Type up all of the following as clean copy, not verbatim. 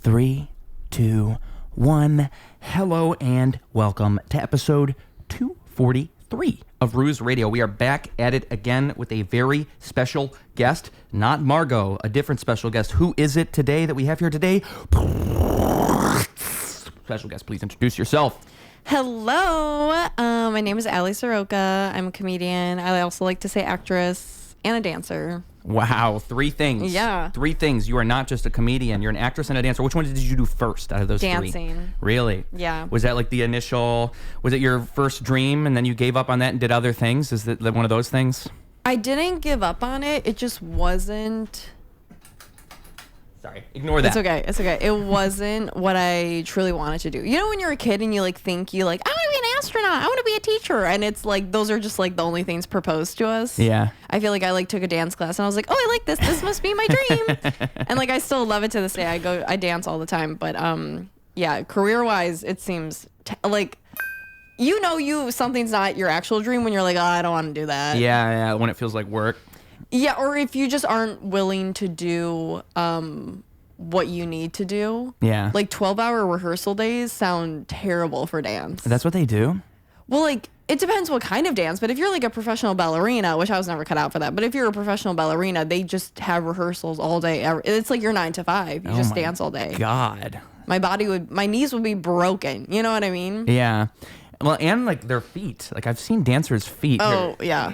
3, 2, 1. Hello and welcome to episode 243 of Ruse Radio. We are back at it again with a very special guest, not Margot, a different special guest. Who is it today that we have here today? Special guest, please introduce yourself. Hello, my name is Allie Sroka. I'm a comedian. I also like to say actress and a dancer. Wow, 3 things. Yeah. 3 things. You are not just a comedian. You're an actress and a dancer. Which one did you do first out of those 3? Dancing. Really? Yeah. Was that like the initial, was it your first dream and then you gave up on that and did other things? Is that one of those things? I didn't give up on it. It just wasn't... Sorry, ignore that. It's okay. It wasn't what I truly wanted to do. You know when you're a kid and you I want to be an astronaut, I want to be a teacher, and it's like those are just like the only things proposed to us. Yeah. I feel like I took a dance class and I was like, oh, I like this. This must be my dream. And I still love it to this day. I dance all the time, but yeah, career-wise, it seems something's not your actual dream when you're like, oh, I don't want to do that. Yeah, when it feels like work. Yeah, or if you just aren't willing to do what you need to do. Yeah. 12-hour rehearsal days sound terrible for dance. That's what they do? Well, it depends what kind of dance, but if you're a professional ballerina, which I was never cut out for that, but if you're a professional ballerina, they just have rehearsals all day. It's like your 9 to 5. You just dance all day. God. My knees would be broken. You know what I mean? Yeah. Well, and their feet. I've seen dancers' feet. Oh, yeah.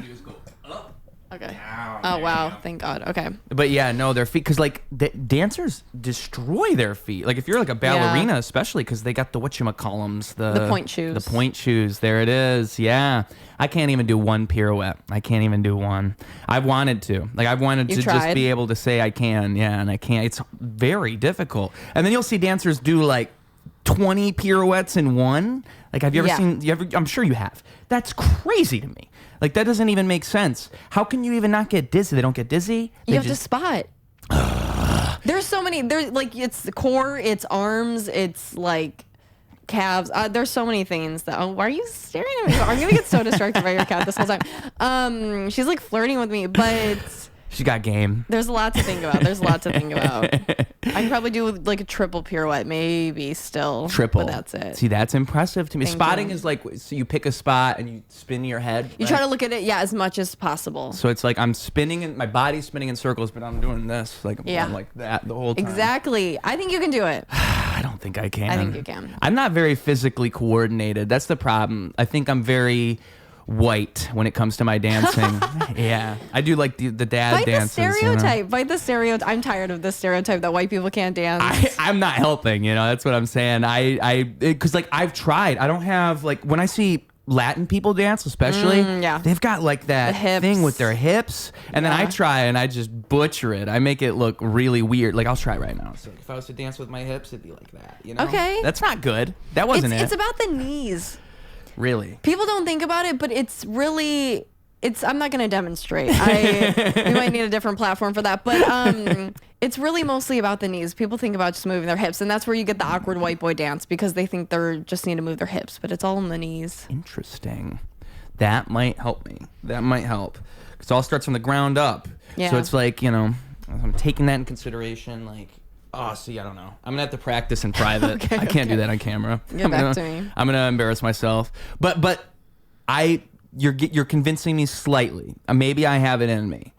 Okay. Down, oh, wow. Thank God. Okay. But yeah, no, their feet, because dancers destroy their feet. If you're a ballerina, especially, because they got the whatchamacallums, the pointe shoes. The pointe shoes. There it is. Yeah. I can't even do one pirouette. I can't even do one. I've wanted to. I've wanted to just be able to say I can. Yeah, and I can't. It's very difficult. And then you'll see dancers do 20 pirouettes in one. Have you ever seen? I'm sure you have. That's crazy to me. That doesn't even make sense. How can you even not get dizzy? They don't get dizzy? You have to spot. There's so many. There's it's the core, it's arms, it's calves. There's so many things that. Oh, why are you staring at me? I'm gonna get so distracted by your cat this whole time. She's flirting with me, but. She got game. There's a lot to think about. I can probably do a triple pirouette, maybe still. Triple. But that's it. See, that's impressive to me. Thank Spotting you. is so you pick a spot and you spin your head. You try to look at it, as much as possible. So it's I'm spinning and my body's spinning in circles, but I'm doing this. I'm going like that the whole time. Exactly. I think you can do it. I don't think I can. I think you can. I'm not very physically coordinated. That's the problem. I think I'm very white when it comes to my dancing. Yeah, I do the dad dances. Fight the stereotype. I'm tired of this stereotype that white people can't dance. I'm not helping. That's what I'm saying. Because I've tried. I don't have when I see Latin people dance, especially. They've got that thing with their hips, and then I try and I just butcher it. I make it look really weird. I'll try right now. So if I was to dance with my hips, it'd be like that. Okay, that's not good. That wasn't it. It's about the knees. Really? People don't think about it, but it's really... I'm not going to demonstrate. We might need a different platform for that. But it's really mostly about the knees. People think about just moving their hips, and that's where you get the awkward white boy dance because they think they're just need to move their hips, but it's all in the knees. Interesting. That might help me. That might help. Because it all starts from the ground up. Yeah. So it's I'm taking that in consideration, oh, see, I don't know. I'm going to have to practice in private. I can't do that on camera. Get back to me. I'm going to embarrass myself. But you're convincing me slightly. Maybe I have it in me.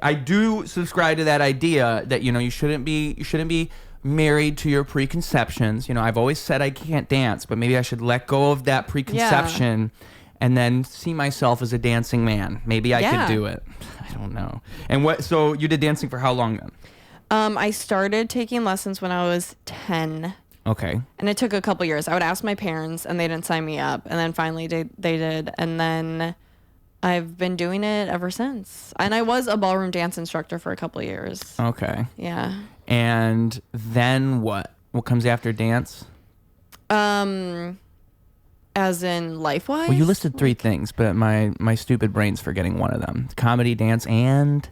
I do subscribe to that idea that, you shouldn't be married to your preconceptions. I've always said I can't dance, but maybe I should let go of that preconception and then see myself as a dancing man. Maybe I could do it. I don't know. And so you did dancing for how long then? I started taking lessons when I was 10. Okay. And it took a couple years. I would ask my parents, and they didn't sign me up. And then finally they did. And then I've been doing it ever since. And I was a ballroom dance instructor for a couple of years. Okay. Yeah. And then what? What comes after dance? As in life-wise? Well, you listed 3 things, but my stupid brain's forgetting one of them. Comedy, dance, and...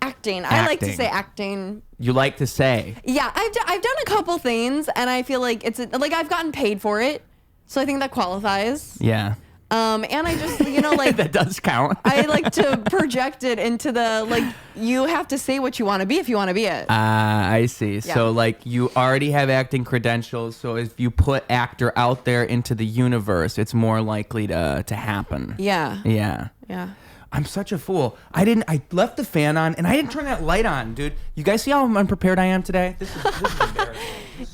Acting. I like to say acting. You like to say? Yeah, I've done a couple things, and I feel like I've gotten paid for it, so I think that qualifies. Yeah. And I just, like That does count. I like to project it into the, like, you have to say what you want to be if you want to be it. I see. Yeah. So like you already have acting credentials. So if you put actor out there into the universe, it's more likely to happen. Yeah. Yeah. Yeah. I'm such a fool. I left the fan on and I didn't turn that light on, dude. You guys see how unprepared I am today? This is embarrassing.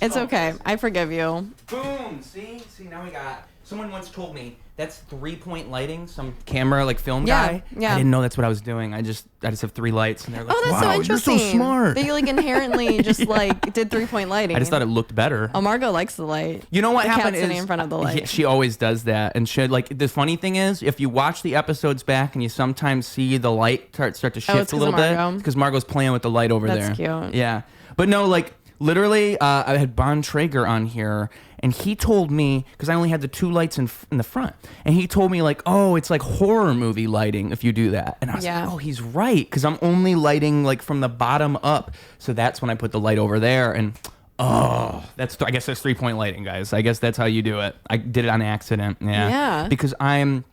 It's okay. I forgive you. Boom. See, now we got. Someone once told me that's 3-point lighting. Some camera like film guy. Yeah. I didn't know that's what I was doing. I just have 3 lights, and they're like, Oh, that's "Wow, so you're interesting. so smart." That you like inherently just like did 3-point lighting. I just thought it looked better. Oh, Margot likes the light. You know what the happened cat's sitting is in front of the light. Yeah, she always does that, and should like the funny thing is if you watch the episodes back and you sometimes see the light start to shift it's a 'cause little of bit Margot. because Margot's playing with the light over That's there. cute. Yeah, but no, like literally, I had Bon Traeger on here. And he told me, because I only had the 2 lights in the front, and he told me like, oh, it's like horror movie lighting if you do that. And I was like, oh, he's right, because I'm only lighting like from the bottom up. So that's when I put the light over there, and I guess that's 3-point lighting, guys. I guess that's how you do it. I did it on accident. Yeah. Because I'm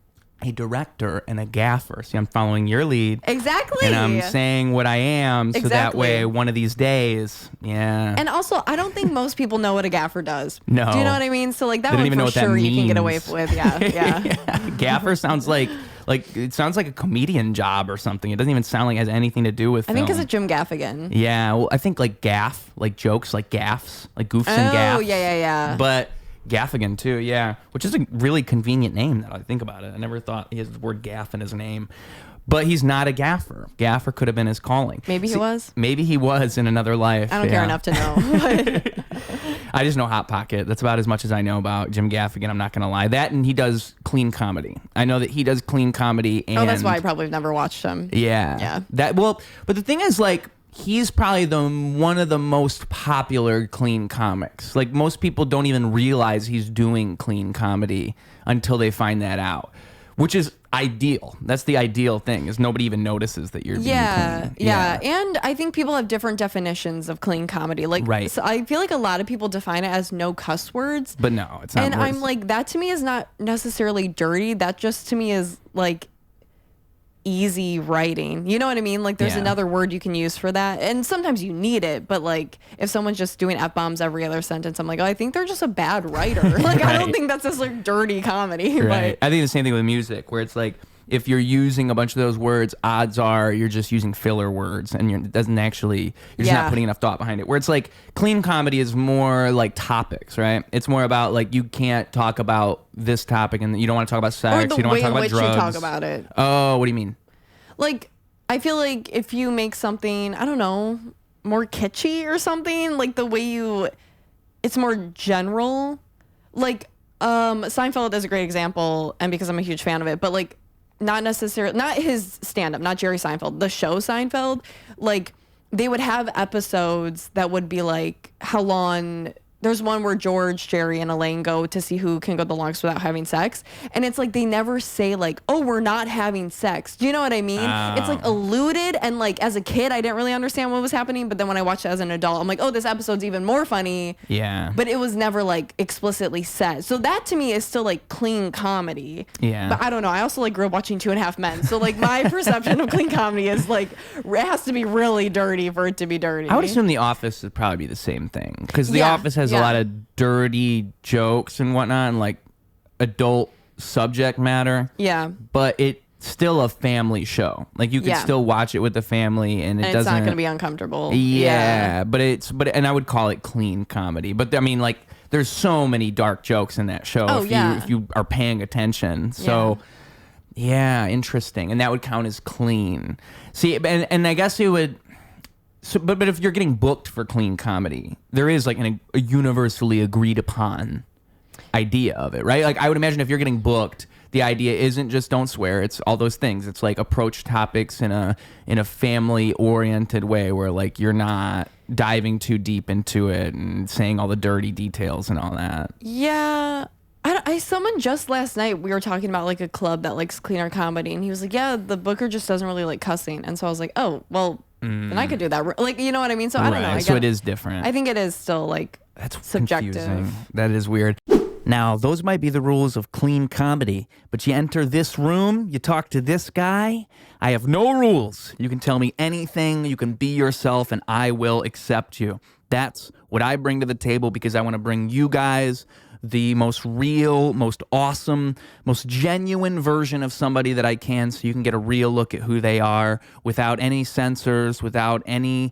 a director and a gaffer. See, I'm following your lead. Exactly. And I'm saying what I am, so that way one of these days, And also, I don't think most people know what a gaffer does. No. Do you know what I mean? So like that They don't one even know for what that sure you can get away means. with. Yeah. Gaffer sounds like it sounds like a comedian job or something. It doesn't even sound like it has anything to do with I think film. it's a Jim Gaffigan. Yeah, well, I think like gaff, like jokes, like gaffs, like goofs and gaffs. Oh, yeah. But Gaffigan too, yeah, which is a really convenient name now that I think about it. I never thought he has the word gaff in his name. But he's not a gaffer. Gaffer could have been his calling. Maybe he was. Maybe he was in another life. I don't care enough to know. I just know Hot Pocket. That's about as much as I know about Jim Gaffigan. I'm not going to lie. That and he does clean comedy. I know that he does clean comedy. And that's why I probably never watched him. Yeah. But the thing is, like, he's probably one of the most popular clean comics. Like, most people don't even realize he's doing clean comedy until they find that out, which is ideal. That's the ideal thing, is nobody even notices that you're being clean. Yeah. And I think people have different definitions of clean comedy. Like, right. So I feel like a lot of people define it as no cuss words. But no, it's not. And I'm like, that to me is not necessarily dirty. That just to me is like easy writing. You know what I mean? Like, there's another word you can use for that. And sometimes you need it. But like, if someone's just doing F-bombs every other sentence, I'm like, oh, I think they're just a bad writer. Like, I don't think that's just like dirty comedy. Right. But I think the same thing with music, where it's like, if you're using a bunch of those words, odds are you're just using filler words, and it doesn't actually, you're just not putting enough thought behind it. Where it's like clean comedy is more like topics, right? It's more about like, you can't talk about this topic, and you don't want to talk about sex, you don't want to talk about drugs. Or the way in which you talk about it. Oh, what do you mean? Like, I feel like if you make something, I don't know, more kitschy or something, like the way it's more general. Like, Seinfeld is a great example, and because I'm a huge fan of it, but like, not his stand-up, not Jerry Seinfeld, the show Seinfeld, like, they would have episodes that would be like, how long... There's one where George, Jerry, and Elaine go to see who can go the longest without having sex. And it's like, they never say like, oh, we're not having sex. Do you know what I mean? It's like alluded. And like, as a kid, I didn't really understand what was happening. But then when I watched it as an adult, I'm like, oh, this episode's even more funny. Yeah. But it was never like explicitly said. So that to me is still like clean comedy. Yeah. But I don't know. I also like grew up watching 2.5 Men. So like, my perception of clean comedy is like, it has to be really dirty for it to be dirty. I would assume The Office would probably be the same thing, because The Office has a lot of dirty jokes and whatnot, and like adult subject matter. Yeah. But it's still a family show. Like, you can still watch it with the family, and it's doesn't. not going to be uncomfortable. Yeah, but and I would call it clean comedy. But I mean, like, there's so many dark jokes in that show if you are paying attention. So yeah, interesting. And that would count as clean. See, and I guess it would. So, but if you're getting booked for clean comedy, there is like a universally agreed upon idea of it, right? Like, I would imagine if you're getting booked, the idea isn't just don't swear. It's all those things. It's like approach topics in a family oriented way, where like you're not diving too deep into it and saying all the dirty details and all that. Yeah. Someone just last night, we were talking about like a club that likes cleaner comedy, and he was like, yeah, the booker just doesn't really like cussing. And so I was like, oh, well, then I could do that. Like, you know what I mean? So I don't know. So it is different. I think it is still like That's subjective. confusing. That is weird. Now, those might be the rules of clean comedy, but you enter this room, you talk to this guy, I have no rules. You can tell me anything, you can be yourself, and I will accept you. That's what I bring to the table because I want to bring you guys the most real, most awesome, most genuine version of somebody that I can so you can get a real look at who they are without any censors, without any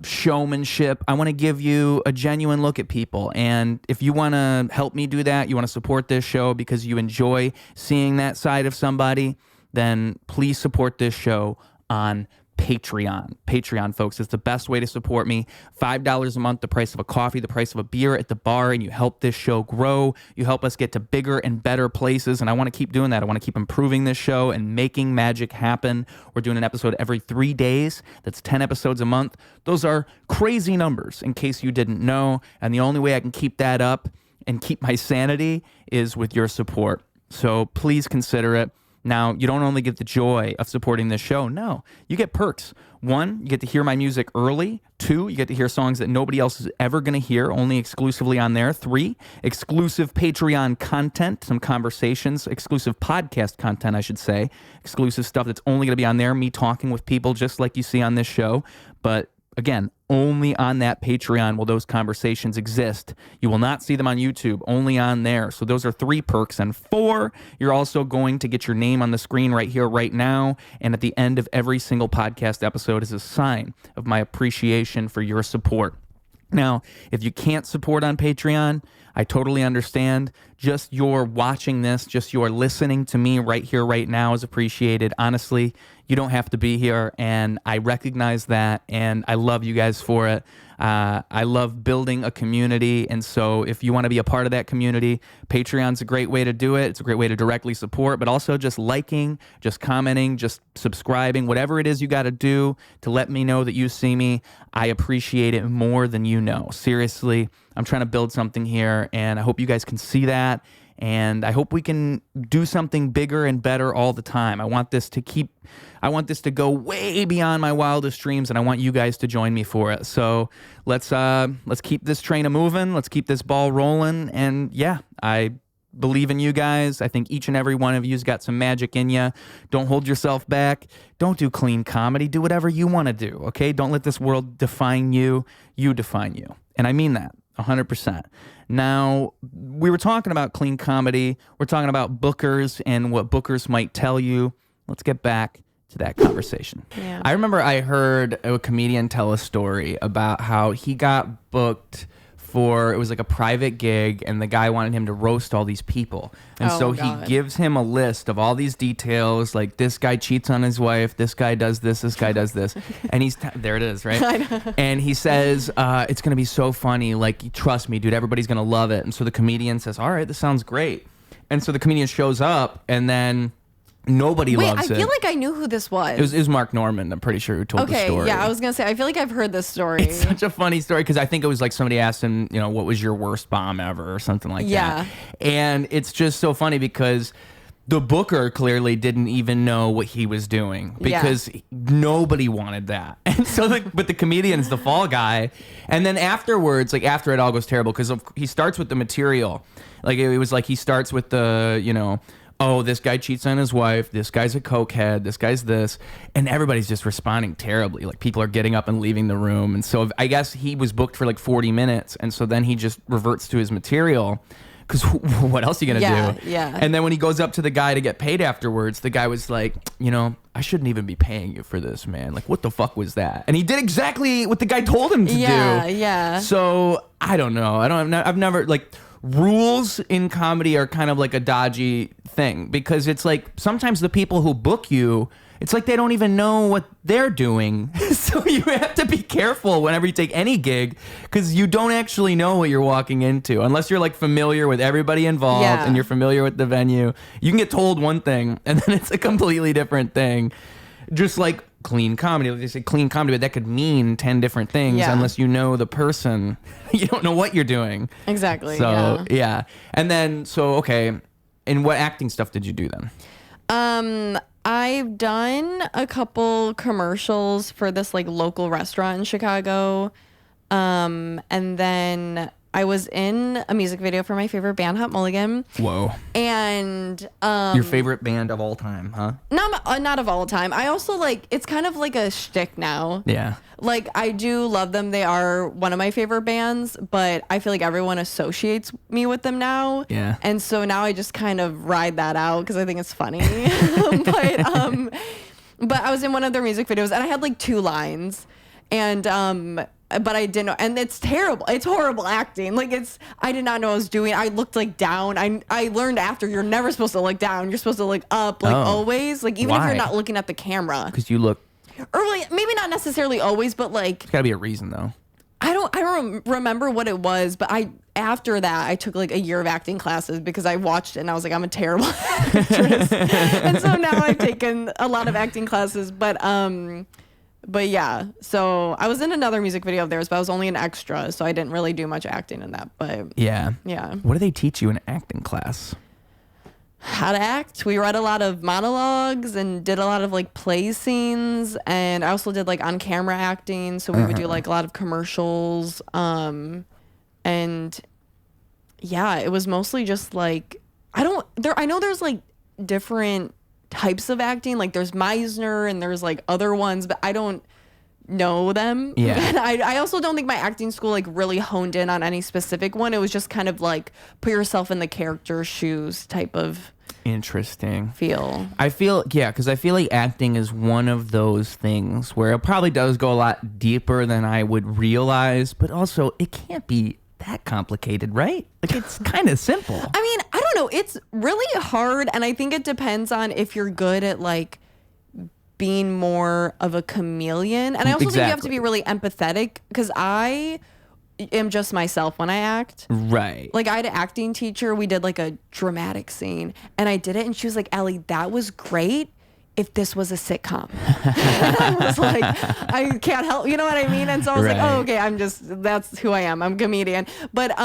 showmanship. I want to give you a genuine look at people. And if you want to help me do that, you want to support this show because you enjoy seeing that side of somebody, then please support this show on Patreon. Patreon, folks, is the best way to support me. $5 a month, the price of a coffee, the price of a beer at the bar, and you help this show grow. You help us get to bigger and better places, and I want to keep doing that. I want to keep improving this show and making magic happen. We're doing an episode every 3 days. That's 10 episodes a month. Those are crazy numbers, in case you didn't know, and the only way I can keep that up and keep my sanity is with your support. So please consider it. Now, you don't only get the joy of supporting this show. No, you get perks. 1, you get to hear my music early. 2, you get to hear songs that nobody else is ever going to hear, only exclusively on there. 3, exclusive Patreon content, some conversations, exclusive podcast content, I should say. Exclusive stuff that's only going to be on there, me talking with people just like you see on this show. But again, only on that Patreon will those conversations exist. You will not see them on YouTube, only on there. So those are 3 perks. And 4, you're also going to get your name on the screen right here, right now. And at the end of every single podcast episode is a sign of my appreciation for your support. Now, if you can't support on Patreon, I totally understand. Just your watching this, just your listening to me right here, right now is appreciated. Honestly, you don't have to be here, and I recognize that, and I love you guys for it. I love building a community, and so if you want to be a part of that community, Patreon's a great way to do it. It's a great way to directly support, but also just liking, just commenting, just subscribing, whatever it is you got to do to let me know that you see me. I appreciate it more than you know. Seriously, I'm trying to build something here, and I hope you guys can see that. And I hope we can do something bigger and better all the time. I want this to go way beyond my wildest dreams, and I want you guys to join me for it. So let's keep this train a-moving. Let's keep this ball rolling. And yeah, I believe in you guys. I think each and every one of you's got some magic in you. Don't hold yourself back. Don't do clean comedy. Do whatever you want to do, okay? Don't let this world define you. You define you. And I mean that 100%. Now, we were talking about clean comedy. We're talking about bookers and what bookers might tell you. Let's get back to that conversation. Yeah. I remember I heard a comedian tell a story about how he got booked for, it was like a private gig, and the guy wanted him to roast all these people. And so he gives him a list of all these details, like this guy cheats on his wife, this guy does this guy does this. And there it is, right? I know. And he says, it's going to be so funny. Like, trust me, dude, everybody's going to love it. And so the comedian says, all right, this sounds great. And so the comedian shows up, and then nobody loves it. I feel like I knew who this was. It was Mark Norman, I'm pretty sure, who told the story. Okay, yeah, I was going to say, I feel like I've heard this story. It's such a funny story because I think it was like somebody asked him, what was your worst bomb ever or something like that. And it's just so funny because the booker clearly didn't even know what he was doing because nobody wanted that. And so, but the comedian's the fall guy. And then afterwards, like after it all goes terrible, because he starts with the material. Like it was like he starts with the, oh, this guy cheats on his wife, this guy's a cokehead, this guy's this, and everybody's just responding terribly. Like people are getting up and leaving the room. And so I guess he was booked for like 40 minutes, and so then he just reverts to his material because what else are you going to do? Yeah. And then when he goes up to the guy to get paid afterwards, the guy was like, I shouldn't even be paying you for this, man. Like, what the fuck was that? And he did exactly what the guy told him to do. Yeah. So I don't know. I've never, rules in comedy are kind of like a dodgy thing because it's like sometimes the people who book you, it's like they don't even know what they're doing. So you have to be careful whenever you take any gig because you don't actually know what you're walking into unless you're like familiar with everybody involved and you're familiar with the venue. You can get told one thing and then it's a completely different thing. Just like clean comedy. Like they say clean comedy, but that could mean 10 different things unless you know the person. You don't know what you're doing. Exactly. So, yeah. And then, okay. And what acting stuff did you do then? I've done a couple commercials for this like local restaurant in Chicago. And then I was in a music video for my favorite band, Hot Mulligan. Whoa. And Your favorite band of all time, huh? not of all time. I also like, it's kind of like a shtick now. Yeah. Like, I do love them. They are one of my favorite bands, but I feel like everyone associates me with them now. Yeah. And so now I just kind of ride that out because I think it's funny. But I was in one of their music videos and I had like 2 lines, and but I didn't know, and it's terrible. It's horrible acting. Like, I did not know what I was doing. I looked like down. I learned after, you're never supposed to look down. You're supposed to look up, like always. Like, even if Why? you're not looking at the camera. Because you look. Or like, maybe not necessarily always, but like, There's got to be a reason though. I don't remember what it was, but after that I took like a year of acting classes because I watched it and I was like, I'm a terrible actress. And so now I've taken a lot of acting classes, but yeah. So I was in another music video of theirs, but I was only an extra, so I didn't really do much acting in that. But Yeah. yeah. What do they teach you in acting class? How to act. We read a lot of monologues and did a lot of like play scenes, and I also did like on camera acting, so we would do like a lot of commercials, and yeah, it was mostly just like, I know there's like different types of acting, like there's Meisner and there's like other ones, but I don't know them. Yeah. And I also don't think my acting school like really honed in on any specific one. It was just kind of like put yourself in the character's shoes type of Interesting. feel. I feel, yeah, because I feel like acting is one of those things where it probably does go a lot deeper than I would realize, but also it can't be that complicated, right? Like, it's kind of simple. I mean, I don't know. It's really hard, and I think it depends on if you're good at like being more of a chameleon. And I also think you have to be really empathetic, because I am just myself when I act. Right. Like, I had an acting teacher. We did like a dramatic scene, and I did it, and she was like, Allie, that was great if this was a sitcom. And I was like, I can't help, you know what I mean? And so I was like, oh, okay, that's who I am. I'm a comedian. But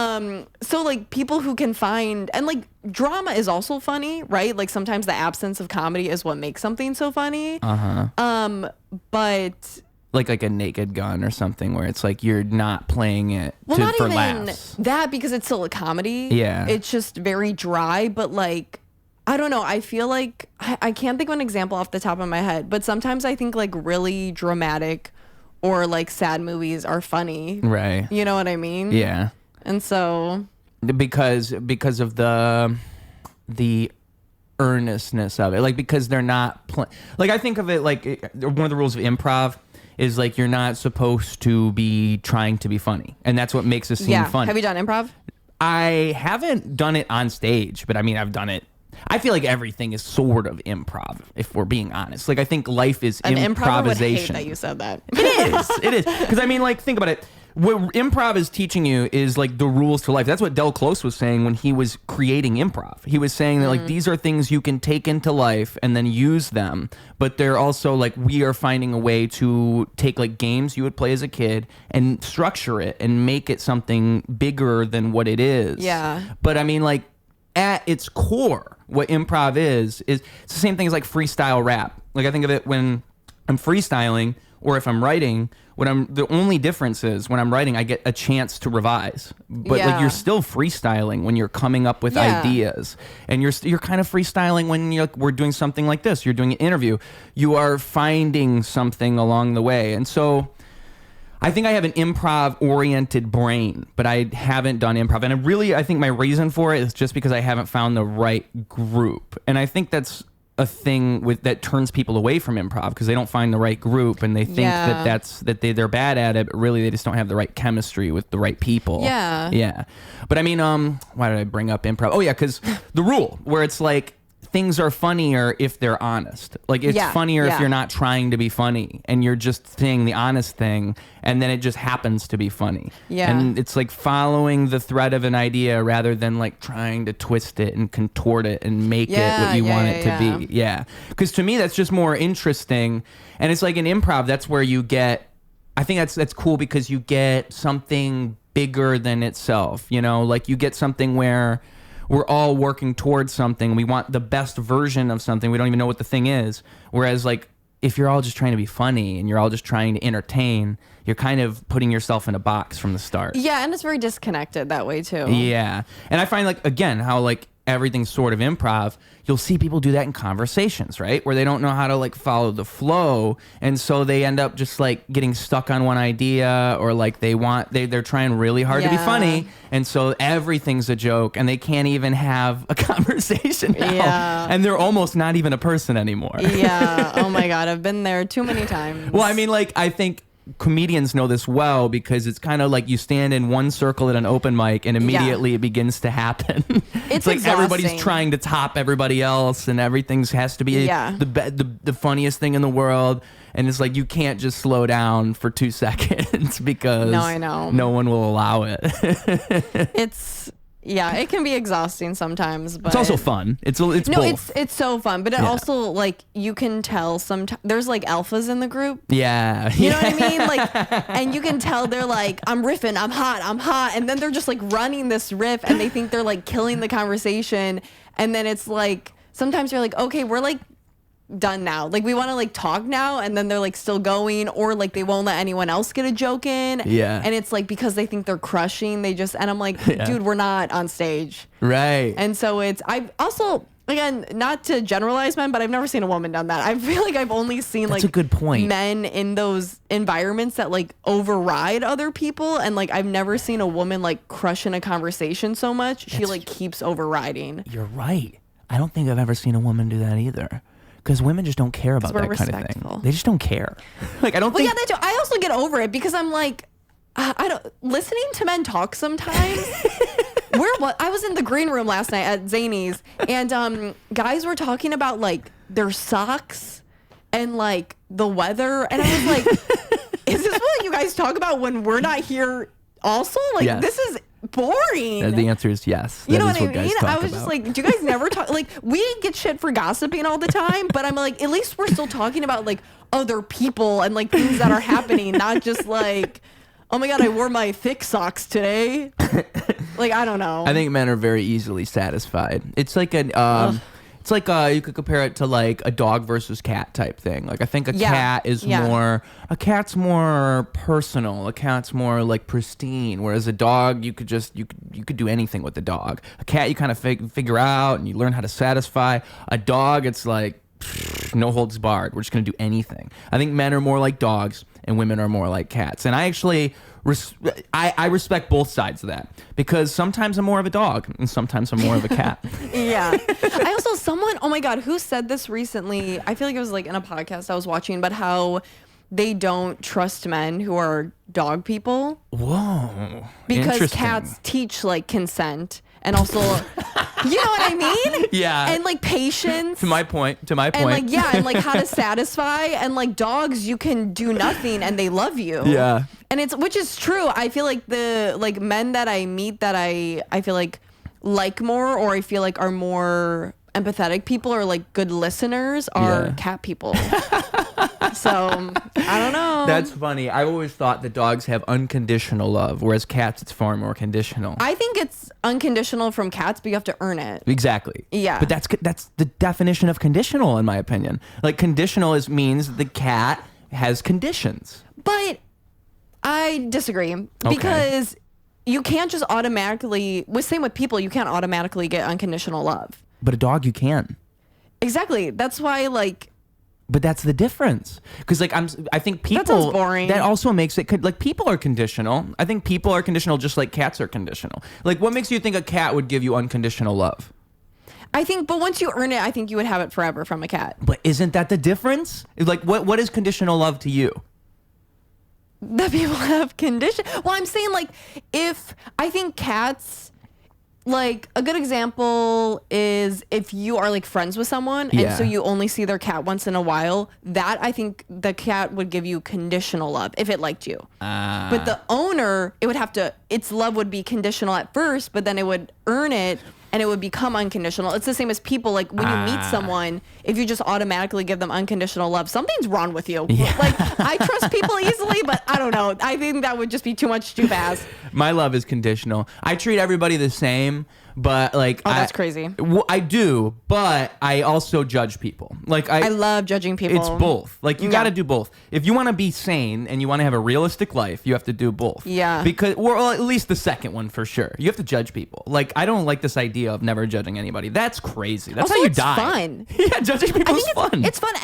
so like people who can find, and like drama is also funny, right? Like sometimes the absence of comedy is what makes something so funny. But like a Naked Gun or something where it's like you're not playing it not for even laughs. that, because it's still a comedy. Yeah. It's just very dry, but like, I don't know. I feel like I can't think of an example off the top of my head, but sometimes I think like really dramatic or like sad movies are funny. Right. You know what I mean? Yeah. And so because of the earnestness of it, like, because they're not like, I think of it like one of the rules of improv is like you're not supposed to be trying to be funny, and that's what makes a scene funny. Have you done improv? I haven't done it on stage, but I mean, I've done it. I feel like everything is sort of improv, if we're being honest. Like, I think life is An improvisation. improver would hate that you said that. It is. Because I mean, like, think about it. What improv is teaching you is like the rules to life. That's what Del Close was saying when he was creating improv. He was saying that like these are things you can take into life and then use them, but they're also like, we are finding a way to take like games you would play as a kid and structure it and make it something bigger than what it is. Yeah. But I mean, like, at its core, what improv is it's the same thing as like freestyle rap. Like, I think of it when I'm freestyling or if I'm writing, the only difference is when I'm writing, I get a chance to revise. But like, you're still freestyling when you're coming up with ideas, and you're kind of freestyling when we're doing something like this. You're doing an interview. You are finding something along the way, and so I think I have an improv-oriented brain, but I haven't done improv. And I think my reason for it is just because I haven't found the right group. And I think that's a thing that turns people away from improv, because they don't find the right group, and they think that they're bad at it, but really they just don't have the right chemistry with the right people. Yeah. But I mean, why did I bring up improv? Oh yeah, because the rule where it's like, things are funnier if they're honest. Like, it's funnier if you're not trying to be funny and you're just saying the honest thing, and then it just happens to be funny. Yeah. And it's like following the thread of an idea rather than like trying to twist it and contort it and make it what you want it to be. Yeah. Because to me, that's just more interesting. And it's like in improv, that's where you get, I think that's cool, because you get something bigger than itself. Like, you get something where we're all working towards something. We want the best version of something. We don't even know what the thing is. Whereas like if you're all just trying to be funny and you're all just trying to entertain, you're kind of putting yourself in a box from the start. Yeah, and it's very disconnected that way too. Yeah. And I find like, again, how like everything's sort of improv, you'll see people do that in conversations, right? Where they don't know how to like follow the flow. And so they end up just like getting stuck on one idea, or like they're trying really hard to be funny. And so everything's a joke and they can't even have a conversation now. Yeah. And they're almost not even a person anymore. Yeah. Oh my God. I've been there too many times. Well, I mean, like, I think comedians know this well, because it's kind of like you stand in one circle at an open mic and immediately it begins to happen. It's like exhausting. Everybody's trying to top everybody else and everything has to be the funniest thing in the world. And it's like you can't just slow down for 2 seconds because no one will allow it. It can be exhausting sometimes, but it's also fun. It's both. It's so fun, but it also, like, you can tell sometimes there's like alphas in the group. Yeah. You know what I mean? Like, and you can tell they're like, I'm riffing, I'm hot. And then they're just like running this riff and they think they're like killing the conversation. And then it's like, sometimes you're like, okay, we're like done now. Like, we want to like talk now, and then they're like still going, or like they won't let anyone else get a joke in. Yeah. And it's like because they think they're crushing, and I'm like, dude, we're not on stage. Right. And so I've also, again, not to generalize men, but I've never seen a woman done that. I feel like I've only seen That's a good point. men in those environments that like override other people, and like I've never seen a woman like crushing a conversation so much. She like keeps overriding. You're right. I don't think I've ever seen a woman do that either. Because women just don't care about that kind of thing. They just don't care. Like, I don't think... yeah, they do. I also get over it because I'm like, listening to men talk sometimes... I was in the green room last night at Zany's, and guys were talking about like their socks and like the weather, and I was like, is this what you guys talk about when we're not here also? Like, this is boring. The answer is yes. You know what I mean? Guys I was just like, do you guys never talk? Like, we get shit for gossiping all the time, but I'm like, at least we're still talking about like other people and like things that are happening, not just like, oh my God, I wore my thick socks today. Like, I don't know. I think men are very easily satisfied. It's like an it's like you could compare it to like a dog versus cat type thing. Like, I think a cat is a cat's more personal. A cat's more like pristine. Whereas a dog, you could do anything with the dog. A cat, you kind of figure out and you learn how to satisfy. A dog, it's like no holds barred. We're just gonna do anything. I think men are more like dogs and women are more like cats. And I actually I respect both sides of that, because sometimes I'm more of a dog and sometimes I'm more of a cat. Yeah. I also, oh my God, who said this recently? I feel like it was like in a podcast I was watching, but how they don't trust men who are dog people. Whoa. Because cats teach like consent and also, you know what I mean? Yeah. And like patience. To my point. And like, yeah, and like how to satisfy. And like dogs, you can do nothing and they love you. Yeah. And which is true. I feel like the like men that I meet that I feel like more, or I feel like are more empathetic people or like good listeners are cat people. So I don't know. That's funny. I always thought that dogs have unconditional love, whereas cats, it's far more conditional. I think it's unconditional from cats, but you have to earn it. Exactly. Yeah. But that's the definition of conditional, in my opinion. Like, conditional means the cat has conditions. But I disagree, because you can't just automatically, same with people, you can't automatically get unconditional love. But a dog, you can. Exactly. That's why, like... But that's the difference. Because, like, I think people... That sounds boring. That also makes it... Like, people are conditional. I think people are conditional just like cats are conditional. Like, what makes you think a cat would give you unconditional love? I think, but once you earn it, I think you would have it forever from a cat. But isn't that the difference? Like, what is conditional love to you? That people have condition. Well, I'm saying, like, I think cats, like, a good example is if you are like friends with someone and so you only see their cat once in a while, that I think the cat would give you conditional love if it liked you. But the owner, its love would be conditional at first, but then it would earn it and it would become unconditional. It's the same as people. Like when you meet someone, if you just automatically give them unconditional love, something's wrong with you. Yeah. Like I trust people easily, but I don't know. I think that would just be too much too fast. My love is conditional. I treat everybody the same, but like that's crazy. I do, but I also judge people. Like I love judging people. It's both. Like you got to do both. If you want to be sane and you want to have a realistic life, you have to do both. Yeah. Because well, at least the second one for sure. You have to judge people. Like I don't like this idea of never judging anybody. That's crazy. That's also, how you it's die. Fun. Yeah, judging people is fun. It's fun,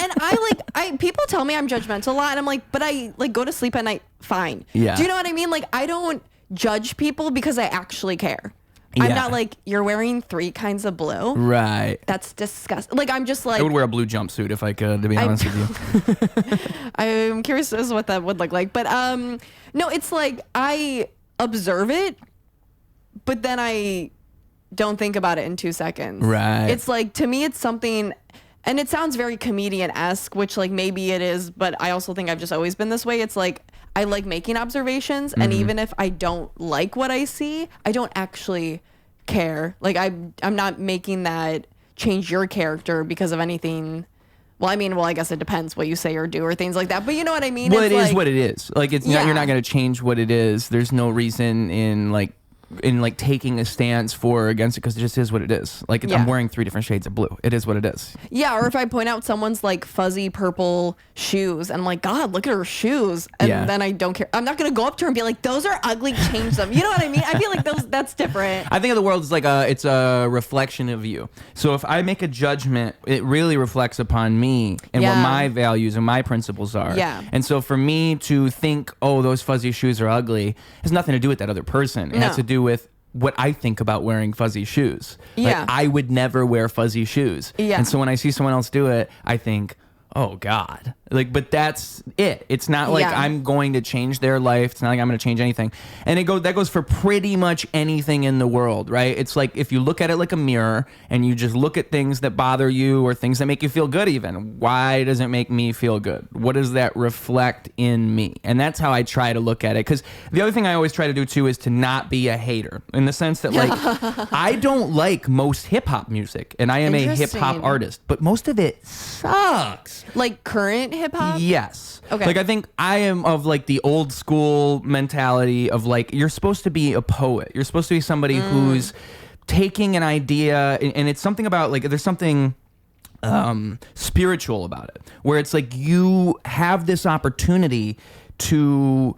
and people tell me I'm judgmental a lot, and I'm like, but I like go to sleep at night fine. Yeah. Do you know what I mean? Like I don't judge people because I actually care. Yeah. I'm not like, you're wearing 3 kinds of blue. Right. That's disgusting. Like, I'm just like... I would wear a blue jumpsuit if I could, to be honest with you. I'm curious as to what that would look like. But, no, it's like, I observe it, but then I don't think about it in 2 seconds. Right. It's like, to me, it's something... And it sounds very comedian-esque, which, like, maybe it is, but I also think I've just always been this way. It's like, I like making observations, and even if I don't like what I see, I don't actually care. Like, I'm not making that change your character because of anything. Well, I guess it depends what you say or do or things like that, but you know what I mean? Well, it's it is like, what it is. Like, it's not, you're not going to change what it is. There's no reason in taking a stance for or against it, because it just is what it is. Like I'm wearing 3 different shades of blue. It is what it is. Yeah, or if I point out someone's like fuzzy purple shoes and I'm like, God, look at her shoes, and then I don't care. I'm not gonna go up to her and be like, those are ugly, change them. You know what I mean? I feel like that's different. I think of the world as like it's a reflection of you. So if I make a judgment, it really reflects upon me and what my values and my principles are. Yeah. And so for me to think, oh, those fuzzy shoes are ugly, has nothing to do with that other person. It has to do with what I think about wearing fuzzy shoes. Yeah. Like, I would never wear fuzzy shoes. Yeah. And so when I see someone else do it, I think, oh God. Like, but that's it. It's not like I'm going to change their life. It's not like I'm going to change anything. And that goes for pretty much anything in the world, right? It's like if you look at it like a mirror and you just look at things that bother you or things that make you feel good even. Why does it make me feel good? What does that reflect in me? And that's how I try to look at it. Because the other thing I always try to do too is to not be a hater, in the sense that like I don't like most hip hop music, and I am a hip hop artist, but most of it sucks. Like current hip hop? Yes. Okay. Like I think I am of like the old school mentality of like, you're supposed to be a poet. You're supposed to be somebody who's taking an idea and it's something about like, there's something spiritual about it, where it's like you have this opportunity to,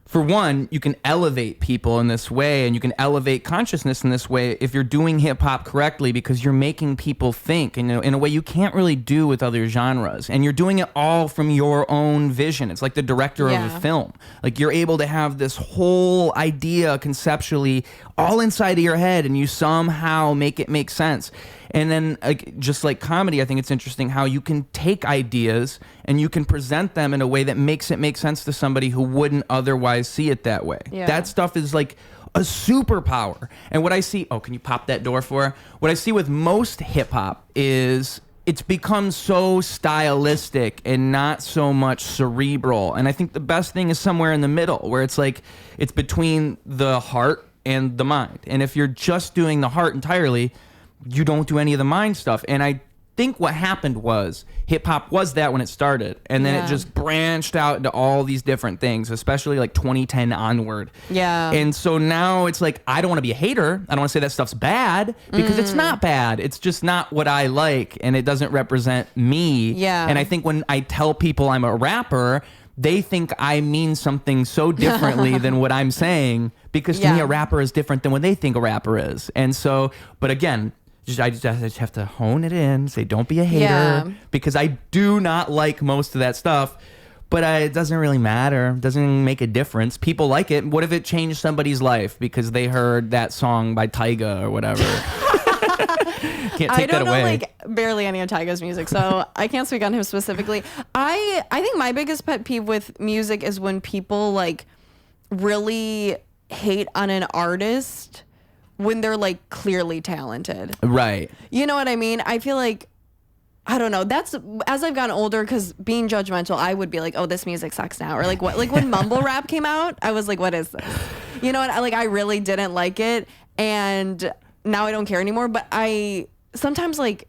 for one, you can elevate people in this way, and you can elevate consciousness in this way if you're doing hip hop correctly, because you're making people think in a way you can't really do with other genres, and you're doing it all from your own vision. It's like the director of a film. Like you're able to have this whole idea conceptually all inside of your head, and you somehow make it make sense. And then, like, just like comedy, I think it's interesting how you can take ideas and you can present them in a way that makes it make sense to somebody who wouldn't otherwise see it that way. Yeah. That stuff is like a superpower. And what I see, can you pop that door for her? What I see with most hip hop is it's become so stylistic and not so much cerebral. And I think the best thing is somewhere in the middle, where it's like, it's between the heart and the mind. And if you're just doing the heart entirely, you don't do any of the mind stuff. And I think what happened was hip hop was that when it started, and then it just branched out into all these different things, especially like 2010 onward. Yeah. And so now it's like, I don't want to be a hater. I don't want to say that stuff's bad, because it's not bad. It's just not what I like, and it doesn't represent me. Yeah. And I think when I tell people I'm a rapper, they think I mean something so differently than what I'm saying, because to me a rapper is different than what they think a rapper is. And so, but again, I just have to hone it in, say don't be a hater, because I do not like most of that stuff, but it doesn't really matter. It doesn't make a difference. People like it. What if it changed somebody's life because they heard that song by Tyga or whatever? Can't take that away. I don't know like barely any of Tyga's music, so I can't speak on him specifically. I think my biggest pet peeve with music is when people like really hate on an artist when they're like clearly talented. Right. You know what I mean? I feel like, I don't know. That's as I've gotten older, because being judgmental, I would be like, oh, this music sucks now. Or like what, like when mumble rap came out, I was like, what is this? You know what? I really didn't like it. And now I don't care anymore. But I sometimes like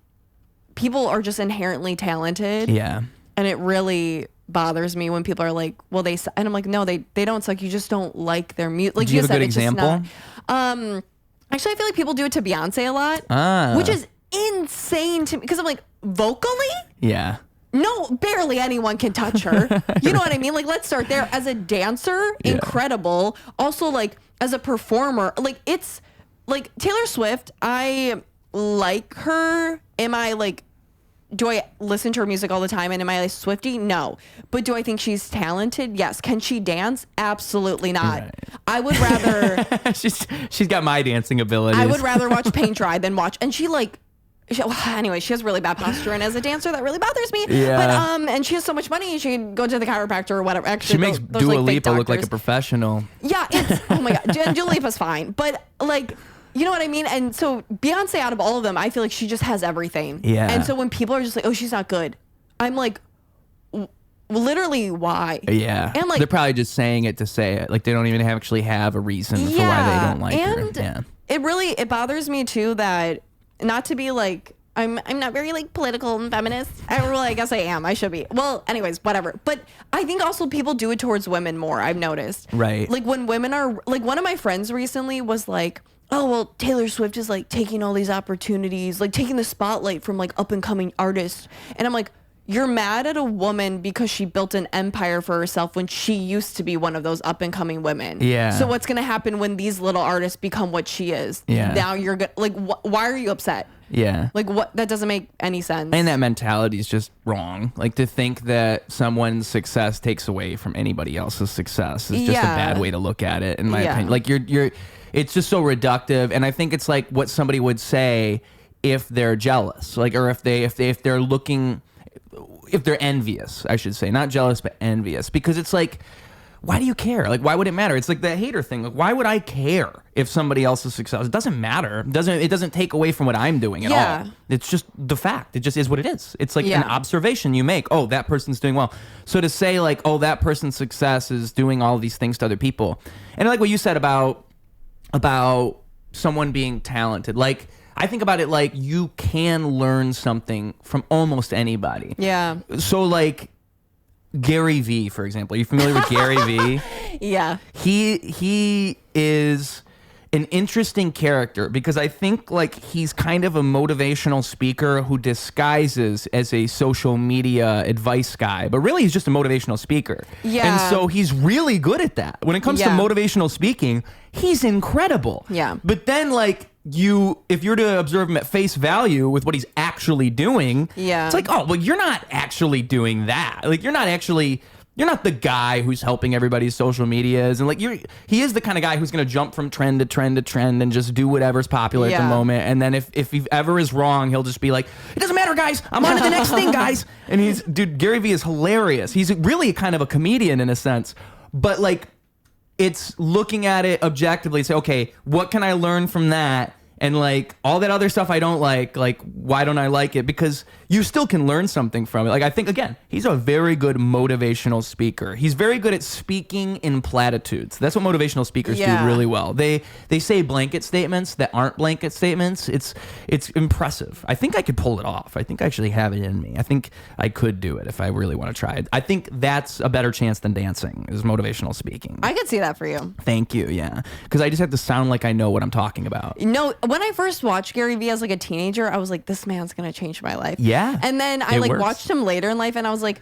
people are just inherently talented. Yeah. And it really bothers me when people are like, well, they suck. And I'm like, no, they don't suck. You just don't like their music. Like, Do you have a said, good it's just example? not. Actually, I feel like people do it to Beyonce a lot, which is insane to me because I'm like, vocally? Yeah. No, barely anyone can touch her. You know what I mean? Like, let's start there. As a dancer, incredible. Also, like, as a performer, like, it's like Taylor Swift, I like her. Am I like, do I listen to her music all the time and am I a Swiftie? No. But do I think she's talented? Yes. Can she dance? Absolutely not. Right. I would rather... she's got my dancing abilities. I would rather watch paint dry than watch... And she like... anyway, she has really bad posture, and as a dancer, that really bothers me. Yeah. But and she has so much money, she can go to the chiropractor or whatever. Actually, she makes Dua Lipa look like a professional. Yeah, it's oh my god, Dua Lipa's fine, but like, you know what I mean? And so Beyonce, out of all of them, I feel like she just has everything. Yeah. And so when people are just like, oh, she's not good, I'm like, literally, why? Yeah. And like, they're probably just saying it to say it. Like they don't even actually have a reason for why they don't like her. Yeah. It bothers me too that, not to be like, I'm not very like political and feminist. I guess I am. I should be. Well, anyways, whatever. But I think also people do it towards women more, I've noticed. Right. Like when women are, like one of my friends recently was like, oh, well, Taylor Swift is like taking all these opportunities, like taking the spotlight from like up and coming artists. And I'm like, you're mad at a woman because she built an empire for herself when she used to be one of those up and coming women. Yeah. So what's going to happen when these little artists become what she is? Yeah. Now you're good. Like, why are you upset? Yeah. Like, what? That doesn't make any sense. And that mentality is just wrong. Like to think that someone's success takes away from anybody else's success is just a bad way to look at it, in my opinion. Like you're it's just so reductive. And I think it's like what somebody would say if they're jealous, like, or if they're looking, if they're envious, I should say, not jealous, but envious, because it's like, why do you care? Like, why would it matter? It's like the hater thing. Like, why would I care if somebody else is successful? It doesn't matter. It doesn't take away from what I'm doing at all. It's just the fact. It just is what it is. It's like an observation you make. Oh, that person's doing well. So to say like, oh, that person's success is doing all these things to other people. And like what you said about someone being talented, like, I think about it like you can learn something from almost anybody. Yeah. So like Gary Vee, for example. Are you familiar with Gary Vee? Yeah. He is an interesting character because I think like he's kind of a motivational speaker who disguises as a social media advice guy, but really he's just a motivational speaker. Yeah. And so he's really good at that. When it comes to motivational speaking, he's incredible. Yeah. But then like if you're to observe him at face value with what he's actually doing, it's like, oh, well, you're not actually doing that. Like you're not the guy who's helping everybody's social medias, and like he is the kind of guy who's going to jump from trend to trend to trend and just do whatever's popular at the moment. And then if he ever is wrong, he'll just be like, it doesn't matter, guys, I'm on to the next thing, guys. And Gary Vee is hilarious. He's really kind of a comedian in a sense, but like it's looking at it objectively, say, okay, what can I learn from that? And like all that other stuff I don't like why don't I like it? Because you still can learn something from it. Like I think, again, he's a very good motivational speaker. He's very good at speaking in platitudes. That's what motivational speakers do really well. They say blanket statements that aren't blanket statements. It's impressive. I think I could pull it off. I think I actually have it in me. I think I could do it if I really want to try it. I think that's a better chance than dancing, is motivational speaking. I could see that for you. Thank you, yeah. Because I just have to sound like I know what I'm talking about. No, when I first watched Gary Vee as like a teenager, I was like, this man's going to change my life. Yeah. And then I like watched him later in life and I was like,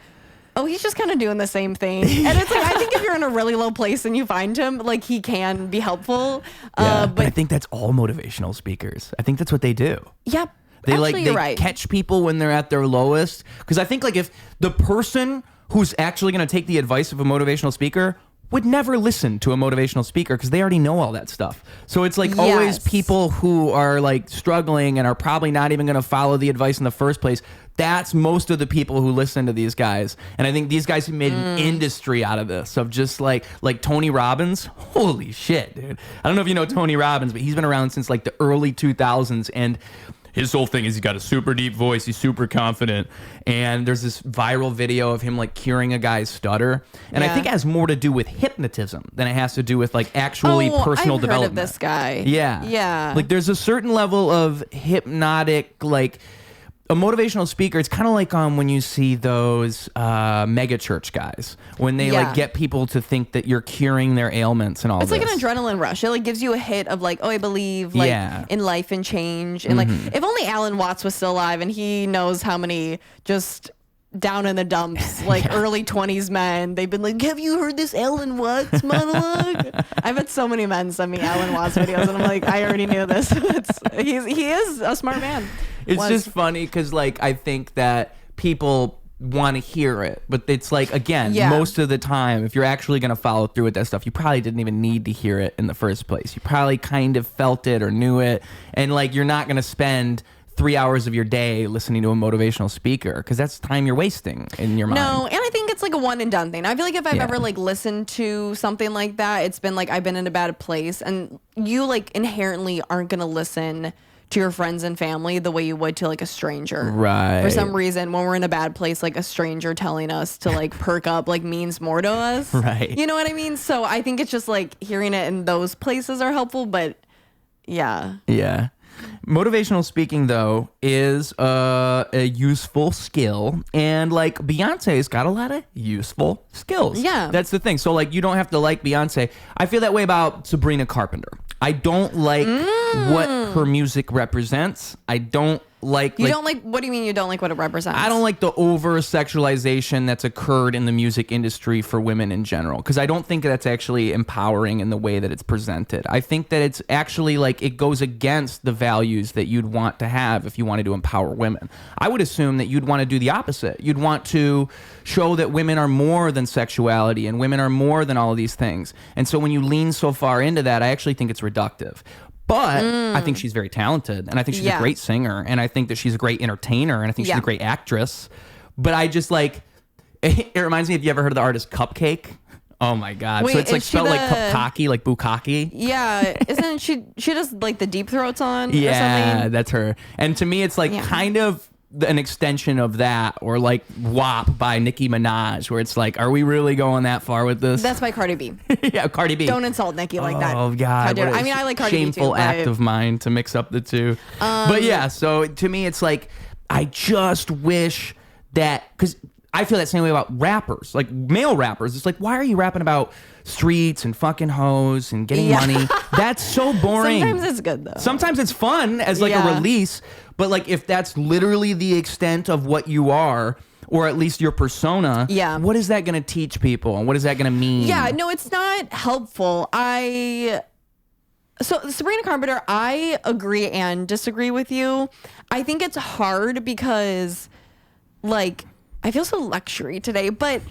oh, he's just kind of doing the same thing. And it's like, I think if you're in a really low place and you find him, like he can be helpful. But I think that's all motivational speakers. I think that's what they do. Yep. They Actually, catch people when they're at their lowest. Because I think like if the person who's actually going to take the advice of a motivational speaker would never listen to a motivational speaker because they already know all that stuff. So it's like always people who are like struggling and are probably not even going to follow the advice in the first place. That's most of the people who listen to these guys. And I think these guys have made an industry out of this, of just like Tony Robbins. Holy shit, dude. I don't know if you know Tony Robbins, but he's been around since like the early 2000s. And his whole thing is he's got a super deep voice. He's super confident. And there's this viral video of him like curing a guy's stutter. And I think it has more to do with hypnotism than it has to do with like actually personal I've development. Heard of this guy. Yeah. Like there's a certain level of hypnotic, like a motivational speaker. It's kind of like when you see those mega church guys when they like get people to think that you're curing their ailments and all. It's like an adrenaline rush. It like gives you a hit of like, oh, I believe like in life and change. And like if only Alan Watts was still alive and he knows how many just down in the dumps, like early 20s men, they've been like, have you heard this Alan Watts monologue? I've had so many men send me Alan Watts videos and I'm like, I already knew this. He is a smart man. It's just funny because like I think that people want to hear it, but it's like, again, most of the time, if you're actually going to follow through with that stuff, you probably didn't even need to hear it in the first place. You probably kind of felt it or knew it, and like you're not going to spend 3 hours of your day listening to a motivational speaker because that's time you're wasting in your mind. No, and I think it's like a one and done thing. I feel like if I've ever like listened to something like that, it's been like I've been in a bad place, and you like inherently aren't gonna listen to your friends and family the way you would to like a stranger. Right. For some reason, when we're in a bad place, like a stranger telling us to like perk up like means more to us. Right. You know what I mean? So I think it's just like hearing it in those places are helpful, but yeah. Yeah. Motivational speaking, though, is a useful skill, and like Beyonce's got a lot of useful skills. Yeah, that's the thing. So like, you don't have to like Beyonce. I feel that way about Sabrina Carpenter. I don't like what her music represents. I don't like. You don't like. What do you mean you don't like what it represents? I don't like the over sexualization that's occurred in the music industry for women in general, because I don't think that's actually empowering in the way that it's presented. I think that it's actually like it goes against the values that you'd want to have if you wanted to empower women. I would assume that you'd want to do the opposite. You'd want to show that women are more than sexuality and women are more than all of these things. And so when you lean so far into that, I actually think it's reductive. But I think she's very talented, and I think she's a great singer, and I think that she's a great entertainer, and I think she's a great actress. But I just like, it reminds me, have you ever heard of the artist Cupcake? Oh my God. Wait, so it's like spelled like Cupcake, like bukkake. Yeah. Isn't she does like the deep throat song or something? Yeah, that's her. And to me, it's like kind of an extension of that, or like WAP by Nicki Minaj, where it's like, are we really going that far with this? That's by Cardi B. Yeah, Cardi B. Don't insult Nicki like that. Oh God, I mean, I like Cardi B too. Shameful act of mine to mix up the two. But yeah, so to me, it's like I just wish that, because I feel that same way about rappers, like male rappers. It's like, why are you rapping about streets and fucking hoes and getting money? That's so boring. Sometimes it's good though. Sometimes it's fun as like a release, but like if that's literally the extent of what you are, or at least your persona, what is that going to teach people, and what is that going to mean? Yeah, no, it's not helpful. So Sabrina Carpenter, I agree and disagree with you. I think it's hard because like I feel so luxury today, but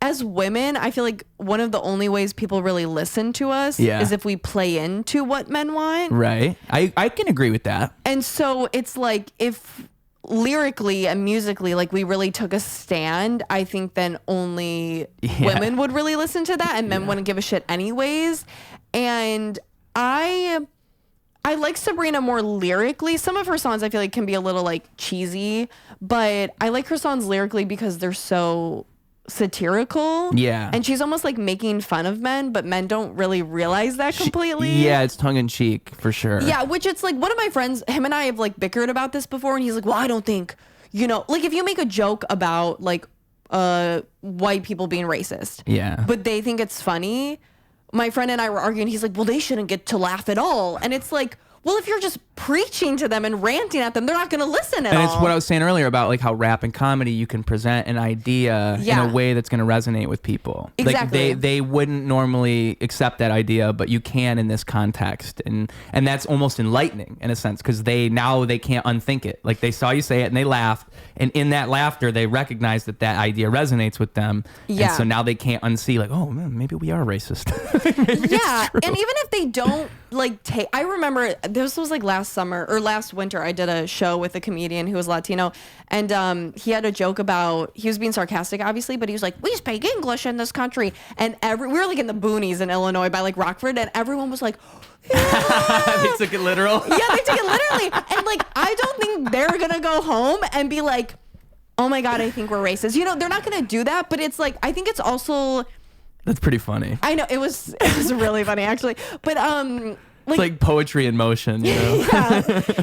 as women, I feel like one of the only ways people really listen to us is if we play into what men want. Right. I can agree with that. And so it's like if lyrically and musically, like we really took a stand, I think then only women would really listen to that, and men wouldn't give a shit anyways. And I like Sabrina more lyrically. Some of her songs I feel like can be a little like cheesy, but I like her songs lyrically because they're so satirical. Yeah. And she's almost like making fun of men, but men don't really realize that completely. It's tongue in cheek for sure. Yeah, which it's like one of my friends, him and I have like bickered about this before, and he's like, well, I don't think, you know, like if you make a joke about like white people being racist, but they think it's funny. My friend and I were arguing. He's like, well, they shouldn't get to laugh at all. And it's like, well, if you're just preaching to them and ranting at them, they're not going to listen at all. And it's what I was saying earlier about like how rap and comedy, you can present an idea in a way that's going to resonate with people. Exactly. Like they wouldn't normally accept that idea, but you can in this context. And that's almost enlightening in a sense, because now they can't unthink it. Like they saw you say it and they laughed. And in that laughter, they recognize that idea resonates with them. Yeah. And so now they can't unsee like, oh, man, maybe we are racist. Yeah. And even if they don't I remember this was like last summer or last winter. I did a show with a comedian who was Latino, and he had a joke about, he was being sarcastic, obviously, but he was like, "We speak English in this country," and we were like in the boonies in Illinois by like Rockford, and everyone was like, yeah. They took it literal. Yeah, they took it literally, and like I don't think they're gonna go home and be like, "Oh my God, I think we're racist." You know, they're not gonna do that, but it's like I think it's also. That's pretty funny. I know, it was really funny actually, but it's like poetry in motion, you know?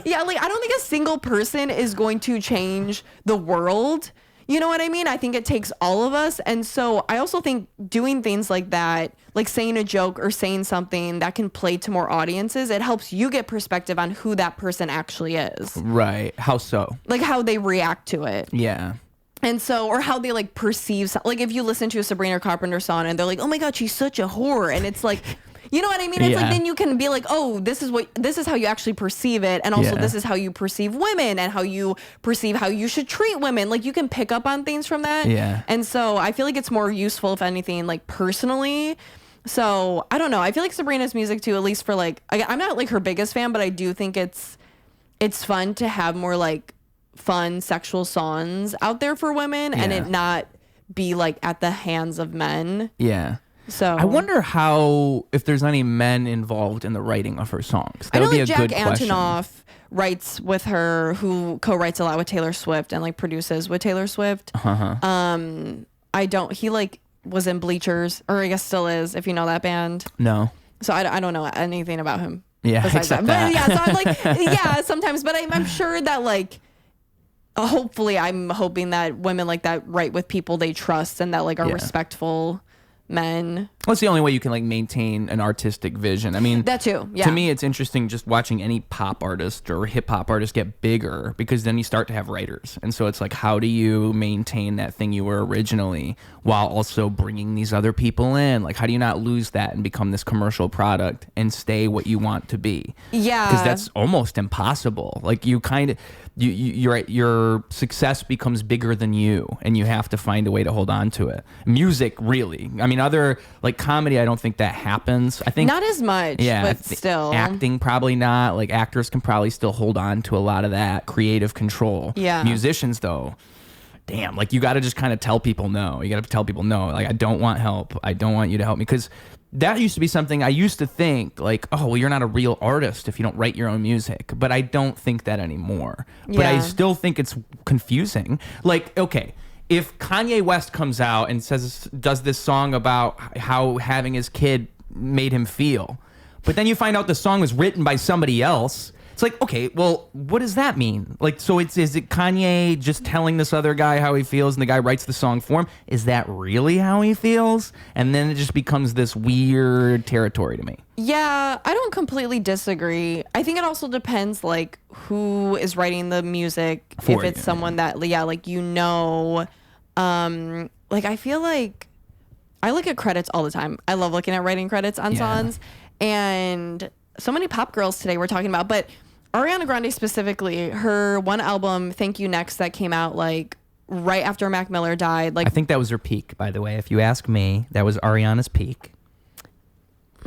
yeah, like I don't think a single person is going to change the world. You know what I mean? I think it takes all of us. And so I also think doing things like that, like saying a joke or saying something that can play to more audiences, it helps you get perspective on who that person actually is. Right. How so? Like how they react to it. Yeah. And so, or how they like perceive, like if you listen to a Sabrina Carpenter song and they're like, "Oh my God, she's such a whore." And it's like, you know what I mean? It's like, then you can be like, "Oh, this is how you actually perceive it. And also this is how you perceive women and how you perceive how you should treat women." Like you can pick up on things from that. Yeah. And so I feel like it's more useful, if anything, like personally. So I don't know. I feel like Sabrina's music too, at least for like, I'm not like her biggest fan, but I do think it's fun to have more like fun sexual songs out there for women and it not be like at the hands of men. Yeah. So I wonder if there's any men involved in the writing of her songs. That would be a good question. Jack Antonoff writes with her, who co-writes a lot with Taylor Swift and like produces with Taylor Swift. He like was in Bleachers, or I guess still is, if you know that band. No. So I don't know anything about him. Yeah, except that. But yeah, so I'm like, sometimes, but I'm sure that like, hopefully I'm hoping that women like that write with people they trust and that like are respectful men. Well, it's the only way you can like maintain an artistic vision. I mean, that too. Yeah. To me, it's interesting just watching any pop artist or hip hop artist get bigger, because then you start to have writers. And so it's like, how do you maintain that thing you were originally while also bringing these other people in? Like, how do you not lose that and become this commercial product and stay what you want to be? Yeah. Because that's almost impossible. Like you kind of, your success becomes bigger than you, and you have to find a way to hold on to it. Music, really. I mean, other like comedy, I don't think that happens. I think not as much. Yeah, but still, acting probably not. Like actors can probably still hold on to a lot of that creative control. Yeah. Musicians though, damn, like you got to just kind of tell people no. You got to tell people no. Like, I don't want help. I don't want you to help me, because that used to be something I used to think like, oh, well, you're not a real artist if you don't write your own music. But I don't think that anymore. Yeah. But I still think it's confusing. Like, okay, if Kanye West comes out and does this song about how having his kid made him feel, but then you find out the song was written by somebody else, it's like, okay, well, what does that mean? Like, so is it Kanye just telling this other guy how he feels and the guy writes the song for him? Is that really how he feels? And then it just becomes this weird territory to me. Yeah, I don't completely disagree. I think it also depends, like, who is writing the music. If it's someone that, like, you know, like, I feel like I look at credits all the time. I love looking at writing credits on songs. And so many pop girls today we're talking about, but Ariana Grande specifically, her one album, Thank You Next, that came out like right after Mac Miller died. Like, I think that was her peak, by the way. If you ask me, that was Ariana's peak.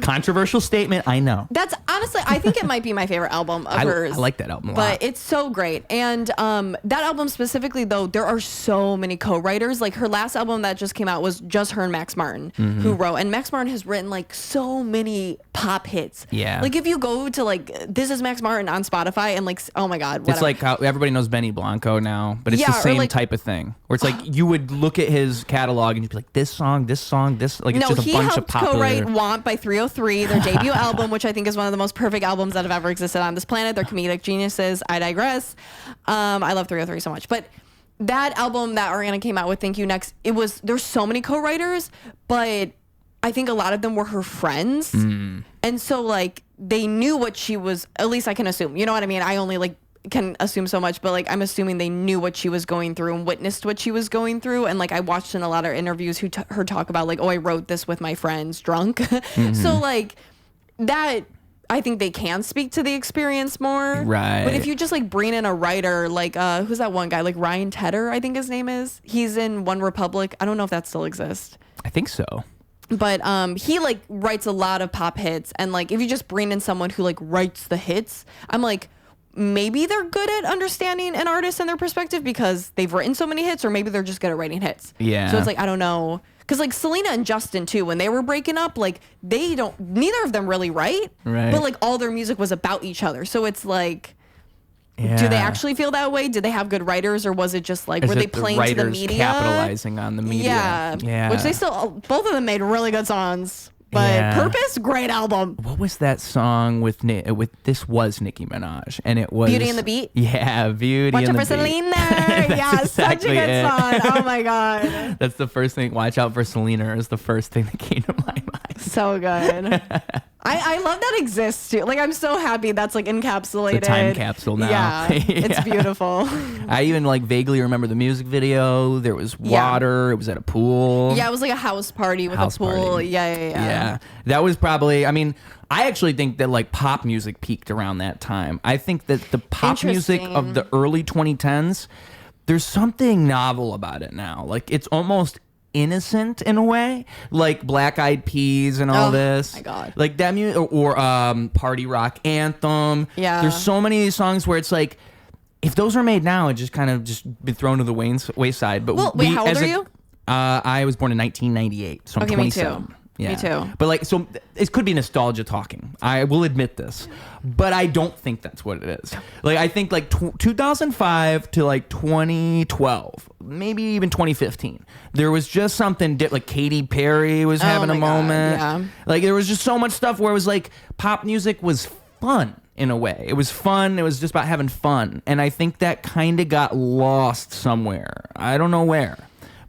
Controversial statement, I know. That's honestly, I think it might be my favorite album of hers. I like that album a lot. But it's so great. And that album specifically, though, there are so many co-writers. Like, her last album that just came out was just her and Max Martin who wrote. And Max Martin has written, like, so many pop hits. Yeah. Like, if you go to, like, This Is Max Martin on Spotify and, like, oh, my God. Whatever. It's like how everybody knows Benny Blanco now, but it's the same like, type of thing. Where it's like you would look at his catalog and you'd be like, this song, this. Like, it's just a bunch of popular. He helped co-write Want by 303, their debut album, which I think is one of the most perfect albums that have ever existed on this planet. They're comedic geniuses. I digress. I love 303 so much. But that album that Ariana came out with, Thank You Next, there's so many co-writers, but I think a lot of them were her friends. And so, like, they knew what she was, at least I can assume. You know what I mean? I only, like, can assume so much, but, like, I'm assuming they knew what she was going through and witnessed what she was going through. And, like, I watched in a lot of interviews her talk about, like, oh, I wrote this with my friends drunk. So, like, that, I think they can speak to the experience more. Right. But if you just, like, bring in a writer, like, who's that one guy? Like, Ryan Tedder, I think his name is. He's in One Republic. I don't know if that still exists. I think so. But he like writes a lot of pop hits, and like if you just bring in someone who like writes the hits, I'm like, maybe they're good at understanding an artist and their perspective because they've written so many hits, or maybe they're just good at writing hits. Yeah. So it's like, I don't know. Because like Selena and Justin too, when they were breaking up, like neither of them really write. Right. But like all their music was about each other. So it's like, Yeah. do they actually feel that way? Did they have good writers, or was it just like, were they playing to the media? Capitalizing on the media. Yeah. Which they still, both of them made really good songs. But Yeah. Purpose, great album. What was that song with this was Nicki Minaj, and it was Beauty and the Beat? Yeah, Beauty Watch and out the for Beat. Selena. Yeah, That's such a exactly good it. song. Oh my God. That's the first thing. Watch out for Selena is the first thing that came to my mind. So good. I love that exists too. Like, I'm so happy that's like encapsulated. It's a time capsule now. Yeah, it's beautiful. I even like vaguely remember the music video. There was water. It was at a pool. Yeah, it was like a house party with House a pool. party. Yeah. That was probably, I mean, I actually think that like pop music peaked around that time. I think that the pop music of the early 2010s, there's something novel about it now. Like, it's almost innocent in a way, like Black Eyed Peas and all this. My God. Like that music, or Party Rock Anthem. Yeah. There's so many of these songs where it's like, if those were made now, it just kind of just been thrown to the wayside. But Well, wait, how old are you? I was born in 1998, so I'm Okay, me 27. too. Yeah. Me too. But like, so it could be nostalgia talking. I will admit this, but I don't think that's what it is. Like, I think like 2005 to like 2012, maybe even 2015, there was just something like Katy Perry was having a my God, moment. yeah. Like, there was just so much stuff where it was like pop music was fun in a way. It was fun. It was just about having fun. And I think that kind of got lost somewhere. I don't know where.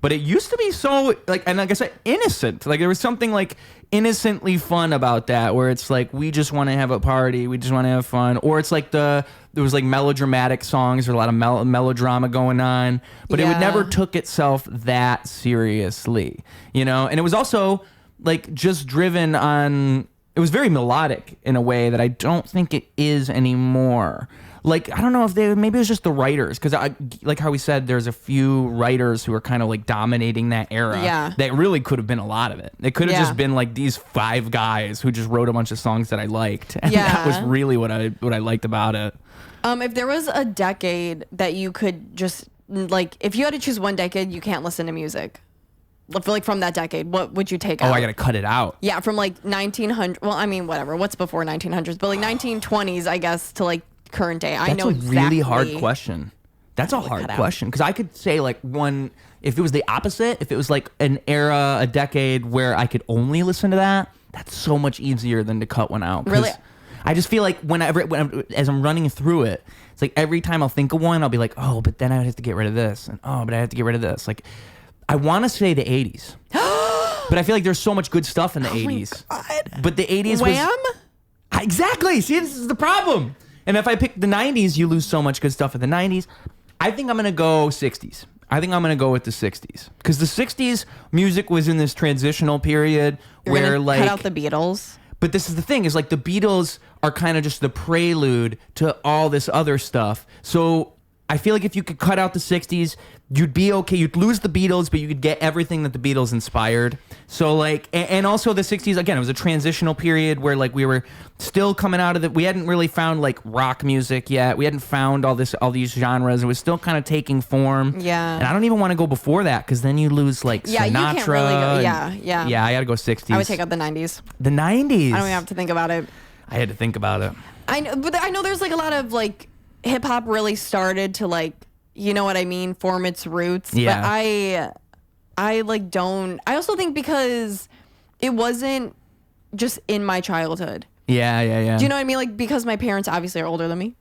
But it used to be so, like, and like I said, innocent. Like, there was something, like, innocently fun about that, where it's like, we just want to have a party, we just want to have fun. Or it's like there was, like, melodramatic songs, or a lot of melodrama going on. But it would never took itself that seriously, you know? And it was also, like, just driven on, it was very melodic in a way that I don't think it is anymore. Like, I don't know if maybe it was just the writers, because like how we said, there's a few writers who are kind of like dominating that era. Yeah. That really could have been a lot of it. It could have just been like these 5 guys who just wrote a bunch of songs that I liked. And that was really what I liked about it. If there was a decade that you could just, like, if you had to choose one decade, you can't listen to music. Like, from that decade, what would you take out? Oh, I got to cut it out. Yeah, from like 1900. Well, I mean, whatever. What's before 1900s? But like 1920s, I guess, to like current day. I know That's a really hard question. That's a hard question, because I could say like one, if it was the opposite, if it was like an era, a decade where I could only listen to that, that's so much easier than to cut one out. Really? I just feel like as I'm running through it, it's like every time I'll think of one, I'll be like, oh, but then I have to get rid of this, and oh, but I have to get rid of this. Like, I want to say the 80s, but I feel like there's so much good stuff in the 80s. God. But the 80s Wham? Exactly. See, this is the problem. And if I pick the 90s, you lose so much good stuff in the 90s. I think I'm going to go 60s. I think I'm going to go with the 60s. Because the 60s music was in this transitional period where, like, cut out the Beatles. But this is the thing, is like the Beatles are kind of just the prelude to all this other stuff. So I feel like if you could cut out the 60s, you'd be okay. You'd lose the Beatles, but you could get everything that the Beatles inspired. So like, and also the 60s, again, it was a transitional period where like we were still coming out of it. We hadn't really found like rock music yet. We hadn't found all these genres. It was still kind of taking form. Yeah. And I don't even want to go before that, because then you lose like Sinatra. You can't really go. Yeah. Yeah, I got to go 60s. I would take out the 90s. The 90s. I don't even have to think about it. I had to think about it. I know, but I know there's like a lot of like hip hop really started to like, you know what I mean, form its roots. Yeah. But I like don't. I also think because it wasn't just in my childhood. Yeah. Do you know what I mean? Like, because my parents obviously are older than me,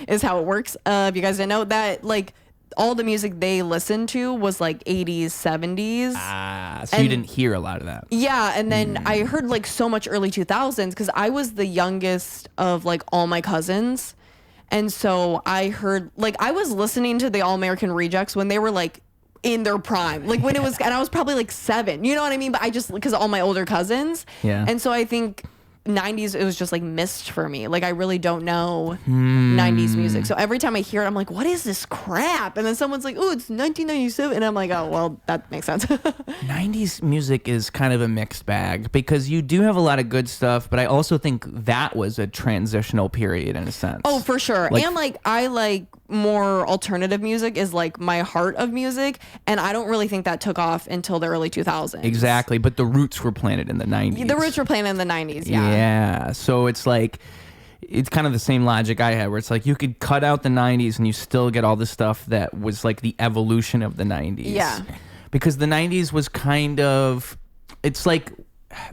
is how it works. If you guys didn't know that, like, all the music they listened to was like 80s, 70s. So you didn't hear a lot of that. Yeah, and then I heard like so much early 2000s because I was the youngest of like all my cousins. And so I heard, like, I was listening to the All American Rejects when they were like in their prime, like when it was, and I was probably like 7, you know what I mean? But I just, because all my older cousins. Yeah. And so I think 90s, it was just like missed for me. Like I really don't know 90s music. So every time I hear it, I'm like, what is this crap? And then someone's like, oh, it's 1997. And I'm like, oh, well, that makes sense. 90s music is kind of a mixed bag because you do have a lot of good stuff, but I also think that was a transitional period in a sense. Oh, for sure. And like I like more alternative music is like my heart of music, and I don't really think that took off until the early 2000s. Exactly, but the roots were planted in the 90s. The roots were planted in the 90s, yeah. Yeah, so it's like, it's kind of the same logic I had, where it's like you could cut out the 90s and you still get all the stuff that was like the evolution of the 90s. Yeah. Because the 90s was kind of, it's like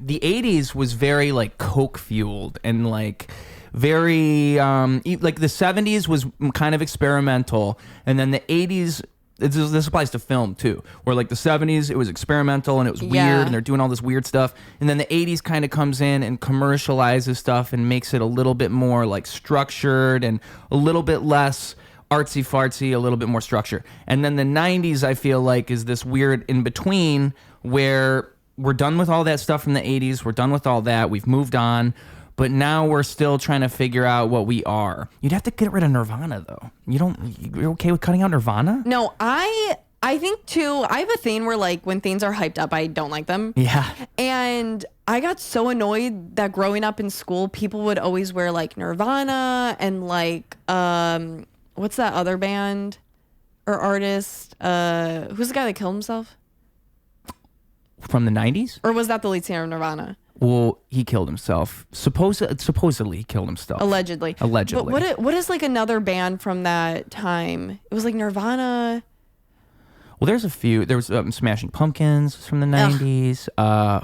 the 80s was very like coke fueled and like very like the 70s was kind of experimental, and then the 80s, this applies to film too, where like the 70s it was experimental and it was weird and they're doing all this weird stuff, and then the 80s kind of comes in and commercializes stuff and makes it a little bit more like structured and a little bit less artsy fartsy, a little bit more structure. And then the 90s I feel like is this weird in between where we're done with all that stuff from the 80s, we're done with all that, we've moved on, but now we're still trying to figure out what we are. You'd have to get rid of Nirvana, though. You're okay with cutting out Nirvana? No, I think, too, I have a thing where, like, when things are hyped up, I don't like them. Yeah. And I got so annoyed that growing up in school, people would always wear, like, Nirvana and, like, what's that other band or artist? Who's the guy that killed himself? From the 90s? Or was that the lead singer of Nirvana? Well, he killed himself. Supposedly he killed himself. Allegedly. Allegedly. But what is like another band from that time? It was like Nirvana. Well, there's a few. There was Smashing Pumpkins from the 90s.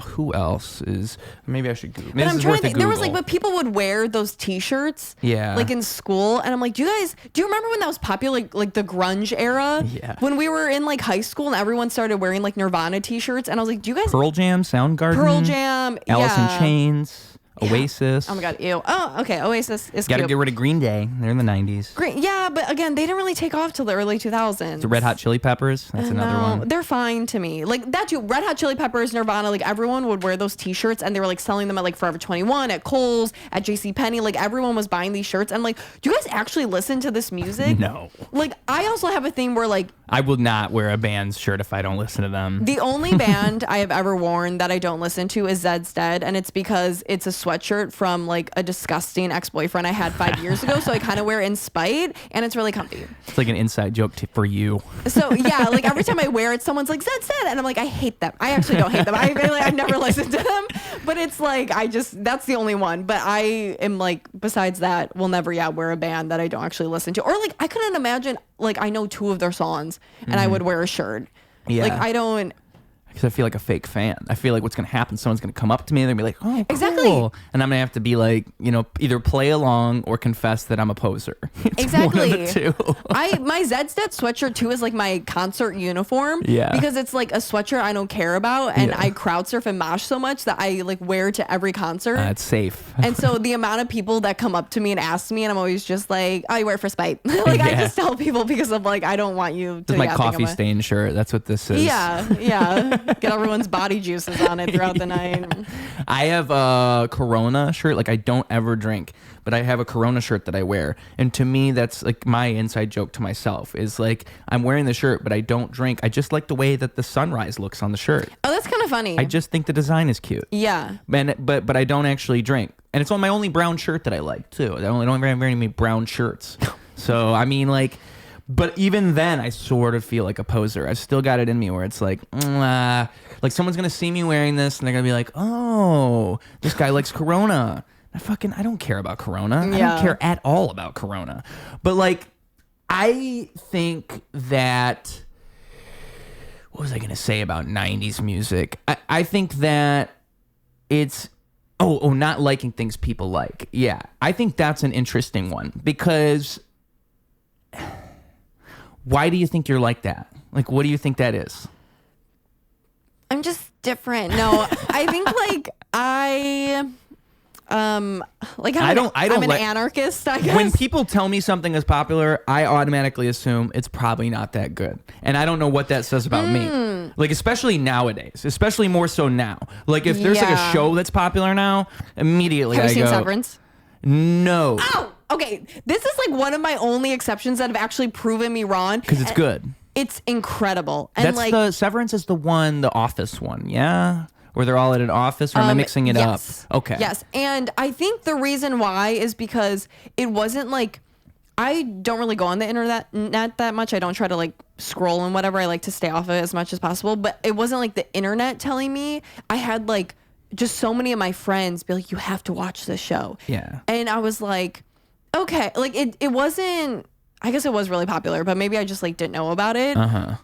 Who else is? Maybe I should Google. But I'm trying to think. There was like, but people would wear those T-shirts. Yeah. Like in school, and I'm like, do you remember when that was popular? Like the grunge era. Yeah. When we were in like high school and everyone started wearing like Nirvana T-shirts, and I was like, do you guys? Pearl Jam, Soundgarden. Pearl Jam. Alice in yeah. Chains. Oasis. Oh my god, ew. Oh, okay. Oasis is Gotta cute. get rid of Green Day. They're in the 90s. Yeah, but again, they didn't really take off till the early 2000s. The Red Hot Chili Peppers. That's another one. They're fine to me. Like that too. Red Hot Chili Peppers, Nirvana. Like everyone would wear those T-shirts, and they were like selling them at like Forever 21, at Kohl's, at JCPenney. Like everyone was buying these shirts. And like, do you guys actually listen to this music? No. Like I also have a thing where like I will not wear a band's shirt if I don't listen to them. the only band I have ever worn that I don't listen to is Zed's Dead, and it's because it's a sweatshirt from like a disgusting ex-boyfriend I had 5 years ago, so I kind of wear it in spite, and it's really comfy. It's like an inside joke for you. So yeah, like every time I wear it, someone's like Zed's Dead, and I'm like, I hate them. I actually don't hate them. I've never listened to them, but it's like that's the only one. But I am like, besides that, will never wear a band that I don't actually listen to, or like I couldn't imagine like I know 2 of their songs and I would wear a shirt. Yeah. Like I don't. Because I feel like a fake fan. I feel like what's going to happen, someone's going to come up to me and they're going to be like, oh, cool. Exactly. And I'm going to have to be like, either play along or confess that I'm a poser. It's Exactly. one of the two. My Zed's Dead sweatshirt too is like my concert uniform. Yeah. Because it's like a sweatshirt I don't care about, and Yeah. I crowd surf and mosh so much that I like wear to every concert. It's safe. And so the amount of people that come up to me and ask me, and I'm always just like, oh, I wear it for spite. Like I Yeah. just tell people because I'm like, I don't want you to. This is my think coffee I'm a- stain shirt. That's what this is. Yeah. Get everyone's body juices on it throughout the night. I have a Corona shirt. Like I don't ever drink, but I have a Corona shirt that I wear. And to me, that's like my inside joke to myself is like, I'm wearing the shirt, but I don't drink. I just like the way that the sunrise looks on the shirt. Oh, that's kind of funny. I just think the design is cute. Yeah. But I don't actually drink. And it's on my only brown shirt that I like too. I don't have very many brown shirts. So I mean like, but even then I sort of feel like a poser. I've still got it in me where it's like, like someone's going to see me wearing this and they're going to be like, oh, this guy likes Corona. I don't care about Corona. I Yeah. don't care at all about Corona. But like, I think that, what was I going to say about 90s music? I think that it's, not liking things people like. Yeah. I think that's an interesting one because why do you think you're like that? Like, what do you think that is? I'm just different. No, I think like like I don't I'm an like- anarchist, I guess. When people tell me something is popular, I automatically assume it's probably not that good. And I don't know what that says about me. Like, especially nowadays, especially more so now. Like, if there's like a Yeah. show that's popular now, immediately Have I you seen go, Severance? no, Oh, okay. This is like one of my only exceptions that have actually proven me wrong. because it's good. It's incredible. And That's like, the Severance is the Office one, yeah? Where they're all at an office, or am I mixing it yes. up? Okay. Yes. And I think the reason why is because it wasn't like, I don't really go on the internet that much. I don't try to like scroll and whatever. I like to stay off of it as much as possible. But it wasn't like the internet telling me. I had like just so many of my friends be like, you have to watch this show. Yeah. And I was like, okay. Like it wasn't, I guess it was really popular, but maybe I just like didn't know about it.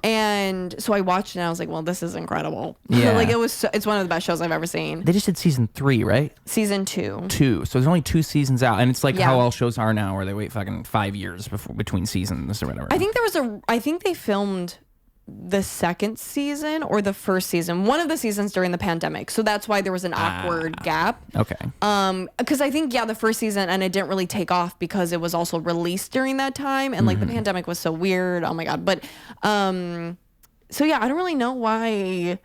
And so I watched it and I was like, well, this is incredible. Yeah. Like it's one of the best shows I've ever seen. They just did season 3, right? Season 2. 2. So there's only 2 seasons out, and it's like Yeah. how all shows are now, where they wait fucking 5 years between seasons or whatever. I think they filmed the second season or the first season, one of the seasons during the pandemic. So that's why there was an awkward gap. Okay. Because I think, the first season, and it didn't really take off because it was also released during that time. And like the pandemic was so weird. Oh my God. But, so yeah, I don't really know why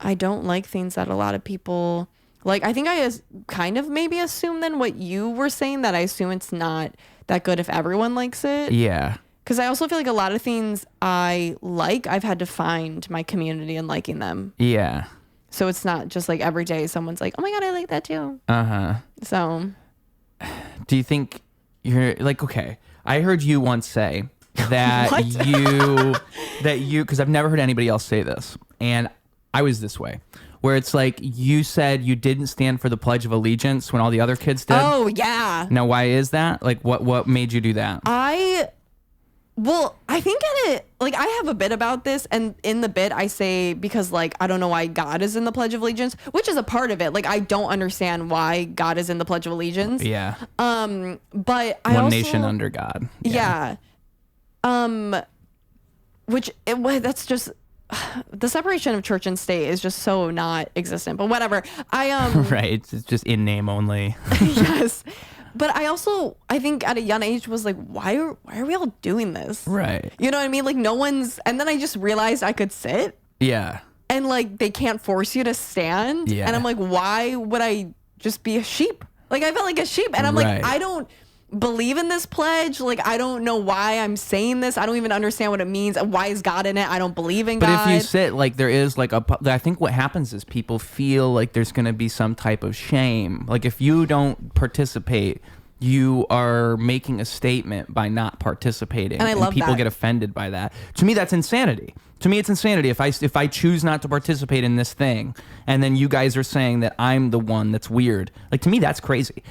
I don't like things that a lot of people like. I think I kind of maybe assume then what you were saying, that I assume it's not that good if everyone likes it. Yeah. Because I also feel like a lot of things I like, I've had to find my community in liking them. Yeah. So it's not just like every day someone's like, oh my God, I like that too. So. Do you think you're like, okay, I heard you once say that What? because I've never heard anybody else say this, and I was this way, where it's like you said you didn't stand for the Pledge of Allegiance when all the other kids did. Oh, yeah. Now, why is that? Like, what made you do that? I think I have a bit about this, and in the bit I say, because like, I don't know why God is in the Pledge of Allegiance, which is a part of it. Like, I don't understand why God is in the Pledge of Allegiance. Yeah. But I One also, nation under God. Yeah. That's just, the separation of church and state is just so not existent, but whatever. Right. It's just in name only. Yes. But I think at a young age was like, why are we all doing this? Right. You know what I mean? Like and then I just realized I could sit, Yeah. and like they can't force you to stand. Yeah. And I'm like, why would I just be a sheep? Like I felt like a sheep, and I'm Right. like, I don't believe in this pledge. Like I don't know why I'm saying this. I don't even understand what it means. Why is God in it? I don't believe in God. But if you sit, like, there is like I think what happens is people feel like there's going to be some type of shame. Like, if you don't participate, you are making a statement by not participating, And I love people that. get offended by that. To me, that's insanity. To me, it's insanity. If I choose not to participate in this thing, and then you guys are saying that I'm the one that's weird, like, to me, that's crazy.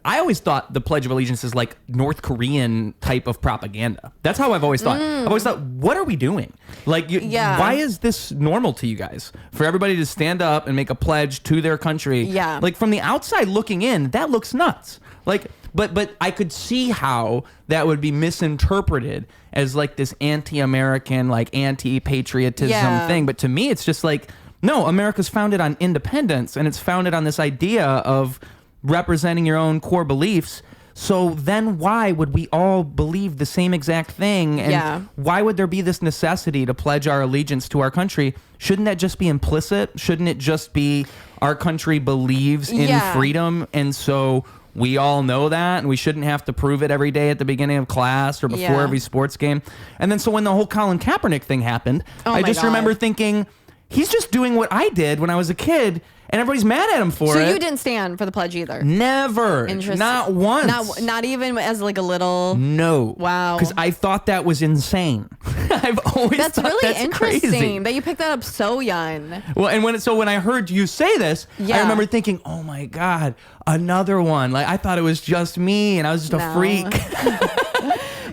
I always thought the Pledge of Allegiance is like North Korean type of propaganda. That's how I've always thought. I've always thought, what are we doing? Like, Yeah. why is this normal to you guys? For everybody to stand up and make a pledge to their country. Yeah. Like, from the outside looking in, that looks nuts. Like, but I could see how that would be misinterpreted as like this anti-American, like anti-patriotism Yeah. thing. But to me, it's just like, no, America's founded on independence, and it's founded on this idea of representing your own core beliefs. So then why would we all believe the same exact thing? And Yeah. why would there be this necessity to pledge our allegiance to our country? Shouldn't that just be implicit? Shouldn't it just be our country believes in Yeah. freedom, and so we all know that, and we shouldn't have to prove it every day at the beginning of class or before Yeah. every sports game? And then so when the whole Colin Kaepernick thing happened, Oh I my just God. remember thinking, he's just doing what I did when I was a kid, and everybody's mad at him for So it. you didn't stand for the pledge either. Never. Interesting. Not once. Not even as like a little. No. Wow. Because I thought that was insane. I've always That's thought really that's interesting crazy. that you picked that up so young. Well, and when I heard you say this, I Yeah. remember thinking, oh my God, another one. Like, I thought it was just me, and I was just a No. freak.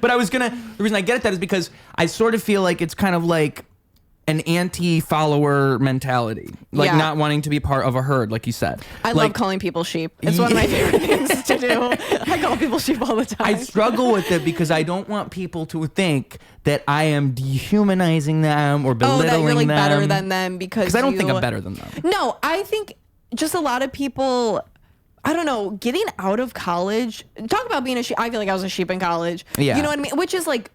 But the reason I get at that is because I sort of feel like it's kind of like an anti-follower mentality, like Yeah. not wanting to be part of a herd, like you said. I like, love calling people sheep. It's one of my favorite things to do. I call people sheep all the time. I struggle with it because I don't want people to think that I am dehumanizing them or belittling that you're like them. better than them because I don't think I'm better than them. No, I think just a lot of people. I don't know, getting out of college, talk about being a sheep. I feel like I was a sheep in college. Yeah. You know what I mean? Which is like,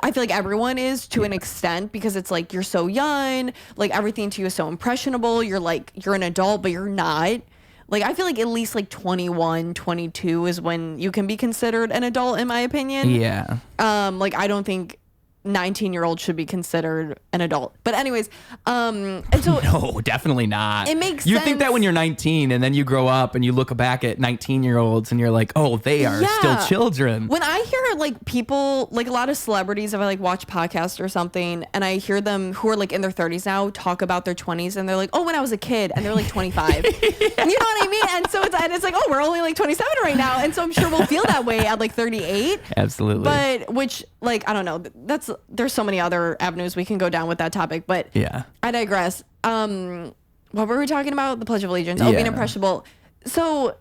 I feel like everyone is to an extent, because it's like you're so young, like everything to you is so impressionable. You're like, you're an adult, but you're not. Like, I feel like at least like 21, 22 is when you can be considered an adult, in my opinion. Yeah. Like, I don't think 19-year-olds should be considered an adult. But anyways, and so No, definitely not. It makes You sense. think that when you're 19 and then you grow up and you look back at 19-year-olds and you're like, oh, they are still children. When I hear like people, like a lot of celebrities, if I like watch podcasts or something, and I hear them who are like in their 30s now talk about their 20s, and they're like, oh, when I was a kid, and they're like 25. You know what I mean? And so it's like, oh, we're only like 27 right now, and so I'm sure we'll feel that way at like 38. Absolutely. But which, like, I don't know. There's so many other avenues we can go down with that topic, but yeah. I digress. What were we talking about? The Pledge of Allegiance. Oh, being impressionable. So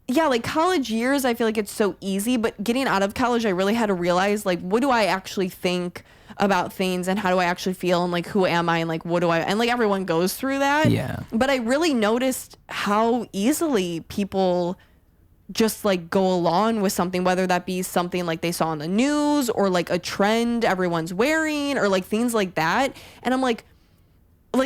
yeah, like college years, I feel like it's so easy, but getting out of college, I really had to realize, like, what do I actually think about things, and how do I actually feel, and like, who am I, and like, what do I, and like, everyone goes through that. Yeah. But I really noticed how easily people just like go along with something, whether that be something like they saw on the news, or like a trend everyone's wearing, or like things like that. And I'm like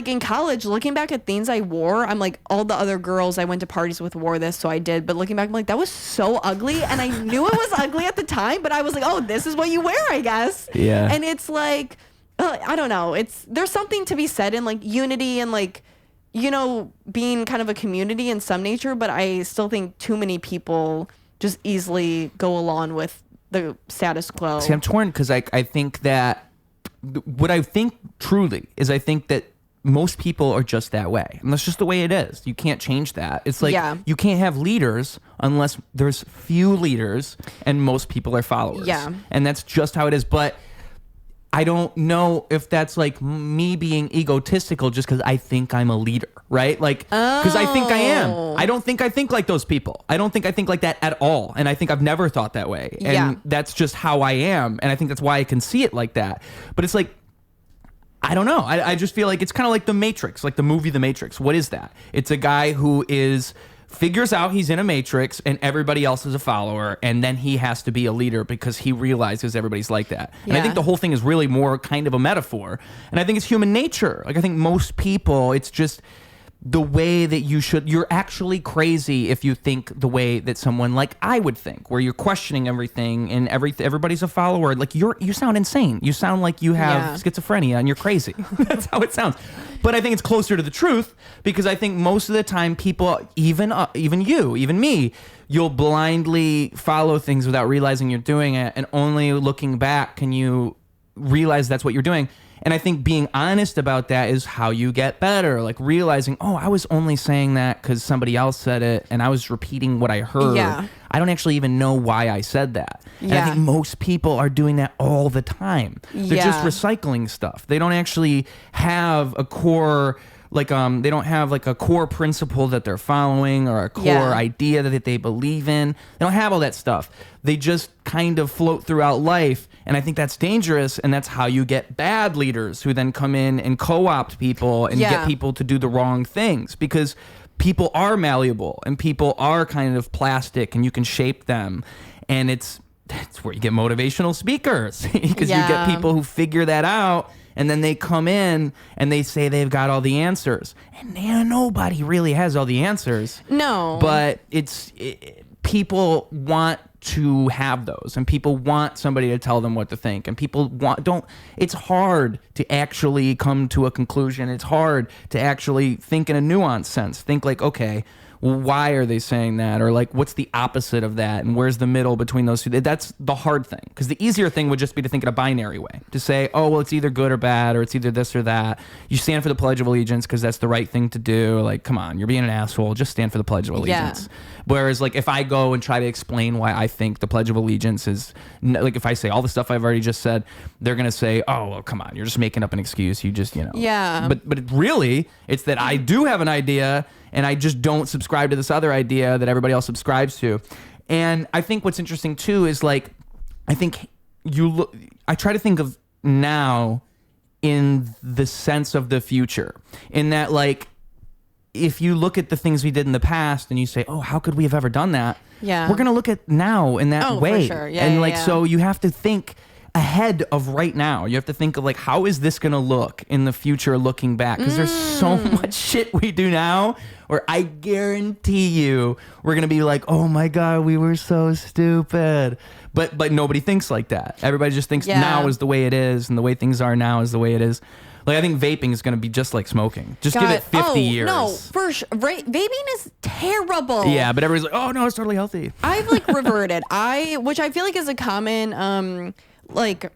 in college, looking back at things I wore, I'm like, all the other girls I went to parties with wore this, so I did. But looking back, I'm like, that was so ugly, and I knew it was ugly at the time, but I was like, oh, this is what you wear, I guess. Yeah. And it's like, I don't know, there's something to be said in like unity and like, you know, being kind of a community in some nature, but I still think too many people just easily go along with the status quo. See, I'm torn because I think that what I think truly is, I think that most people are just that way. And that's just the way it is. You can't change that. It's like, you can't have leaders unless there's few leaders and most people are followers. Yeah. And that's just how it is. But I don't know if that's like me being egotistical just because I think I'm a leader, right? Like, because I think I am. I don't think I think like those people. I don't think I think like that at all. And I think I've never thought that way. And that's just how I am. And I think that's why I can see it like that. But it's like, I don't know. I just feel like it's kind of like The Matrix, like the movie The Matrix. What is that? It's a guy who figures out he's in a matrix and everybody else is a follower, and then he has to be a leader because he realizes everybody's like that. And I think the whole thing is really more kind of a metaphor, and I think it's human nature. Like, I think most people, it's just the way that you're actually crazy if you think the way that someone like I would think, where you're questioning everything and everybody's a follower. Like, you sound insane. You sound like you have schizophrenia and you're crazy. That's how it sounds. But I think it's closer to the truth, because I think most of the time people, even you, even me, you'll blindly follow things without realizing you're doing it, and only looking back can you realize that's what you're doing. And I think being honest about that is how you get better. Like, realizing, oh, I was only saying that because somebody else said it and I was repeating what I heard. Yeah. I don't actually even know why I said that. And I think most people are doing that all the time. They're just recycling stuff. They don't actually have a core, like, they don't have like a core principle that they're following, or a core idea that they believe in. They don't have all that stuff. They just kind of float throughout life. And I think that's dangerous. And that's how you get bad leaders who then come in and co-opt people and get people to do the wrong things, because people are malleable and people are kind of plastic and you can shape them. And that's where you get motivational speakers, because you get people who figure that out. And then they come in and they say they've got all the answers. And nobody really has all the answers. No. But people want to have those, and people want somebody to tell them what to think, and people it's hard to actually come to a conclusion. It's hard to actually think in a nuanced sense. Think like, okay, well, why are they saying that? Or like, what's the opposite of that? And where's the middle between those two? That's the hard thing. Because the easier thing would just be to think in a binary way. To say, oh, well, it's either good or bad, or it's either this or that. You stand for the Pledge of Allegiance because that's the right thing to do. Like, come on, you're being an asshole. Just stand for the Pledge of Allegiance. Whereas, like, if I go and try to explain why I think the Pledge of Allegiance is, like, if I say all the stuff I've already just said, they're going to say, oh, well, come on, you're just making up an excuse. You just, Yeah. But really, it's that I do have an idea, and I just don't subscribe to this other idea that everybody else subscribes to. And I think what's interesting too is, like, I think I try to think of now in the sense of the future, in that, like, if you look at the things we did in the past and you say, oh, how could we have ever done that? Yeah. We're going to look at now in that way. For sure. Yeah, and yeah, like, yeah. so you have to think ahead of right now. You have to think of like, how is this going to look in the future looking back? Because there's so much shit we do now where I guarantee you we're going to be like, oh my God, we were so stupid. But nobody thinks like that. Everybody just thinks now is the way it is, and the way things are now is the way it is. Like, I think vaping is going to be just like smoking. Just give it 50 years. No, for sure. Vaping is terrible. Yeah, but everybody's like, oh no, it's totally healthy. I've like reverted. Which I feel like is a common like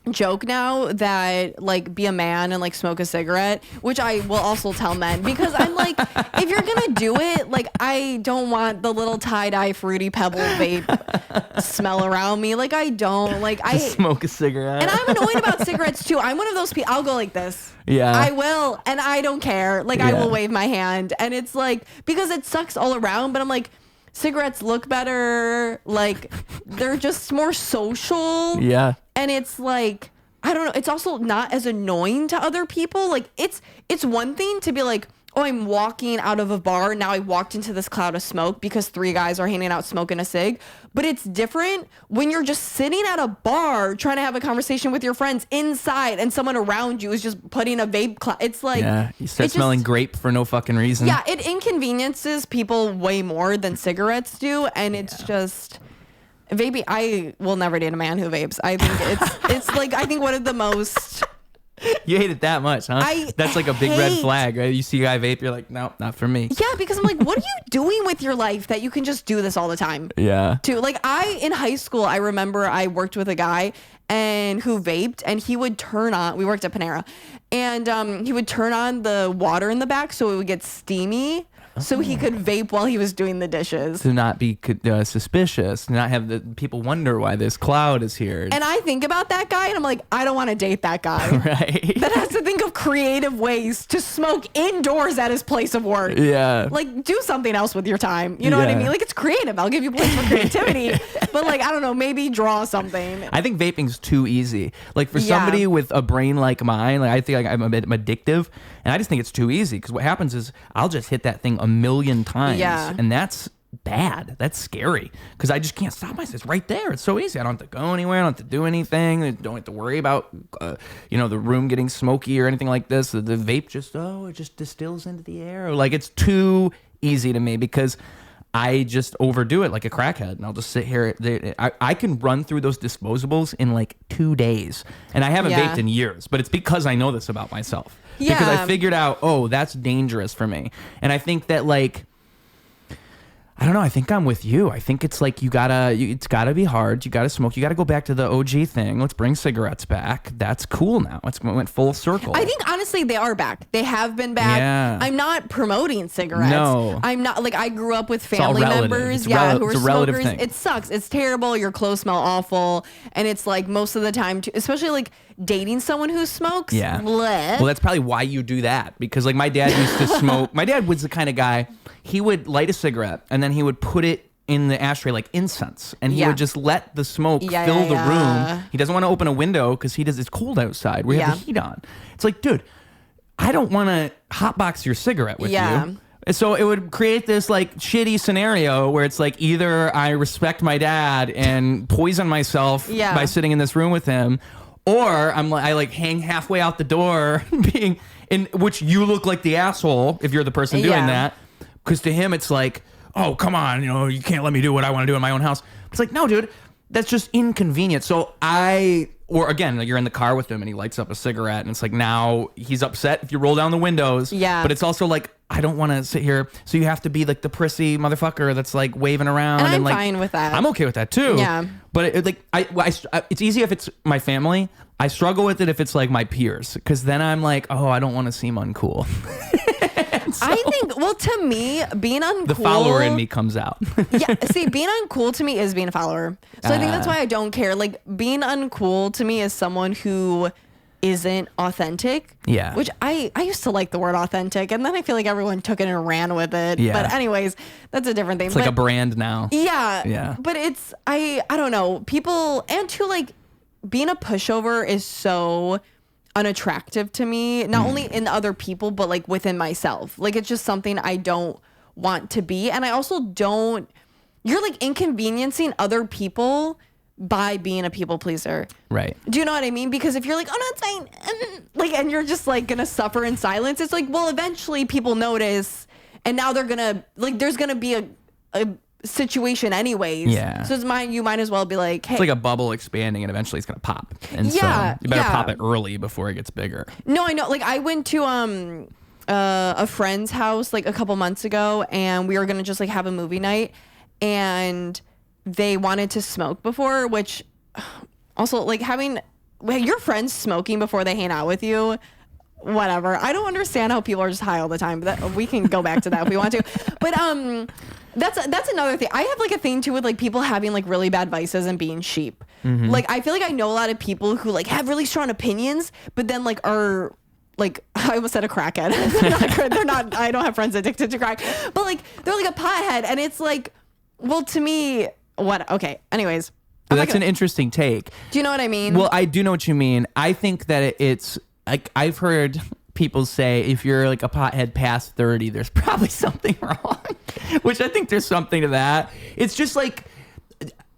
joke now, that like be a man and like smoke a cigarette, which I will also tell men, because I'm like, if you're gonna do it, like I don't want the little tie-dye fruity pebble vape smell around me. Like I don't like I smoke a cigarette. And I'm annoyed about cigarettes too. I'm one of those people, I'll go like this. Yeah. I will, and I don't care. Like I will wave my hand, and it's like, because it sucks all around, but I'm like, cigarettes look better, like they're just more social. Yeah. And it's like, I don't know, it's also not as annoying to other people. Like it's one thing to be like, oh, I'm walking out of a bar, now I walked into this cloud of smoke because 3 guys are hanging out smoking a cig. But it's different when you're just sitting at a bar trying to have a conversation with your friends inside, and someone around you is just putting a vape cloud. It's like, you start smelling grape for no fucking reason. Yeah, it inconveniences people way more than cigarettes do, and it's just vaping. I will never date a man who vapes. I think it's like, I think one of the most. You hate it that much, huh? That's like a big red flag, right? You see a guy vape, you're like, no, not for me. Yeah, because I'm like, what are you doing with your life that you can just do this all the time? Yeah. Like in high school, I remember I worked with a guy who vaped, and he would turn on, we worked at Panera, and he would turn on the water in the back so it would get steamy. So he could vape while he was doing the dishes. To not be suspicious, to not have the people wonder why this cloud is here. And I think about that guy, and I'm like, I don't want to date that guy. Right. That has to think of creative ways to smoke indoors at his place of work. Yeah. Like, do something else with your time. You know what I mean? Like, it's creative. I'll give you points for creativity. But like, I don't know, maybe draw something. I think vaping's too easy. Like, for somebody with a brain like mine, like I think I'm a bit addictive, and I just think it's too easy, because what happens is I'll just hit that thing a million times, and that's bad. That's scary, because I just can't stop myself. It's right there. It's so easy. I don't have to go anywhere. I don't have to do anything. I don't have to worry about the room getting smoky or anything like this. The vape it just distills into the air. Like, it's too easy to me, because I just overdo it like a crackhead, and I'll just sit here. I can run through those disposables in like 2 days, and I haven't vaped in years, but it's because I know this about myself. Yeah. Because I figured out, oh, that's dangerous for me. And I think that, like, I don't know, I think I'm with you. I think it's like it's gotta be hard. You gotta smoke. You gotta go back to the OG thing. Let's bring cigarettes back. That's cool now. It went full circle. I think, honestly, they are back. They have been back. Yeah. I'm not promoting cigarettes. No. I'm not, like, I grew up with family members who are it's a relative smokers. thing. It sucks. It's terrible. Your clothes smell awful. And it's like, most of the time, especially like dating someone who smokes. Yeah. Bleh. Well, that's probably why you do that, because like my dad used to smoke. My dad was the kind of guy, he would light a cigarette and then he would put it in the ashtray like incense, and he would just let the smoke fill the room. He doesn't want to open a window because it's cold outside. We have the heat on. It's like, dude, I don't want to hotbox your cigarette with you. So it would create this like shitty scenario where it's like, either I respect my dad and poison myself by sitting in this room with him, or I like hang halfway out the door, being in which you look like the asshole if you're the person doing that. Because to him, it's like, oh, come on, you can't let me do what I want to do in my own house. It's like, no, dude, that's just inconvenient. So or again, like you're in the car with him and he lights up a cigarette, and it's like, now he's upset if you roll down the windows. Yeah. But it's also like, I don't want to sit here, so you have to be like the prissy motherfucker that's like waving around. And I'm like, fine with that. I'm okay with that too. Yeah. But it's easy if it's my family. I struggle with it if it's like my peers, because then I'm like, oh, I don't want to seem uncool. I think, well, to me, being uncool... The follower in me comes out. See, being uncool to me is being a follower. So I think that's why I don't care. Like, being uncool to me is someone who isn't authentic. Yeah. Which I used to like the word authentic, and then I feel like everyone took it and ran with it. Yeah. But anyways, that's a different thing. It's like a brand now. Yeah. Yeah. But it's, I don't know, people, and to like, being a pushover is so unattractive to me, not only in other people, but like within myself. Like, it's just something I don't want to be. And I also don't, you're like inconveniencing other people by being a people pleaser. Right. Do you know what I mean? Because if you're like, oh, no, it's fine, like, and you're just like gonna suffer in silence, it's like, well, eventually people notice, and now they're gonna, like, there's gonna be a situation anyways. Yeah. So you might as well be like, hey. It's like a bubble expanding, and eventually it's gonna pop. And Yeah, so you better yeah. pop it early before it gets bigger. No, I know. Like, I went to a friend's house like a couple months ago, and we were gonna just like have a movie night, and they wanted to smoke before, which also, like, having your friends smoking before they hang out with you, whatever. I don't understand how people are just high all the time, but we can go back to that if we want to. But that's another thing. I have like a thing too with like people having like really bad vices and being sheep. Mm-hmm. Like, I feel like I know a lot of people who like have really strong opinions, but then like are like, I almost said a crackhead. They're not, I don't have friends addicted to crack, but like they're like a pothead, and it's like, well, to me, what? Okay. Anyways. That's an interesting take. Do you know what I mean? Well, I do know what you mean. I think that it's like, I've heard people say if you're like a pothead past 30, there's probably something wrong, which I think there's something to that. It's just like,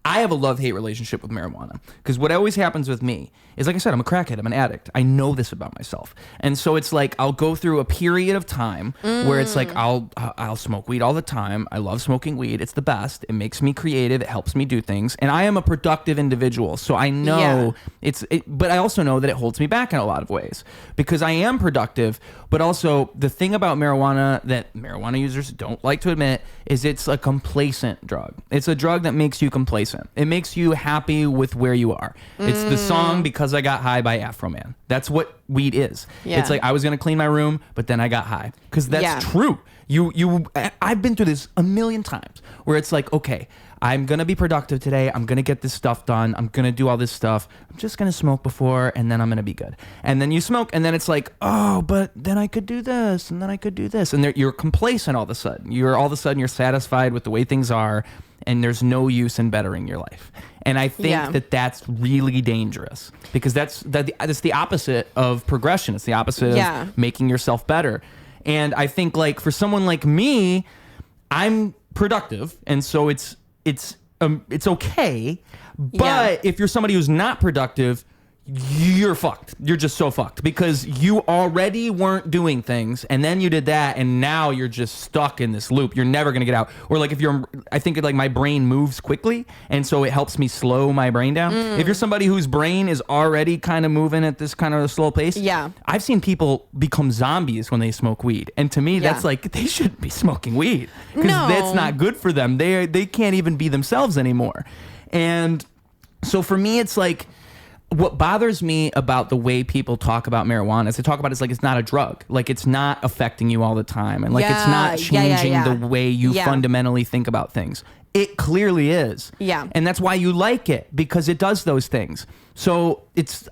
I have a love-hate relationship with marijuana, because what always happens with me is, like I said, I'm a crackhead, I'm an addict. I know this about myself. And so it's like, I'll go through a period of time where it's like, I'll smoke weed all the time. I love smoking weed. It's the best. It makes me creative. It helps me do things. And I am a productive individual. So I know but I also know that it holds me back in a lot of ways, because I am productive. But also, the thing about marijuana that marijuana users don't like to admit is it's a complacent drug. It's a drug that makes you complacent. It makes you happy with where you are. It's the song Because I Got High by Afro Man. That's what weed is. Yeah. It's like, I was going to clean my room, but then I got high. Because that's true. I've been through this a million times where it's like, okay, I'm going to be productive today. I'm going to get this stuff done. I'm going to do all this stuff. I'm just going to smoke before, and then I'm going to be good. And then you smoke, and then it's like, oh, but then I could do this, and then I could do this. And you're complacent all of a sudden. All of a sudden, you're satisfied with the way things are, and there's no use in bettering your life. And I think that that's really dangerous, because that's the opposite of progression. It's the opposite of making yourself better. And I think, like, for someone like me, I'm productive, and so it's okay. But if you're somebody who's not productive, you're fucked. You're just so fucked, because you already weren't doing things, and then you did that, and now you're just stuck in this loop. You're never gonna get out. Or like, I think like my brain moves quickly, and so it helps me slow my brain down. If you're somebody whose brain is already kind of moving at this kind of a slow pace, I've seen people become zombies when they smoke weed, and to me, that's like, they shouldn't be smoking weed, because that's not good for them. They can't even be themselves anymore. And so for me, it's like, what bothers me about the way people talk about marijuana is they talk about it as like it's not a drug, like it's not affecting you all the time, and like it's not changing the way you fundamentally think about things. It clearly is. Yeah. And that's why you like it, because it does those things. So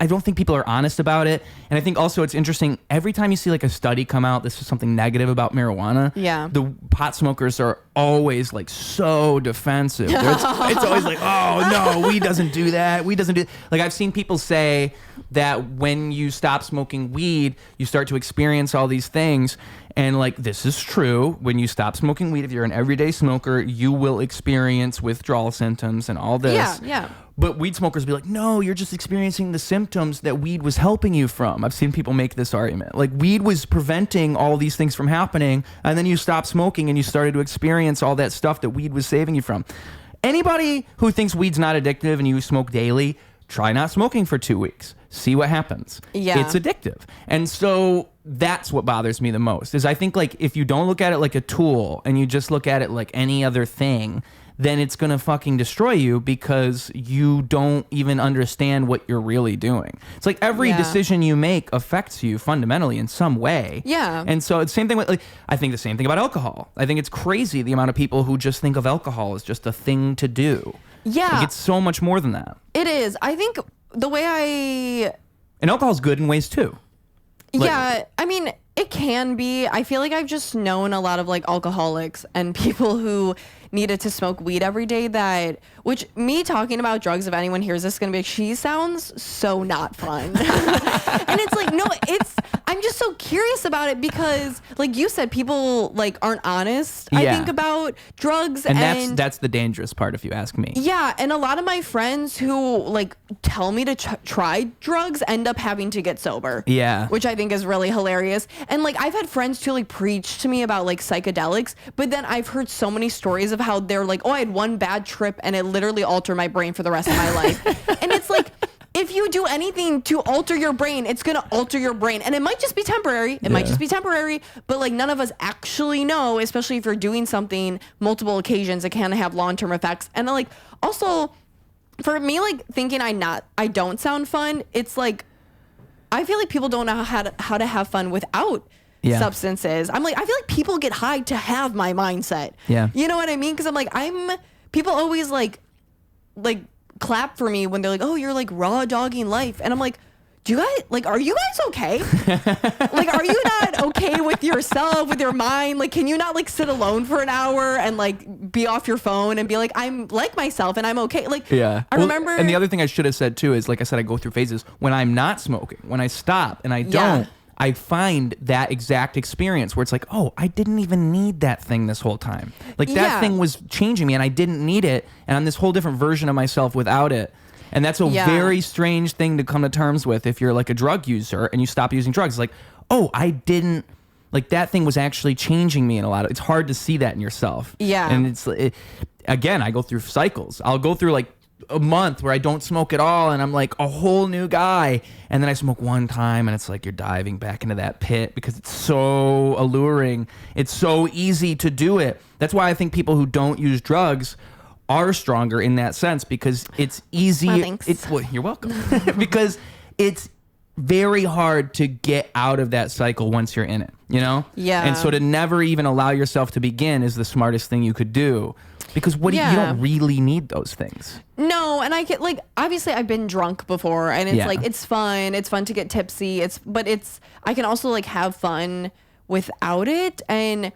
I don't think people are honest about it. And I think also it's interesting, every time you see like a study come out, this is something negative about marijuana. Yeah. The pot smokers are always like so defensive. It's always like, oh no, weed doesn't do that. Weed doesn't do. Like, I've seen people say that when you stop smoking weed, you start to experience all these things. And like, this is true. When you stop smoking weed, if you're an everyday smoker, you will experience withdrawal symptoms and all this. Yeah, yeah. But weed smokers be like, no, you're just experiencing the symptoms that weed was helping you from. I've seen people make this argument. Like, weed was preventing all these things from happening, and then you stopped smoking and you started to experience all that stuff that weed was saving you from. Anybody who thinks weed's not addictive and you smoke daily, try not smoking for 2 weeks. See what happens. Yeah. It's addictive. And so that's what bothers me the most, is I think like, if you don't look at it like a tool and you just look at it like any other thing, then it's going to fucking destroy you, because you don't even understand what you're really doing. It's like every decision you make affects you fundamentally in some way. Yeah. And so it's the same thing with, like, I think the same thing about alcohol. I think it's crazy the amount of people who just think of alcohol as just a thing to do. Yeah. Like, it's so much more than that. It is. I think the way And alcohol's good in ways too. Yeah, I mean, it can be. I feel like I've just known a lot of like alcoholics and people who needed to smoke weed every day, which me talking about drugs, if anyone hears this, is going to be like, she sounds so not fun. And it's like, no, I'm just so curious about it because, like you said, people like aren't honest, I think, about drugs. And that's the dangerous part, if you ask me. Yeah. And a lot of my friends who like tell me to try drugs end up having to get sober. Yeah. Which I think is really hilarious. And like, I've had friends too, like, preach to me about like psychedelics, but then I've heard so many stories of how they're like, oh, I had one bad trip and it literally altered my brain for the rest of my life. And it's like, if you do anything to alter your brain, it's going to alter your brain. And it might just be temporary. It might just be temporary. But like, none of us actually know, especially if you're doing something multiple occasions, it can have long-term effects. And like, also for me, like thinking I don't sound fun. It's like, I feel like people don't know how to have fun without substances. I'm like, I feel like people get high to have my mindset. Yeah. You know what I mean? Because I'm like, people always like clap for me when they're like, oh, you're like raw dogging life. And I'm like, do you guys, like, are you guys okay? Like, are you not okay with yourself, with your mind? Like, can you not like sit alone for an hour and like be off your phone and be like, I'm like myself and I'm okay? Like, I remember. And the other thing I should have said too is, like I said, I go through phases when I'm not smoking, when I stop and I don't. I find that exact experience where it's like, oh, I didn't even need that thing this whole time. Like that thing was changing me and I didn't need it. And I'm this whole different version of myself without it. And that's a very strange thing to come to terms with if you're like a drug user and you stop using drugs. It's like, oh, I didn't, like that thing was actually changing me in a lot of, it's hard to see that in yourself. Yeah. And again, I go through cycles. I'll go through like a month where I don't smoke at all and I'm like a whole new guy, and then I smoke one time and it's like you're diving back into that pit because it's so alluring. It's so easy to do it. That's why I think people who don't use drugs are stronger in that sense, because it's easy. Well, thanks. Well, you're welcome. Because it's very hard to get out of that cycle once you're in it, you know? Yeah. And so to never even allow yourself to begin is the smartest thing you could do. Because you don't really need those things. No, and I get like, obviously I've been drunk before and it's like, it's fun to get tipsy. But I can also like have fun without it. And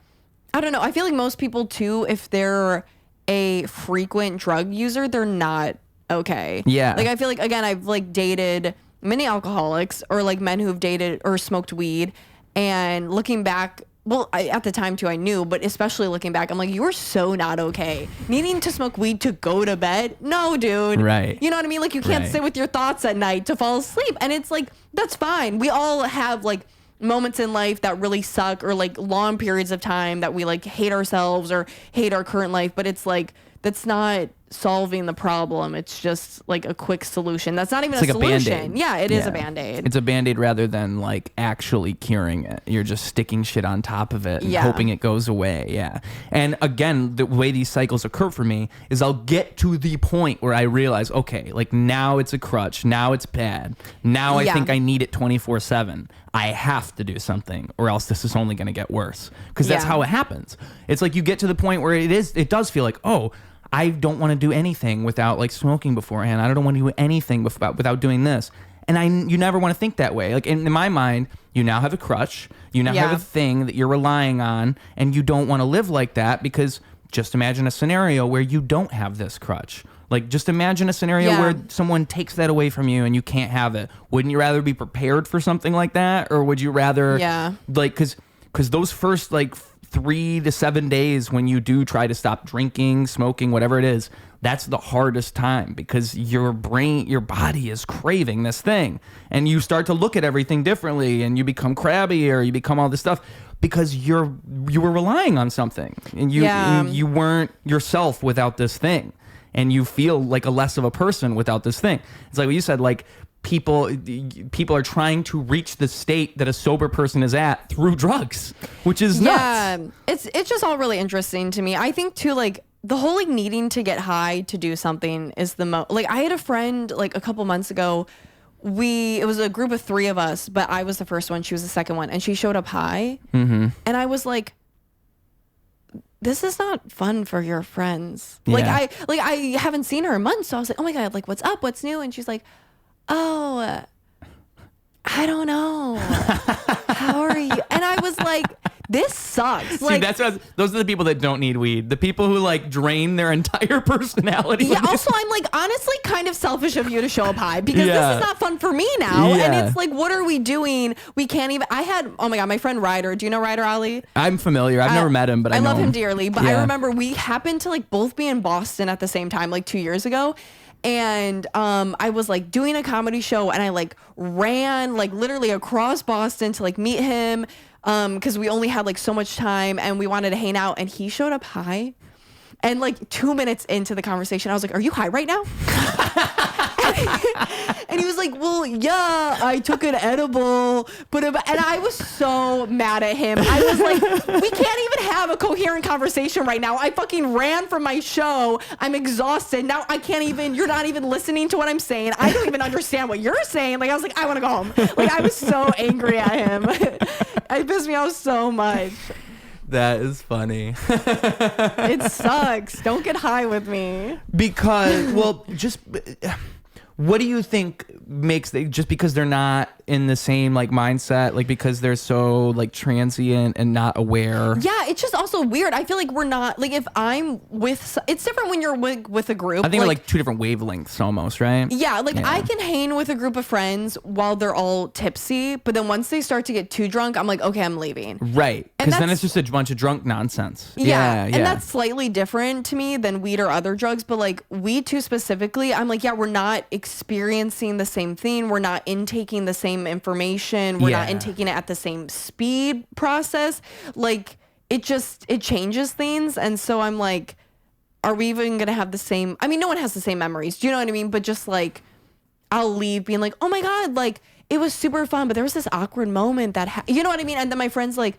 I don't know, I feel like most people too, if they're a frequent drug user, they're not okay. Yeah. Like I feel like, again, I've like dated many alcoholics or like men who've dated or smoked weed, and looking back, well, at the time too, I knew, but especially looking back, I'm like, you were so not okay. Needing to smoke weed to go to bed? No, dude. Right. You know what I mean? Like, you can't sit with your thoughts at night to fall asleep. And it's like, that's fine. We all have like moments in life that really suck, or like long periods of time that we like hate ourselves or hate our current life. But it's like, that's not solving the problem. It's just like a quick solution. That's not even a solution. Yeah, it is a Band-Aid. It's a Band-Aid rather than like actually curing it. You're just sticking shit on top of it and hoping it goes away. Yeah. And again, the way these cycles occur for me is I'll get to the point where I realize, okay, like now it's a crutch. Now it's bad. Now I think I need it 24/7. I have to do something or else this is only going to get worse. Because that's how it happens. It's like you get to the point where it does feel like, oh, I don't want to do anything without like smoking beforehand. I don't want to do anything without doing this. And you never want to think that way. Like in my mind, you now have a crutch. You now have a thing that you're relying on, and you don't want to live like that, because just imagine a scenario where you don't have this crutch. Like just imagine a scenario where someone takes that away from you and you can't have it. Wouldn't you rather be prepared for something like that? Or would you rather like, cause those first like 3 to 7 days when you do try to stop drinking, smoking, whatever it is, that's the hardest time, because your body is craving this thing, and you start to look at everything differently, and you become crabby, or you become all this stuff because you were relying on something, and you weren't yourself without this thing, and you feel like a less of a person without this thing. It's like what you said, like people are trying to reach the state that a sober person is at through drugs, which is nuts. Yeah, it's just all really interesting to me. I think too, like the whole like needing to get high to do something is the most. Like I had a friend like a couple months ago. It was a group of 3 of us, but I was the first one, she was the second one, and she showed up high, and I was like, this is not fun for your friends. Yeah. Like I haven't seen her in months, so I was like, oh my god, like what's up, what's new? And she's like, oh, I don't know. How are you? And I was like, this sucks. See, those are the people that don't need weed. The people who like drain their entire personality. Yeah. Also, I'm like honestly kind of selfish of you to show up high because this is not fun for me now. Yeah. And it's like, what are we doing? We can't even. Oh my god, my friend Ryder. Do you know Ryder, Allie? I'm familiar. I've never met him, but I know love him him dearly. But I remember we happened to like both be in Boston at the same time, like 2 years ago. And I was like doing a comedy show and I like ran like literally across Boston to like meet him because we only had like so much time and we wanted to hang out, and he showed up high. And like 2 minutes into the conversation, I was like, "Are you high right now?" And he was like, "Well, yeah, I took an edible, but," and I was so mad at him. I was like, "We can't even have a coherent conversation right now. I fucking ran from my show. I'm exhausted. Now I can't even, you're not even listening to what I'm saying. I don't even understand what you're saying." Like, I was like, "I want to go home." Like, I was so angry at him. It pissed me off so much. That is funny. It sucks. Don't get high with me. Because, well, just what do you think makes just because they're not in the same like mindset, like because they're so like transient and not aware? Yeah, it's just also weird. I feel like we're not like, if I'm with, it's different when you're with a group. I think we're like two different wavelengths almost, right? Yeah, like I can hang with a group of friends while they're all tipsy, but then once they start to get too drunk, I'm like, okay, I'm leaving. Right, because then it's just a bunch of drunk nonsense. Yeah, and that's slightly different to me than weed or other drugs, but like weed too specifically, I'm like, yeah, we're not experiencing the same thing. We're not intaking the same information. We're not intaking it at the same speed process. Like it changes things. And so I'm like, are we even going to have the same, I mean, no one has the same memories. Do you know what I mean? But just like, I'll leave being like, oh my God, like it was super fun, but there was this awkward moment that, you know what I mean? And then my friend's like,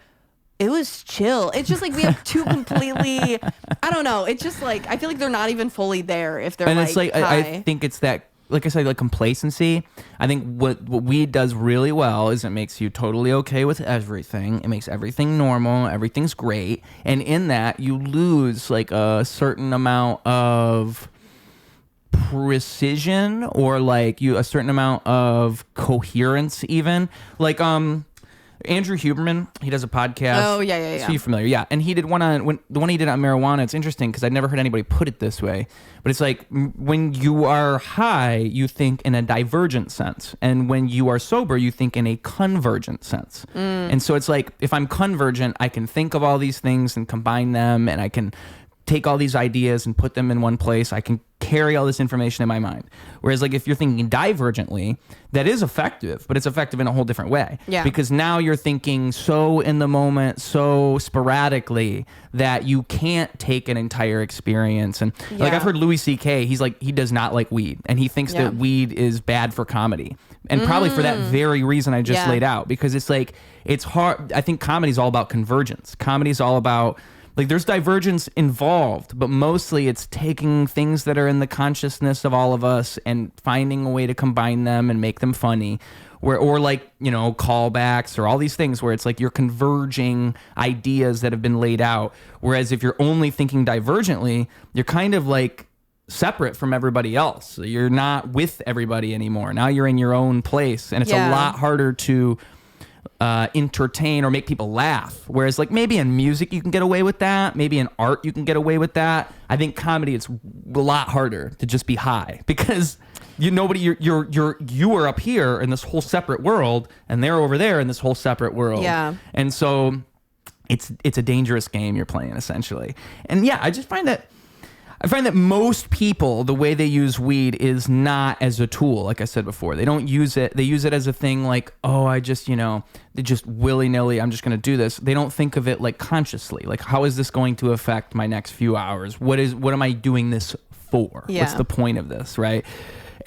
it was chill. It's just like we have two completely, I don't know. It's just like, I feel like they're not even fully there if they're and like, it's like, I think it's that, like I said, like complacency. I think what weed does really well is it makes you totally okay with everything. It makes everything normal. Everything's great. And in that, you lose like a certain amount of precision or like a certain amount of coherence even. Like, Andrew Huberman, he does a podcast. Oh, yeah. So you're familiar, yeah. And he did one on the one he did on marijuana. It's interesting because I'd never heard anybody put it this way. But it's like when you are high, you think in a divergent sense, and when you are sober, you think in a convergent sense. And so it's like if I'm convergent, I can think of all these things and combine them, and I can take all these ideas and put them in one place. I can carry all this information in my mind. Whereas like if you're thinking divergently, that is effective, but it's effective in a whole different way. Yeah. Because now you're thinking so in the moment, so sporadically that you can't take an entire experience. And like I've heard Louis C.K., he's like, he does not like weed. And he thinks that weed is bad for comedy. And probably for that very reason I just laid out. Because it's like, it's hard. I think comedy is all about convergence. Comedy is all about, like, there's divergence involved, but mostly it's taking things that are in the consciousness of all of us and finding a way to combine them and make them funny. Or like, you know, callbacks or all these things where it's like you're converging ideas that have been laid out. Whereas if you're only thinking divergently, you're kind of like separate from everybody else. You're not with everybody anymore. Now you're in your own place, and it's a lot harder to entertain or make people laugh. Whereas like maybe in music you can get away with that, maybe in art you can get away with that. I think comedy, it's a lot harder to just be high because you are up here in this whole separate world, and they're over there in this whole separate world. Yeah. And so it's a dangerous game you're playing essentially. And yeah, I find that most people, the way they use weed is not as a tool. Like I said before, they don't use it. They use it as a thing like, oh, I just, they just willy-nilly, I'm just going to do this. They don't think of it like consciously. Like, how is this going to affect my next few hours? What am I doing this for? Yeah. What's the point of this, right?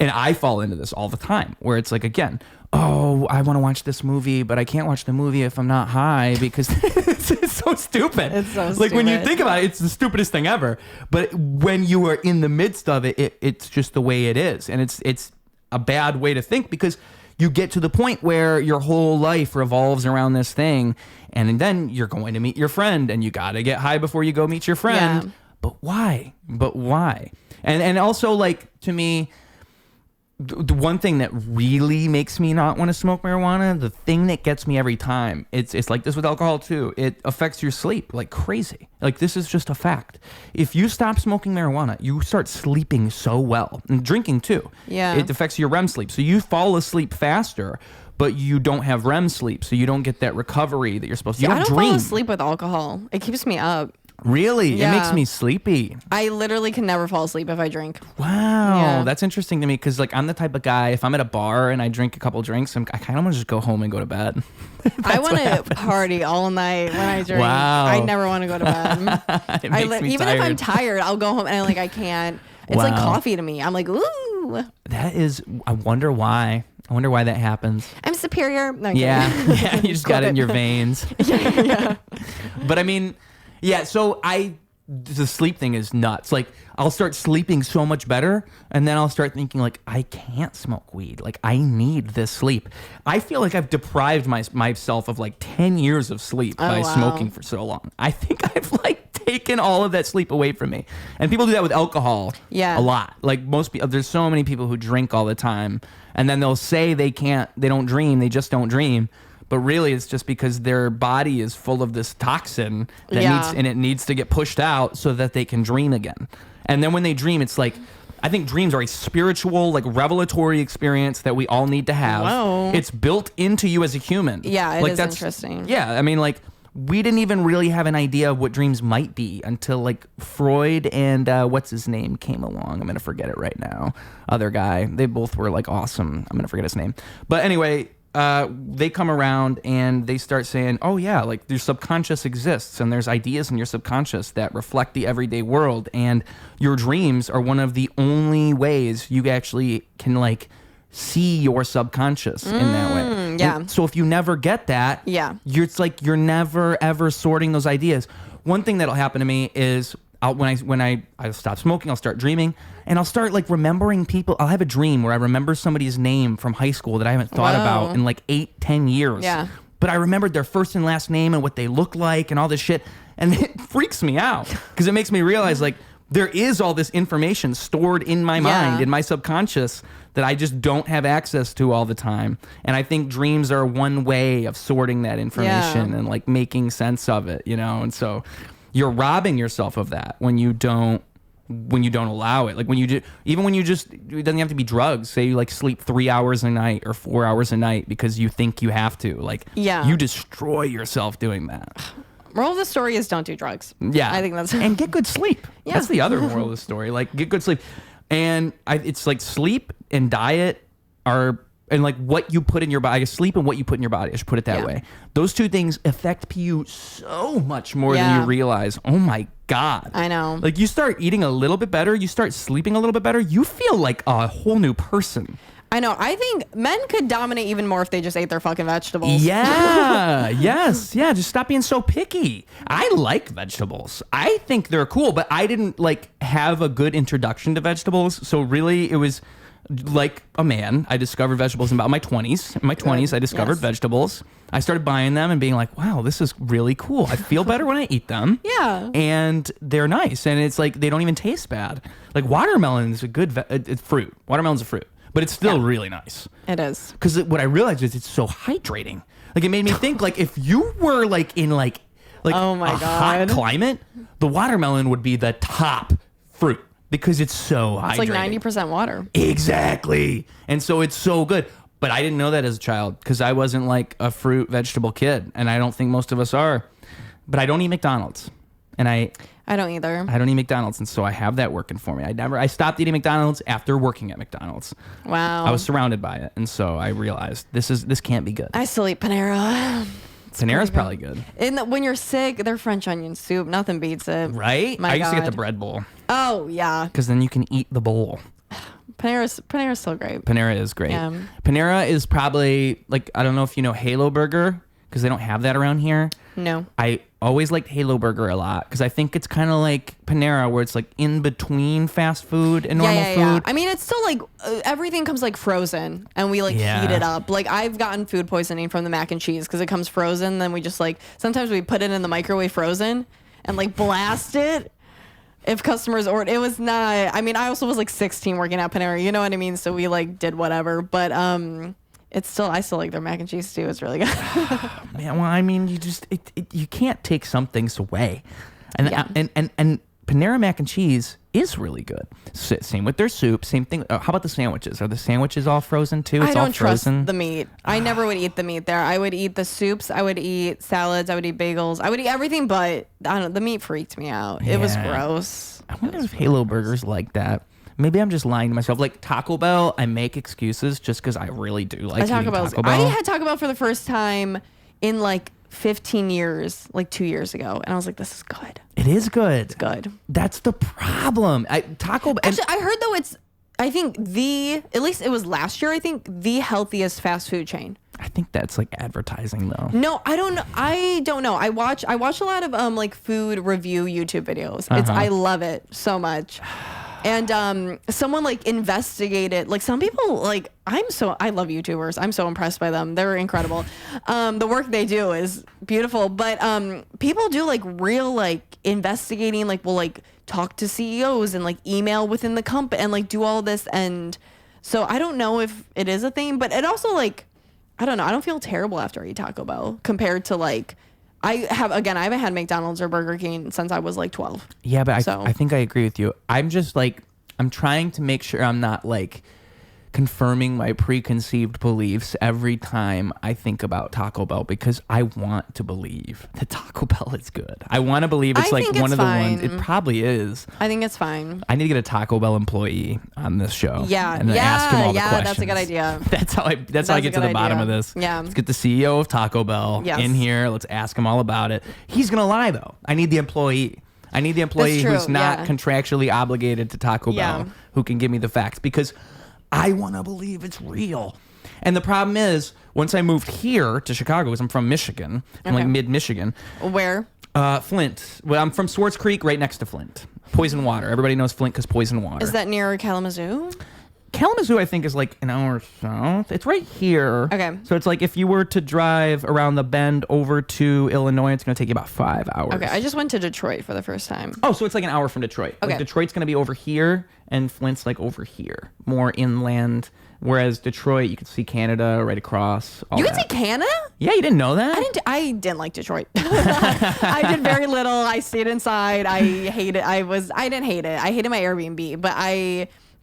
And I fall into this all the time where it's like, again, oh, I want to watch this movie, but I can't watch the movie if I'm not high because it's so stupid. It's so stupid. Like when you think about it, it's the stupidest thing ever. But when you are in the midst of it, it's just the way it is. And it's a bad way to think because you get to the point where your whole life revolves around this thing. And then you're going to meet your friend and you got to get high before you go meet your friend. Yeah. But why? And also, like, to me, the one thing that really makes me not want to smoke marijuana, the thing that gets me every time, it's like this with alcohol too. It affects your sleep like crazy. Like, this is just a fact. If you stop smoking marijuana, you start sleeping so well, and drinking too. Yeah. It affects your REM sleep. So you fall asleep faster, but you don't have REM sleep. So you don't get that recovery that you're supposed to. You I don't dream. fall asleep with alcohol. It keeps me up. Really? Yeah. It makes me sleepy. I literally can never fall asleep if I drink. Wow. Yeah. That's interesting to me because, like, I'm the type of guy, if I'm at a bar and I drink a couple drinks, I kind of want to just go home and go to bed. I want to party all night when I drink. Wow. I never want to go to bed. It makes me even tired. if I'm tired, I'll go home and I can't. It's like Wow. coffee to me. I'm like, ooh. That is, I wonder why. I wonder why that happens. I'm superior. No, I'm Yeah. kidding. Yeah, you just got it in your veins. Yeah. But I mean, yeah, so the sleep thing is nuts. Like, I'll start sleeping so much better, and then I'll start thinking, like, I can't smoke weed. Like, I need this sleep. I feel like I've deprived myself of like 10 years of sleep by wow. smoking for so long. I think I've like taken all of that sleep away from me. And people do that with alcohol Yeah. a lot. Like, most people, there's so many people who drink all the time, and then they'll say they don't dream, they just don't dream. But really, it's just because their body is full of this toxin that Yeah. it needs to get pushed out so that they can dream again. And then when they dream, it's like, I think dreams are a spiritual, like, revelatory experience that we all need to have. Whoa. It's built into you as a human. Yeah, it like, is interesting. Yeah, I mean, like, we didn't even really have an idea of what dreams might be until, like, Freud and what's his name came along. I'm gonna forget it right now. Other guy. They both were like awesome. I'm gonna forget his name. But anyway. They come around and they start saying, oh yeah, like, your subconscious exists and there's ideas in your subconscious that reflect the everyday world, and your dreams are one of the only ways you actually can, like, see your subconscious in that way. yeah. And so if you never get that, Yeah. it's like you're never ever sorting those ideas. One thing that'll happen to me is when I stop smoking, I'll start dreaming, and I'll start, like, remembering people. I'll have a dream where I remember somebody's name from high school that I haven't thought Whoa. about in like 8-10 years. Yeah. But I remembered their first and last name and what they look like and all this shit, and it freaks me out because it makes me realize, like, there is all this information stored in my mind, in my subconscious, that I just don't have access to all the time. And I think dreams are one way of sorting that information and, like, making sense of it, you know? And so you're robbing yourself of that when you don't allow it. Like, when you do, even when you just, it doesn't have to be drugs. Say you, like, sleep 3 hours a night or 4 hours a night because you think you have to. Like, you destroy yourself doing that. Moral of the story is don't do drugs. Yeah. I think that's and get good sleep. Yeah. That's the other moral of the story. Like, get good sleep. And it's like sleep and diet are, and like what you put in your body, sleep and what you put in your body, I should put it that way. Those two things affect you so much more than you realize. Oh my God. I know. Like, you start eating a little bit better, you start sleeping a little bit better, you feel like a whole new person. I know. I think men could dominate even more if they just ate their fucking vegetables. Yeah. Yes. Yeah. Just stop being so picky. I like vegetables. I think they're cool, but I didn't, like, have a good introduction to vegetables. So really, it was like a man. I discovered vegetables in about my 20s. In my 20s, I discovered vegetables. I started buying them and being like, wow, this is really cool. I feel better when I eat them. Yeah. And they're nice. And it's like, they don't even taste bad. Like, watermelon is a good it's fruit. Watermelon's a fruit. But it's still really nice. It is. Because what I realized is it's so hydrating. Like, it made me think, like, if you were, like, in, like Oh my a God. hot climate, the watermelon would be the top fruit because it's so hydrating. It's like 90% water. Exactly. And so it's so good. But I didn't know that as a child because I wasn't, like, a fruit vegetable kid. And I don't think most of us are. But I don't eat McDonald's. And I don't either. I don't eat McDonald's, and so I have that working for me. I stopped eating McDonald's after working at McDonald's. Wow. I was surrounded by it, and so I realized this can't be good. I still eat Panera. Panera's probably good. And when you're sick, their French onion soup, nothing beats it. Right? My I used to get God. the bread bowl Oh, yeah. because then you can eat the bowl. Panera's still great. Panera is great. Yeah. Panera is probably, like, I don't know if you know Halo Burger because they don't have that around here. No. I always liked Halo Burger a lot because I think it's kind of like Panera where it's like in between fast food and normal food. I mean, it's still like everything comes like frozen and we like heat it up. Like, I've gotten food poisoning from the mac and cheese because it comes frozen. Then we just, like, sometimes we put it in the microwave frozen and, like, blast it. if customers ordered. It was not. I mean, I also was like 16 working at Panera. You know what I mean? So we like did whatever. But it's still. I still like their mac and cheese too. It's really good. Man, well, I mean, you can't take some things away, and and Panera mac and cheese is really good. Same with their soup. Same thing. How about the sandwiches? Are the sandwiches all frozen too? It's I don't all frozen. trust the meat. I never would eat the meat there. I would eat the soups. I would eat salads. I would eat bagels. I would eat everything, but I don't know. The meat freaked me out. It was gross. I wonder if Halo Burger's like that. Maybe I'm just lying to myself. Like Taco Bell, I make excuses just because I really do like Taco Bell. I had Taco Bell for the first time in like 15 years, like 2 years ago, and I was like, this is good. It is good. It's good. That's the problem. Taco Bell. Actually, I heard though I think at least it was last year, I think the healthiest fast food chain. I think that's like advertising though. No, I don't know. I watch a lot of like food review YouTube videos. I love it so much. And someone like investigated, like some people like I love YouTubers. I'm so impressed by them. They're incredible. The work they do is beautiful, but people do like real like investigating, like will like talk to CEOs and like email within the company and like do all this. And so I don't know if it is a thing, but it also like, I don't know. I don't feel terrible after I eat Taco Bell compared to like, I haven't had McDonald's or Burger King since I was like 12. Yeah, but I think I agree with you. I'm just like, I'm trying to make sure I'm not like confirming my preconceived beliefs every time I think about Taco Bell because I want to believe that Taco Bell is good. I want to believe it's like one of the ones. It probably is. I think it's fine. I need to get a Taco Bell employee on this show. Yeah, and then ask him all the questions. That's a good idea. That's how I get to the bottom of this. Yeah. Let's get the CEO of Taco Bell in here. Let's ask him all about it. He's gonna lie though. I need the employee. Who's not contractually obligated to Taco Bell who can give me the facts because I want to believe it's real. And the problem is, once I moved here to Chicago, because I'm from Michigan, I'm like mid-Michigan. Where? Flint. Well, I'm from Swartz Creek, right next to Flint. Poison water. Everybody knows Flint because poison water. Is that near Kalamazoo? Kalamazoo, I think, is like an hour south. It's right here. Okay. So it's like if you were to drive around the bend over to Illinois, it's going to take you about 5 hours. Okay, I just went to Detroit for the first time. Oh, so it's like an hour from Detroit. Okay. Like Detroit's going to be over here, and Flint's like over here, more inland. Whereas Detroit, you can see Canada right across. You can see Canada? Yeah, you didn't know that? I didn't like Detroit. I did very little. I stayed inside. I didn't hate it. I hated my Airbnb, but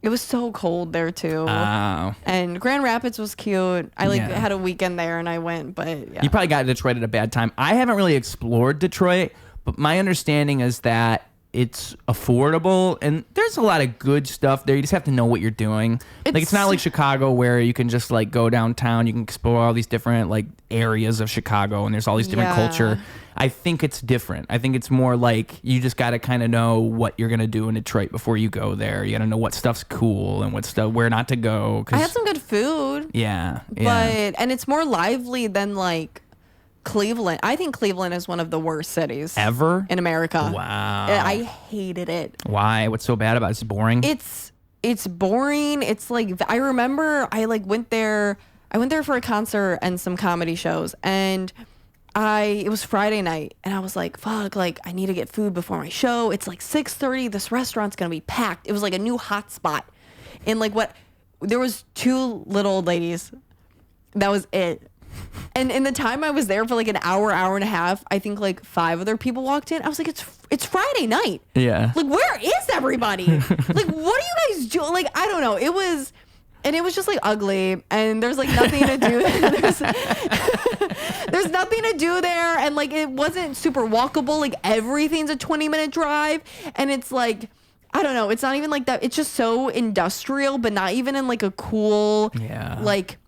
it was so cold there too. Oh. And Grand Rapids was cute. I had a weekend there and I went, but yeah. You probably got to Detroit at a bad time. I haven't really explored Detroit, but my understanding is that it's affordable and there's a lot of good stuff there. You just have to know what you're doing. It's not like Chicago where you can just like go downtown, you can explore all these different like areas of Chicago and there's all these different culture. I think it's different. I think it's more like you just got to kind of know what you're going to do in Detroit before you go there. You got to know what stuff's cool and where not to go. I had some good food. Yeah. And it's more lively than like Cleveland. I think Cleveland is one of the worst cities ever in America. Wow. I hated it. Why? What's so bad about it? It's boring. It's boring. It's like I remember I went there for a concert and some comedy shows and it was Friday night and I was like, fuck, like I need to get food before my show. It's like 6:30. This restaurant's going to be packed. It was like a new hot spot. And there was 2 little old ladies. That was it. And in the time I was there for like an hour and a half, I think like 5 other people walked in. I was like, it's Friday night. Yeah. Like, where is everybody? Like, what are you guys doing? Like, I don't know. It was just like ugly and there's like nothing to do. There's nothing to do there. And like, it wasn't super walkable. Like everything's a 20-minute drive. And it's like, I don't know. It's not even like that. It's just so industrial, but not even in like a cool, like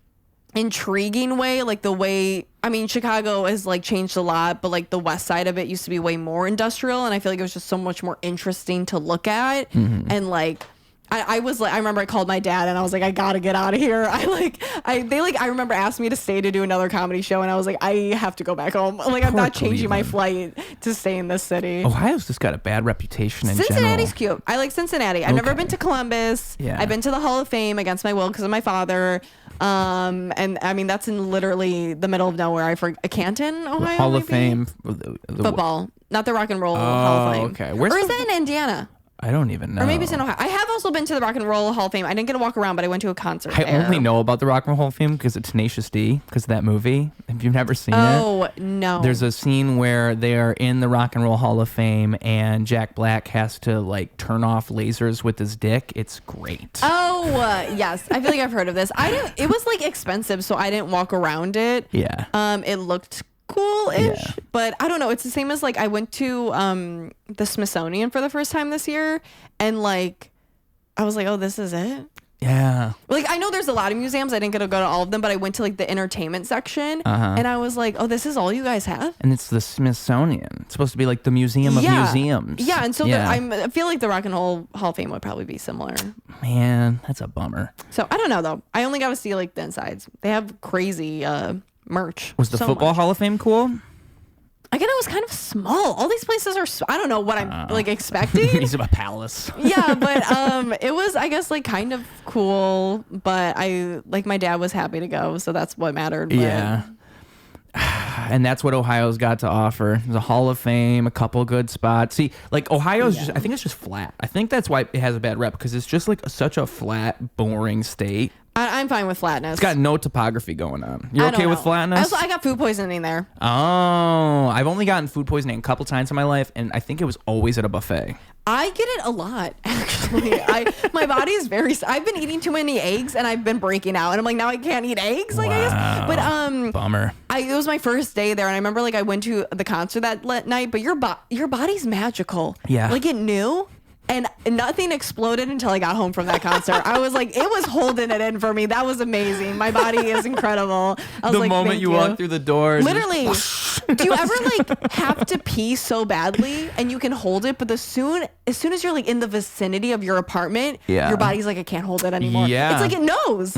intriguing way. Like the way, I mean, Chicago has like changed a lot, but like the west side of it used to be way more industrial. And I feel like it was just so much more interesting to look at. Mm-hmm. And like, I was like, I remember I called my dad and I was like, I gotta get out of here. I remember asking me to stay to do another comedy show and I was like, I have to go back home. Like, I'm not changing my flight to stay in this city. Ohio's just got a bad reputation in Cincinnati's general. cute. I like Cincinnati. I've never been to Columbus. Yeah. I've been to the Hall of Fame against my will because of my father. And I mean, that's in literally the middle of nowhere. Canton, Ohio. Hall of Fame. Football. Not the Rock and Roll Hall of Fame. Okay. Or is that in Indiana? I don't even know. Or maybe it's in Ohio. I have also been to the Rock and Roll Hall of Fame. I didn't get to walk around, but I went to a concert I there. only know about the Rock and Roll Hall of Fame because of Tenacious D, because of that movie. Have you never seen it? Oh, no. There's a scene where they're in the Rock and Roll Hall of Fame and Jack Black has to like turn off lasers with his dick. It's great. Oh, yes. I feel like I've heard of this. It was like expensive, so I didn't walk around it. Yeah. It looked cool-ish, Yeah. but I don't know. It's the same as like I went to the Smithsonian for the first time this year, and like I was like, oh, this is it. Yeah. Like I know there's a lot of museums. I didn't get to go to all of them, but I went to like the entertainment section, and I was like, oh, this is all you guys have. And it's the Smithsonian. It's supposed to be like the museum of museums. Yeah, and so I feel like the Rock and Roll Hall of Fame would probably be similar. Man, that's a bummer. So I don't know though. I only got to see like the insides. They have crazy merch. Was the So Football much. Hall of Fame cool? Again, it was kind of small. All these places are. I don't know what I'm like expecting. He's a palace. Yeah, but it was, I guess, like kind of cool. But I like my dad was happy to go, so that's what mattered. But Yeah. And that's what Ohio's got to offer. There's a Hall of Fame, a couple good spots. See, like Ohio's just, I think it's just flat. I think that's why it has a bad rep, because it's just like such a flat, boring state. I'm fine with flatness. It's got no topography going on. You're I don't okay with know. flatness? I got food poisoning there. Oh, I've only gotten food poisoning a couple times in my life, and I think it was always at a buffet. I get it a lot, actually. My body is very. I've been eating too many eggs, and I've been breaking out, and I'm like, now I can't eat eggs. Like I guess, but Bummer. it was my first day there, and I remember like I went to the concert that night. But your body's magical. Yeah. Like it knew. And nothing exploded until I got home from that concert. I was like, it was holding it in for me. That was amazing. My body is incredible. I was The like, moment thank you walk through the door. Literally. Do you ever like have to pee so badly and you can hold it, but as soon as you're like in the vicinity of your apartment, Yeah. your body's like, I can't hold it anymore. Yeah. It's like it knows.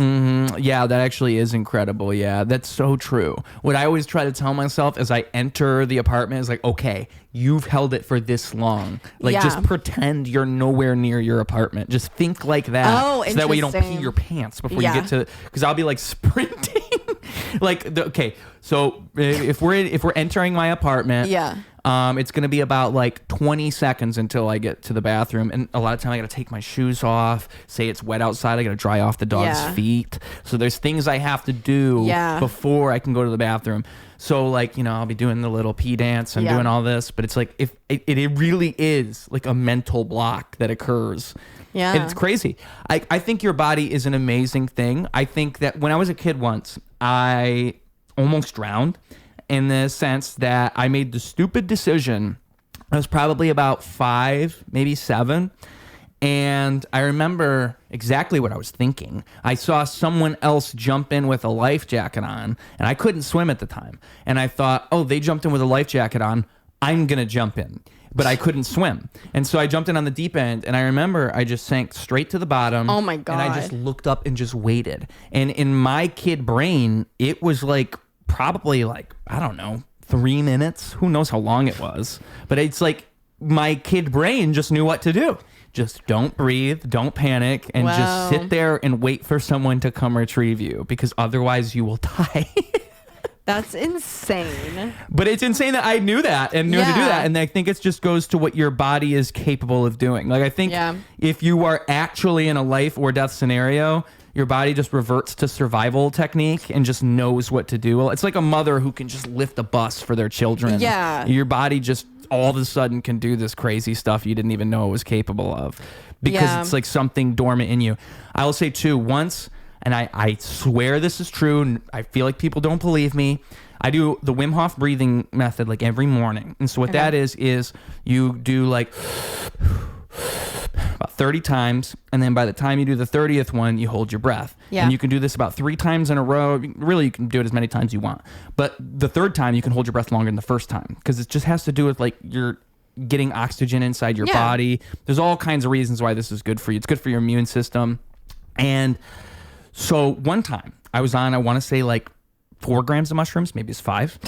Yeah, that actually is incredible. Yeah, that's so true. What I always try to tell myself as I enter the apartment is like, okay, you've held it for this long. Like, Yeah. just pretend you're nowhere near your apartment. Just think like that. Oh, so that way you don't pee interesting. your pants before Yeah. you get to, because I'll be like sprinting. Okay, so if we're entering my apartment, Yeah. it's gonna be about like 20 seconds until I get to the bathroom, and a lot of time I gotta take my shoes off. Say it's wet outside, I gotta dry off the dog's Yeah. feet. So there's things I have to do Yeah. before I can go to the bathroom. So like, I'll be doing the little pee dance and Yeah. doing all this, but it's like if it really is like a mental block that occurs. Yeah. And it's crazy. I think your body is an amazing thing. I think that when I was a kid once, I almost drowned, in the sense that I made the stupid decision. I was probably about 5, maybe 7. And I remember exactly what I was thinking. I saw someone else jump in with a life jacket on, and I couldn't swim at the time. And I thought, oh, they jumped in with a life jacket on, I'm going to jump in. But I couldn't swim. And so I jumped in on the deep end, and I remember I just sank straight to the bottom. Oh my God. And I just looked up and just waited. And in my kid brain, it was like probably like, I don't know, 3 minutes. Who knows how long it was. But it's like my kid brain just knew what to do. Just don't breathe, don't panic, and Wow. just sit there and wait for someone to come retrieve you, because otherwise you will die. That's insane. But it's insane that I knew that and knew to do Yeah. that. And I think it just goes to what your body is capable of doing. Like, I think Yeah. if you are actually in a life or death scenario, your body just reverts to survival technique and just knows what to do. Well, it's like a mother who can just lift a bus for their children. Yeah. Your body just all of a sudden can do this crazy stuff you didn't even know it was capable of, because Yeah. it's like something dormant in you. I will say too, once, and I swear this is true, and I feel like people don't believe me, I do the Wim Hof breathing method like every morning. And so what that is you do like about 30 times, and then by the time you do the 30th one, you hold your breath. Yeah. And you can do this about 3 times in a row. Really, you can do it as many times as you want. But the third time, you can hold your breath longer than the first time, because it just has to do with like you're getting oxygen inside your Yeah. body. There's all kinds of reasons why this is good for you. It's good for your immune system. And so one time I was on, I want to say like 4 grams of mushrooms, maybe it's 5.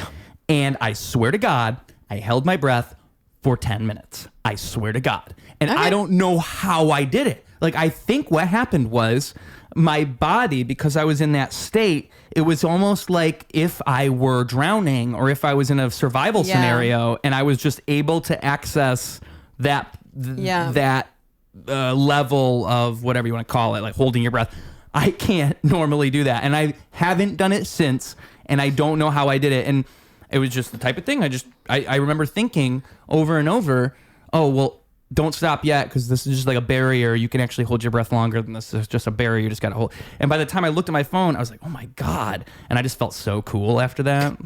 And I swear to God, I held my breath for 10 minutes. I swear to God. And Okay. I don't know how I did it. Like, I think what happened was my body, because I was in that state, it was almost like if I were drowning or if I was in a survival Yeah. scenario, and I was just able to access that Yeah. that level of whatever you want to call it, like holding your breath. I can't normally do that, and I haven't done it since, and I don't know how I did it. And it was just the type of thing I remember thinking over and over, oh, well, don't stop yet, because this is just like a barrier. You can actually hold your breath longer than this. It's just a barrier. You just got to hold. And by the time I looked at my phone, I was like, oh my God. And I just felt so cool after that.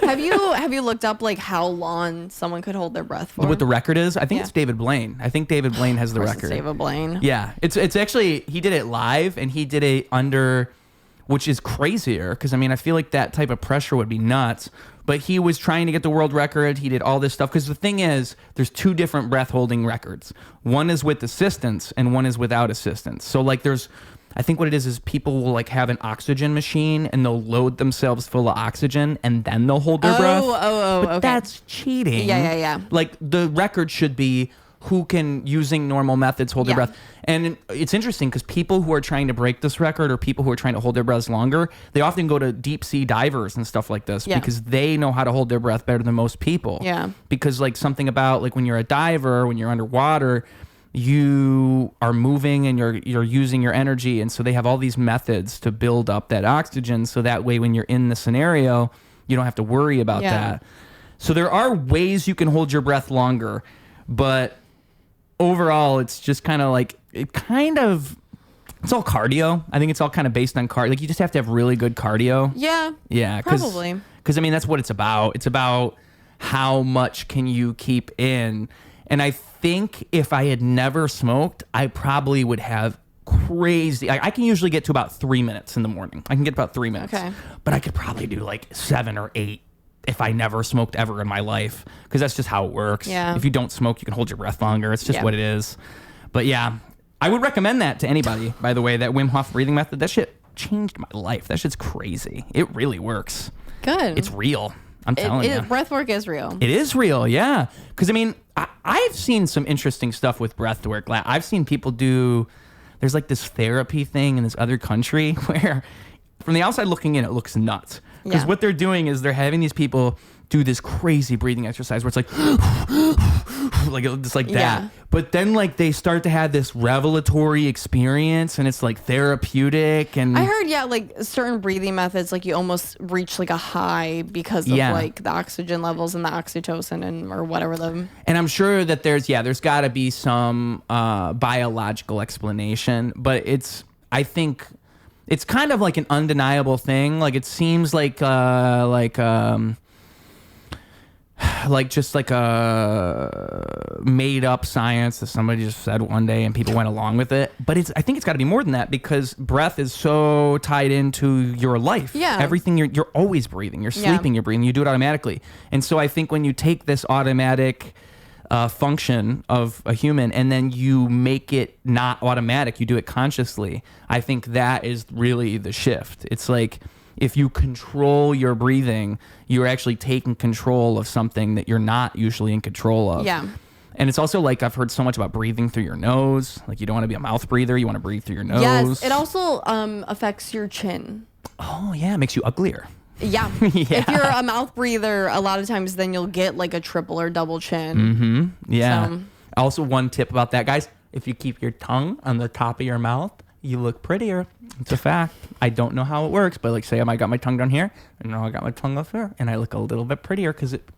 Have you looked up like how long someone could hold their breath for? What the record is? I think it's David Blaine. I think David Blaine has the record. David Blaine. Yeah. It's actually, he did it live, and he did it under, which is crazier, because I mean, I feel like that type of pressure would be nuts. But he was trying to get the world record. He did all this stuff. Because the thing is, there's 2 different breath holding records. One is with assistance and one is without assistance. So like I think what it is people will like have an oxygen machine and they'll load themselves full of oxygen and then they'll hold their breath. But okay. That's cheating. Yeah. Like the record should be who can, using normal methods, hold their breath. And it's interesting because people who are trying to break this record, or people who are trying to hold their breaths longer, they often go to deep sea divers and stuff like this because they know how to hold their breath better than most people. Yeah. Because like something about like when you're a diver, when you're underwater, you are moving and you're using your energy, and so they have all these methods to build up that oxygen, so that way when you're in the scenario, you don't have to worry about that. So there are ways you can hold your breath longer, but overall, it's just kind of like, it's all cardio. I think it's all kind of based on cardio. Like, you just have to have really good cardio. Yeah. Yeah. Probably. Because, I mean, that's what it's about. It's about how much can you keep in. And I think if I had never smoked, I probably would have crazy. I can usually get to about 3 minutes in the morning. I can get about 3 minutes. Okay. But I could probably do like 7 or 8 if I never smoked ever in my life, because that's just how it works. Yeah. If you don't smoke, you can hold your breath longer. It's just what it is. But yeah, I would recommend that to anybody, by the way, that Wim Hof breathing method. That shit changed my life. That shit's crazy. It really works. Good. It's real. I'm telling you. Breath work is real. It is real, yeah. Because, I mean, I've seen some interesting stuff with breath work. I've seen people there's like this therapy thing in this other country where from the outside looking in, it looks nuts. Because what they're doing is they're having these people do this crazy breathing exercise where it's like, just like that. Yeah. But then like they start to have this revelatory experience, and it's like therapeutic. And I heard, like certain breathing methods, like you almost reach like a high because of like the oxygen levels and the oxytocin or whatever them. And I'm sure that there's got to be some biological explanation, but I think it's kind of like an undeniable thing. Like it seems like just like a made up science that somebody just said one day and people went along with it. But I think it's got to be more than that, because breath is so tied into your life. Yeah. Everything you're always breathing. You're sleeping, you're breathing. You do it automatically. And so I think when you take this automatic function of a human and then you make it not automatic, you do it consciously, I think that is really the shift. It's like, if you control your breathing, you're actually taking control of something that you're not usually in control of. Yeah. And it's also like, I've heard so much about breathing through your nose. Like, you don't want to be a mouth breather. You want to breathe through your nose. Yes. It also affects your chin. Oh, yeah. It makes you uglier. Yeah. If you're a mouth breather, a lot of times then you'll get like a triple or double chin. Mm-hmm. Yeah. So. Also, one tip about that, guys, if you keep your tongue on the top of your mouth, you look prettier. It's a fact. I don't know how it works, but like, say I got my tongue down here, and now I got my tongue up here, and I look a little bit prettier because it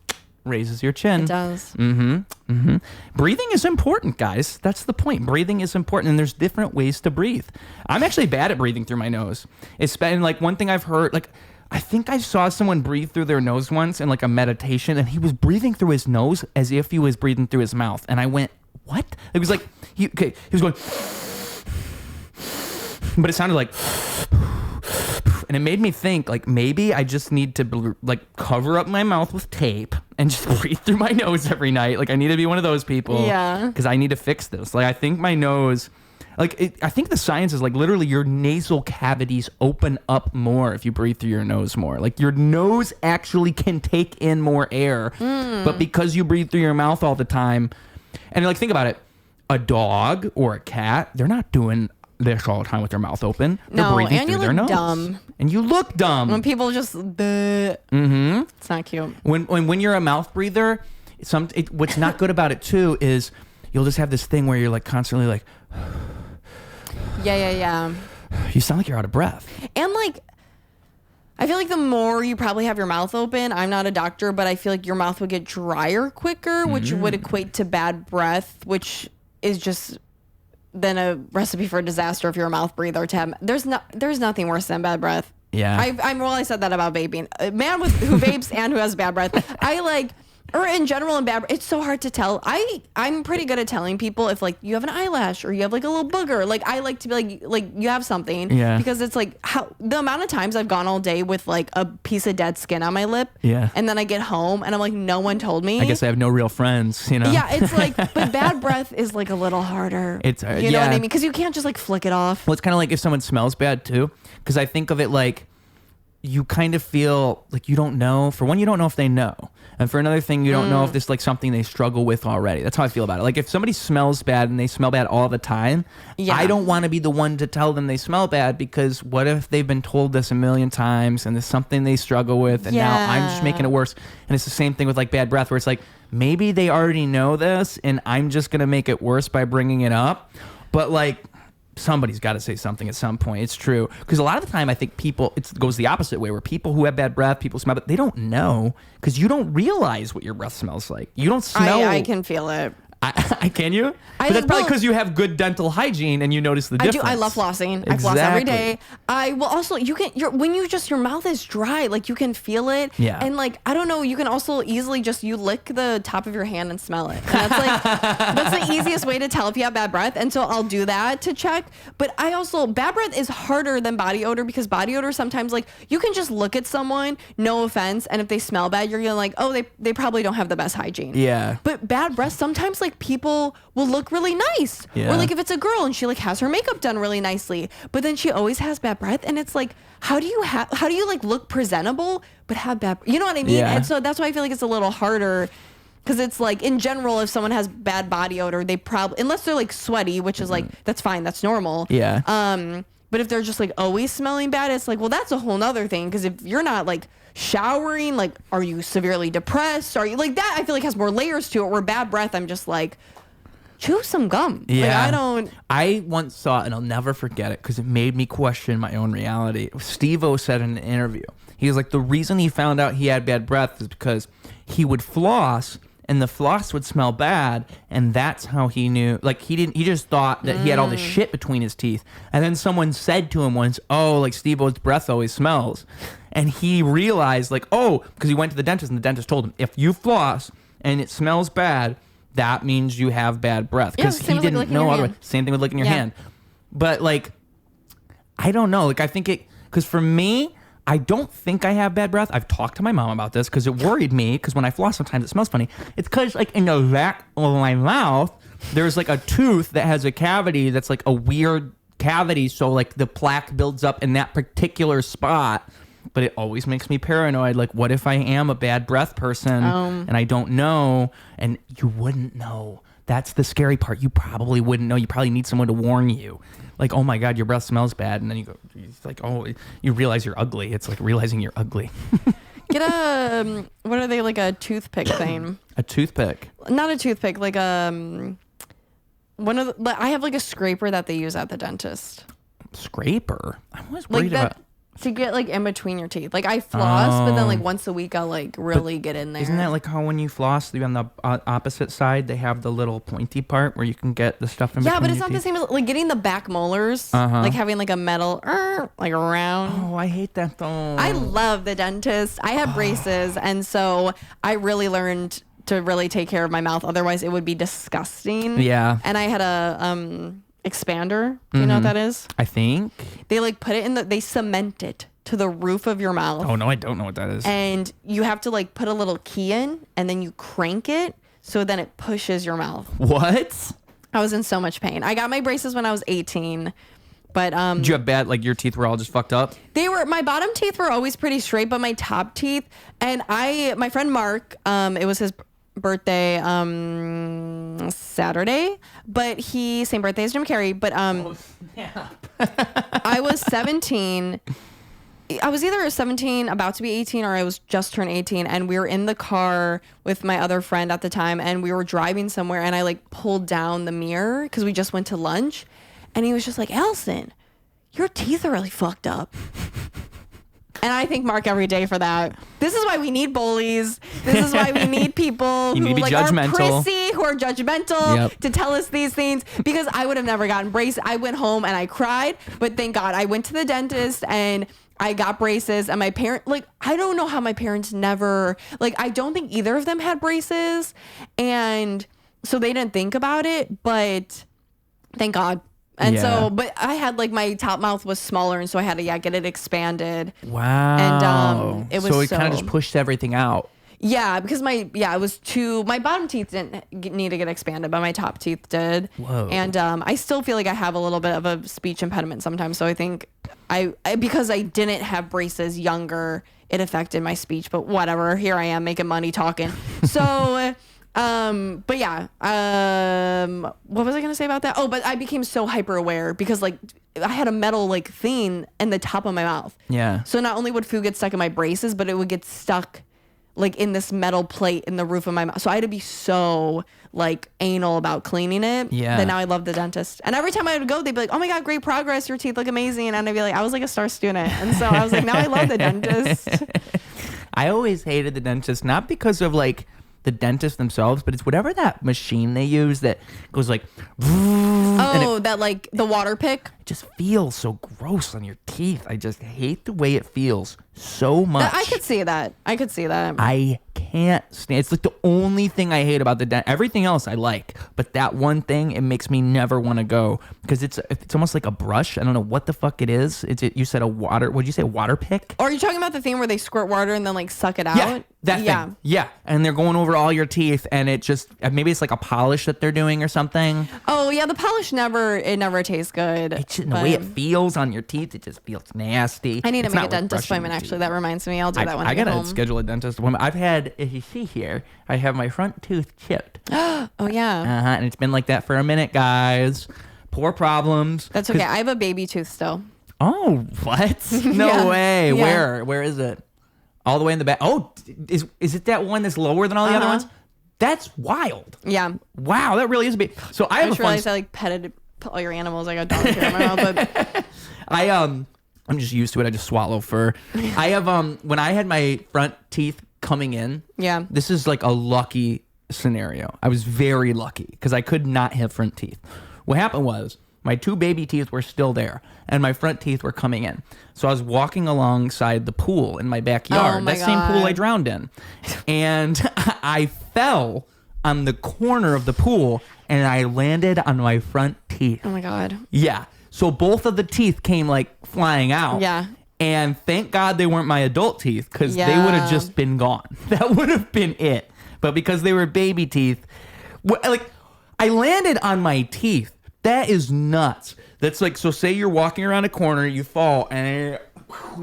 raises your chin. It does. Mm-hmm. Mm-hmm. Breathing is important, guys. That's the point. Breathing is important, and there's different ways to breathe. I'm actually bad at breathing through my nose. It's been like one thing I've heard, like, I think I saw someone breathe through their nose once in like a meditation, and he was breathing through his nose as if he was breathing through his mouth. And I went, what? It was like, he was going, but it sounded like, and it made me think, like, maybe I just need to like cover up my mouth with tape and just breathe through my nose every night. Like, I need to be one of those people. Yeah. Because I need to fix this. Like, I think my nose, I think the science is like literally your nasal cavities open up more if you breathe through your nose more. Like, your nose actually can take in more air, but because you breathe through your mouth all the time, and like, think about it, a dog or a cat, they're not doing this all the time with their mouth open. They're breathing through their nose. Dumb. And you look dumb. When people just, it's not cute. When you're a mouth breather, what's not good about it too is you'll just have this thing where you're like constantly like, Yeah. you sound like you're out of breath. And like, I feel like the more you probably have your mouth open, I'm not a doctor, but I feel like your mouth would get drier quicker, which would equate to bad breath, which is just then a recipe for disaster if you're a mouth breather. There's nothing worse than bad breath. Yeah. I said that about vaping. A man who vapes and who has bad breath. Or in general in bad breath, it's so hard to tell. I'm pretty good at telling people if like you have an eyelash or you have like a little booger. Like I like to be like you have something. Yeah. Because it's like the amount of times I've gone all day with like a piece of dead skin on my lip. Yeah. And then I get home and I'm like, no one told me. I guess I have no real friends, you know? Yeah, it's like, but bad breath is like a little harder. It's you know what I mean? Because you can't just like flick it off. Well, it's kind of like if someone smells bad too, because I think of it like you kind of feel like you don't know. For one, you don't know if they know. And for another thing, you don't know if this is like something they struggle with already. That's how I feel about it. Like if somebody smells bad and they smell bad all the time, I don't want to be the one to tell them they smell bad, because what if they've been told this a million times and it's something they struggle with, and now I'm just making it worse. And it's the same thing with like bad breath, where it's like maybe they already know this and I'm just going to make it worse by bringing it up. But like, somebody's got to say something at some point. It's true. Because a lot of the time I think people, it goes the opposite way, where people who have bad breath, people smell, but they don't know, because you don't realize what your breath smells like. You don't smell. I can feel it. Can you? But that's probably because you have good dental hygiene and you notice the difference. I love flossing. I floss every day. I will also, when your mouth is dry, like you can feel it. Yeah. And like, I don't know, you can also easily you lick the top of your hand and smell it. And that's like, that's the easiest way to tell if you have bad breath. And so I'll do that to check. But bad breath is harder than body odor, because body odor sometimes, like, you can just look at someone, no offense, and if they smell bad, you're gonna like, oh, they probably don't have the best hygiene. Yeah. But bad breath, sometimes like people will look really nice. Yeah. Or like if it's a girl and she like has her makeup done really nicely, but then she always has bad breath, and it's like, how do you like look presentable but have bad, you know what I mean? Yeah. And so that's why I feel like it's a little harder, because it's like, in general, if someone has bad body odor, they probably, unless they're like sweaty, which is like, that's fine, that's normal. Yeah. But if they're just like always smelling bad, it's like, well, that's a whole nother thing. Because if you're not like showering, like, are you severely depressed? Are you like that? I feel like has more layers to it. Where bad breath, I'm just like, chew some gum. Yeah. Like, I once saw, and I'll never forget it because it made me question my own reality. Steve-O said in an interview, he was like, the reason he found out he had bad breath is because he would floss and the floss would smell bad, and that's how he knew. Like, he just thought that he had all this shit between his teeth. And then someone said to him once, oh, like Steve-O's breath always smells. And he realized, like, oh, because he went to the dentist and the dentist told him, if you floss and it smells bad, that means you have bad breath. Because he didn't know otherwise. Same thing with licking your hand. But like, I don't know. Like, I think because for me, I don't think I have bad breath. I've talked to my mom about this because it worried me, because when I floss sometimes it smells funny. It's because like in the back of my mouth, there's like a tooth that has a cavity that's like a weird cavity. So like the plaque builds up in that particular spot. But it always makes me paranoid. Like, what if I am a bad breath person and I don't know? And you wouldn't know. That's the scary part. You probably wouldn't know. You probably need someone to warn you. Like, oh my God, your breath smells bad. And then you go, it's like, oh, you realize you're ugly. It's like realizing you're ugly. Get what are they, like a toothpick thing? A toothpick? Not a toothpick, like one of I have like a scraper that they use at the dentist. Scraper? I was worried like about... To get like in between your teeth. Like I floss, but then like once a week I'll like really get in there. Isn't that like how when you floss, on the opposite side, they have the little pointy part where you can get the stuff in between? Yeah, but it's not the same as like getting the back molars, like having like a metal, like around. Oh, I hate that though. I love the dentist. I have braces, and so I really learned to really take care of my mouth. Otherwise, it would be disgusting. Yeah. And I had a expander. Do you know what that is? I think they like put it they cement it to the roof of your mouth. Oh no, I don't know what that is. And you have to like put a little key in, and then you crank it, so then it pushes your mouth. What? I was in so much pain. I got my braces when I was 18, but did you have bad, like your teeth were all just fucked up? My bottom teeth were always pretty straight, but my top teeth, and my friend Mark, it was his birthday Saturday, but same birthday as Jim Carrey, but I was 17 I was either 17, about to be 18, or I was just turned 18, and we were in the car with my other friend at the time, and we were driving somewhere, and I like pulled down the mirror because we just went to lunch, and he was just like, Allison, your teeth are really fucked up. And I thank Mark every day for that. This is why we need bullies. This is why we need people who like are prissy, who are judgmental to tell us these things. Because I would have never gotten braces. I went home and I cried, but thank God I went to the dentist and I got braces. And my parent, like, I don't know how my parents never, like, I don't think either of them had braces, and so they didn't think about it. But thank God. And so, but I had like my top mouth was smaller, and so I had to get it expanded. Wow. And it was so it kind of just pushed everything out. Yeah, because it was my bottom teeth didn't need to get expanded, but my top teeth did. Whoa. And I still feel like I have a little bit of a speech impediment sometimes. So I think I because I didn't have braces younger, it affected my speech. But whatever, here I am making money talking. So. But yeah, what was I gonna say about that? Oh, but I became so hyper aware because like I had a metal like thing in the top of my mouth. Yeah. So not only would food get stuck in my braces, but it would get stuck like in this metal plate in the roof of my mouth. So I had to be so like anal about cleaning it. Yeah. That now I love the dentist. And every time I would go, they'd be like, "Oh my God, great progress. Your teeth look amazing." And I'd be like, I was like a star student. And so I was like, now I love the dentist. I always hated the dentist, not because of like the dentists themselves, but it's whatever that machine they use that goes like that like the water pick. It just feels so gross on your teeth. I just hate the way it feels so much. I could see that. I can't stand. It's like the only thing I hate about the dent. Everything else I like, but that one thing, it makes me never want to go because it's almost like a brush. I don't know what the fuck it is. You said a water. What'd you say? A water pick? Or are you talking about the thing where they squirt water and then like suck it out? Yeah, that thing. Yeah, and they're going over all your teeth, and it just maybe it's like a polish that they're doing or something. Oh yeah, the polish never tastes good. It's just, the way it feels on your teeth, it just feels nasty. I need to make a dentist appointment. Actually, that reminds me. I'll do that when I get home. I gotta schedule a dentist appointment. I've had, if you see here, I have my front tooth chipped. Oh yeah. And it's been like that for a minute, guys. Poor problems. That's okay. I have a baby tooth still. Oh, what? No way. Yeah. Where is it? All the way in the back. Oh, is it that one that's lower than all the other ones? That's wild. Yeah. Wow, that really is a big. So I have just realized I like petted all your animals. I got dog hair in my mouth. But I'm just used to it. I just swallow fur. I have when I had my front teeth coming in. Yeah. This is like a lucky scenario. I was very lucky because I could not have front teeth. What happened was my two baby teeth were still there and my front teeth were coming in. So I was walking alongside the pool in my backyard. Oh my that same pool I God. drowned in. And I fell on the corner of the pool and I landed on my front teeth. oh my God. Yeah. So both of the teeth came like flying out. Yeah. And thank God they weren't my adult teeth because they Yeah. would have just been gone. That would have been it. But because they were baby teeth, like I landed on my teeth. That is nuts. That's like, so say you're walking around a corner, you fall, and you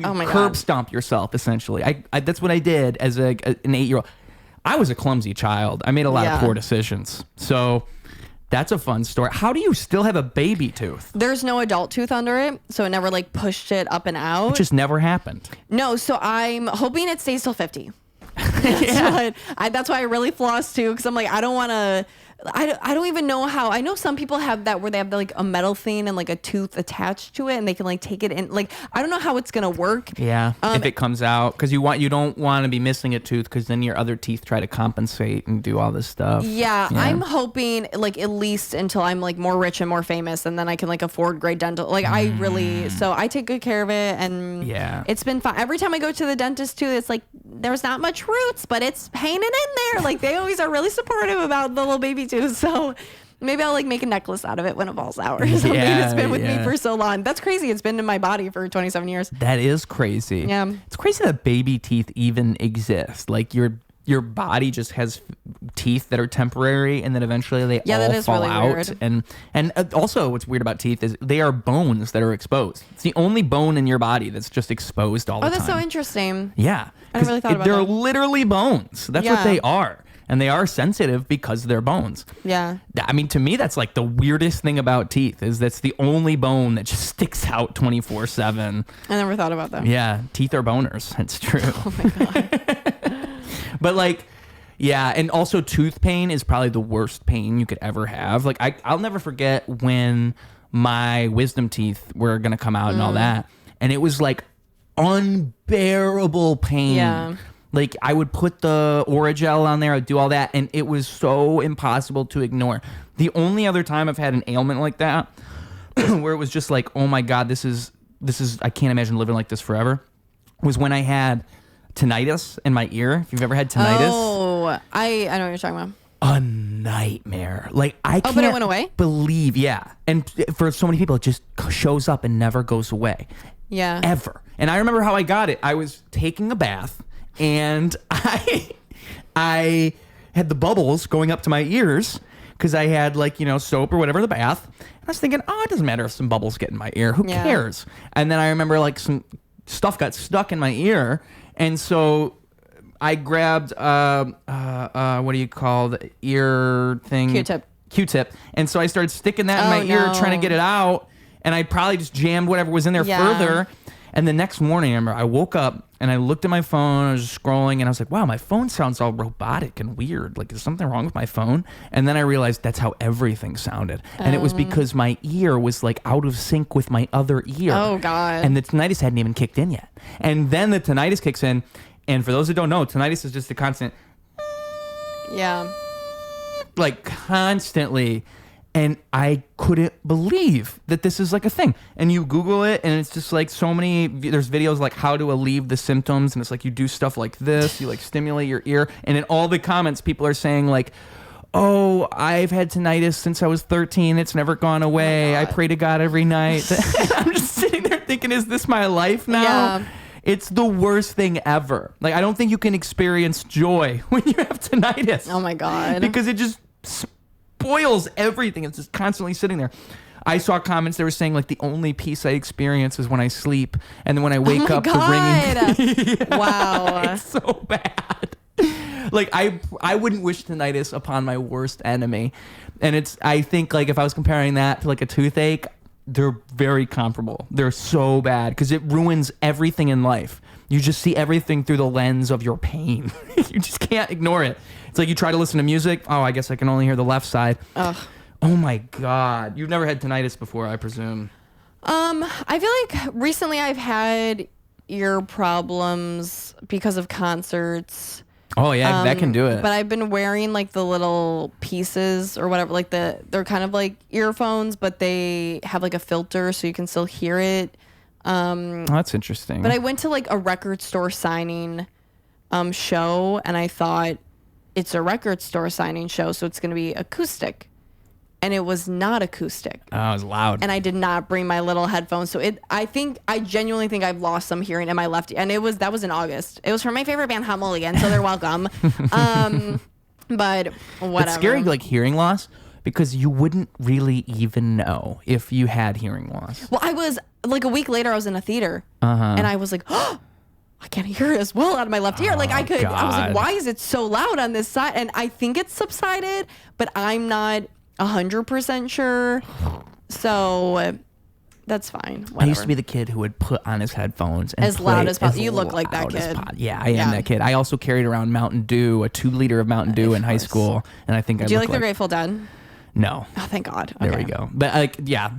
Oh my curb God. stomp yourself, essentially. I that's what I did as an 8-year-old. I was a clumsy child. I made a lot of Yeah. poor decisions. So that's a fun story. How do you still have a baby tooth? There's no adult tooth under it, so it never like pushed it up and out. It just never happened. No, so I'm hoping it stays till 50. That's why I really floss too, because I'm like, I don't want to. I don't even know how. I know some people have that where they have like a metal thing and like a tooth attached to it, and they can like take it in. Like I don't know how it's gonna work. Yeah, if it comes out, because you don't want to be missing a tooth, because then your other teeth try to compensate and do all this stuff. Yeah, I'm hoping like at least until I'm like more rich and more famous, and then I can like afford great dental. Like I really, so I take good care of it, and Yeah. it's been fun. Every time I go to the dentist too, it's like there's not much roots, but it's hanging in there. Like they always are really supportive about the little baby tooth. So maybe I'll like make a necklace out of it when it falls out or something. It's been with me for so long. That's crazy. It's been in my body for 27 years. That is crazy. Yeah. It's crazy that baby teeth even exist. Like your body just has teeth that are temporary, and then eventually they that all is fall really out. weird. And also, what's weird about teeth is they are bones that are exposed. It's the only bone in your body that's just exposed all the Oh, time. that's so interesting. Yeah, I never really thought about they're that. literally bones. That's what Yeah. they are. and they are sensitive because they're bones. Yeah. I mean, to me, that's like the weirdest thing about teeth is that's the only bone that just sticks out 24/7. I never thought about that. Yeah, teeth are boners. It's true. Oh my God. But like, yeah, and also tooth pain is probably the worst pain you could ever have. Like, I'll never forget when my wisdom teeth were gonna come out and all that, and it was like unbearable pain. Yeah. Like, I would put the Oragel on there, I'd do all that, and it was so impossible to ignore. The only other time I've had an ailment like that, where it was just like, oh my God, this is I can't imagine living like this forever, was when I had tinnitus in my ear. If you've ever had tinnitus. Oh, I know what you're talking about. A nightmare. Like, I can't but it went away? believe, yeah. And for so many people, it just shows up and never goes away. Yeah. Ever. And I remember how I got it. I was taking a bath, and I had the bubbles going up to my ears because I had, like, soap or whatever in the bath. And I was thinking, oh, it doesn't matter if some bubbles get in my ear. Who cares? And then I remember, like, some stuff got stuck in my ear. And so I grabbed, what do you call the ear thing? Q-tip. And so I started sticking that in my ear, trying to get it out. And I probably just jammed whatever was in there further. And the next morning, I remember I woke up and I looked at my phone. I was just scrolling, and I was like, wow, my phone sounds all robotic and weird. Like, is something wrong with my phone? And then I realized that's how everything sounded. And it was because my ear was, like, out of sync with my other ear. Oh, God. And the tinnitus hadn't even kicked in yet. And then the tinnitus kicks in. And for those who don't know, tinnitus is just a constant... Yeah. Like, constantly. And I couldn't believe that this is like a thing. And you Google it, and it's just like so many, there's videos like how to alleviate the symptoms. And it's like you do stuff like this, you like stimulate your ear. And in all the comments, people are saying like, oh, I've had tinnitus since I was 13. It's never gone away. I pray to God every night. I'm just sitting there thinking, is this my life now? Yeah. It's the worst thing ever. Like, I don't think you can experience joy when you have tinnitus. Oh my God. Because it just spoils everything. It's just constantly sitting there. I saw comments that were saying like the only peace I experience is when I sleep, and then when I wake up, the ringing. Yeah, wow, it's so bad. Like, I wouldn't wish tinnitus upon my worst enemy, and I think like if I was comparing that to like a toothache, they're very comparable. They're so bad because it ruins everything in life. You just see everything through the lens of your pain. You just can't ignore it. It's like you try to listen to music. Oh, I guess I can only hear the left side. Ugh. Oh my God. You've never had tinnitus before, I presume. I feel like recently I've had ear problems because of concerts. Oh yeah, that can do it. But I've been wearing like the little pieces or whatever, like they're kind of like earphones, but they have like a filter so you can still hear it. That's interesting. But I went to like a record store signing show, and I thought it's a record store signing show, so it's going to be acoustic. And it was not acoustic. Oh, it was loud. And I did not bring my little headphones. So I genuinely think I've lost some hearing in my left ear. And that was in August. It was from my favorite band, Hot Mulligan, so they're welcome. But whatever. It's scary, like hearing loss, because you wouldn't really even know if you had hearing loss. Well, I was like a week later, I was in a theater, and I was like, oh, I can't hear as well out of my left ear. Like I was like, why is it so loud on this side? And I think it's subsided, but I'm not 100% sure. So that's fine. Whatever. I used to be the kid who would put on his headphones and as loud as possible. You look like that kid. Yeah, I am that kid. I also carried around Mountain Dew, a 2-liter of Mountain Dew in high school, and I think Do you like the Grateful Dead? No. Oh, thank God. Okay. There we go. But like, yeah,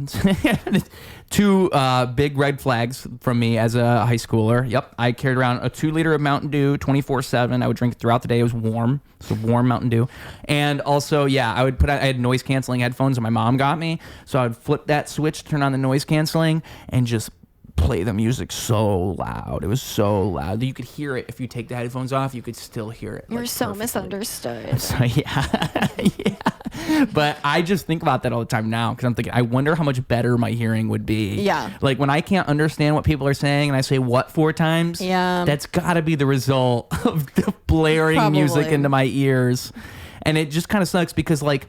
2 big red flags from me as a high schooler. Yep, I carried around a 2-liter of Mountain Dew 24/7. I would drink it throughout the day. It was warm, so warm Mountain Dew. I had noise canceling headphones that my mom got me, so I would flip that switch, turn on the noise canceling, and just play the music so loud. It was so loud that you could hear it. If you take the headphones off, you could still hear it. You're so perfectly. misunderstood. So yeah. But I just think about that all the time now, because I'm thinking, I wonder how much better my hearing would be. Yeah. Like when I can't understand what people are saying and I say what 4 times, that's got to be the result of the blaring music into my ears. And it just kind of sucks because like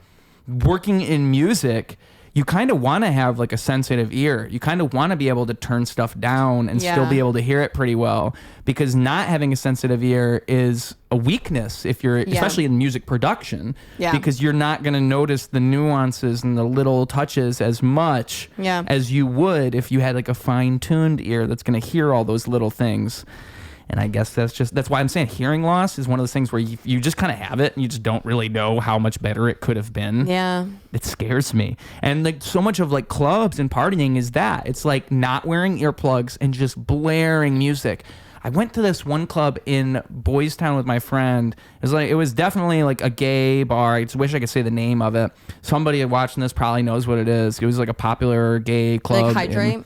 working in music, you kind of want to have like a sensitive ear. You kind of want to be able to turn stuff down and still be able to hear it pretty well, because not having a sensitive ear is a weakness if you're, especially in music production, because you're not going to notice the nuances and the little touches as much as you would if you had like a fine-tuned ear that's going to hear all those little things. And I guess that's why I'm saying hearing loss is one of those things where you just kind of have it and you just don't really know how much better it could have been. Yeah. It scares me. And like so much of like clubs and partying is that. It's like not wearing earplugs and just blaring music. I went to this one club in Boys Town with my friend. It was definitely like a gay bar. I just wish I could say the name of it. Somebody watching this probably knows what it is. It was like a popular gay club. Like Hydrate?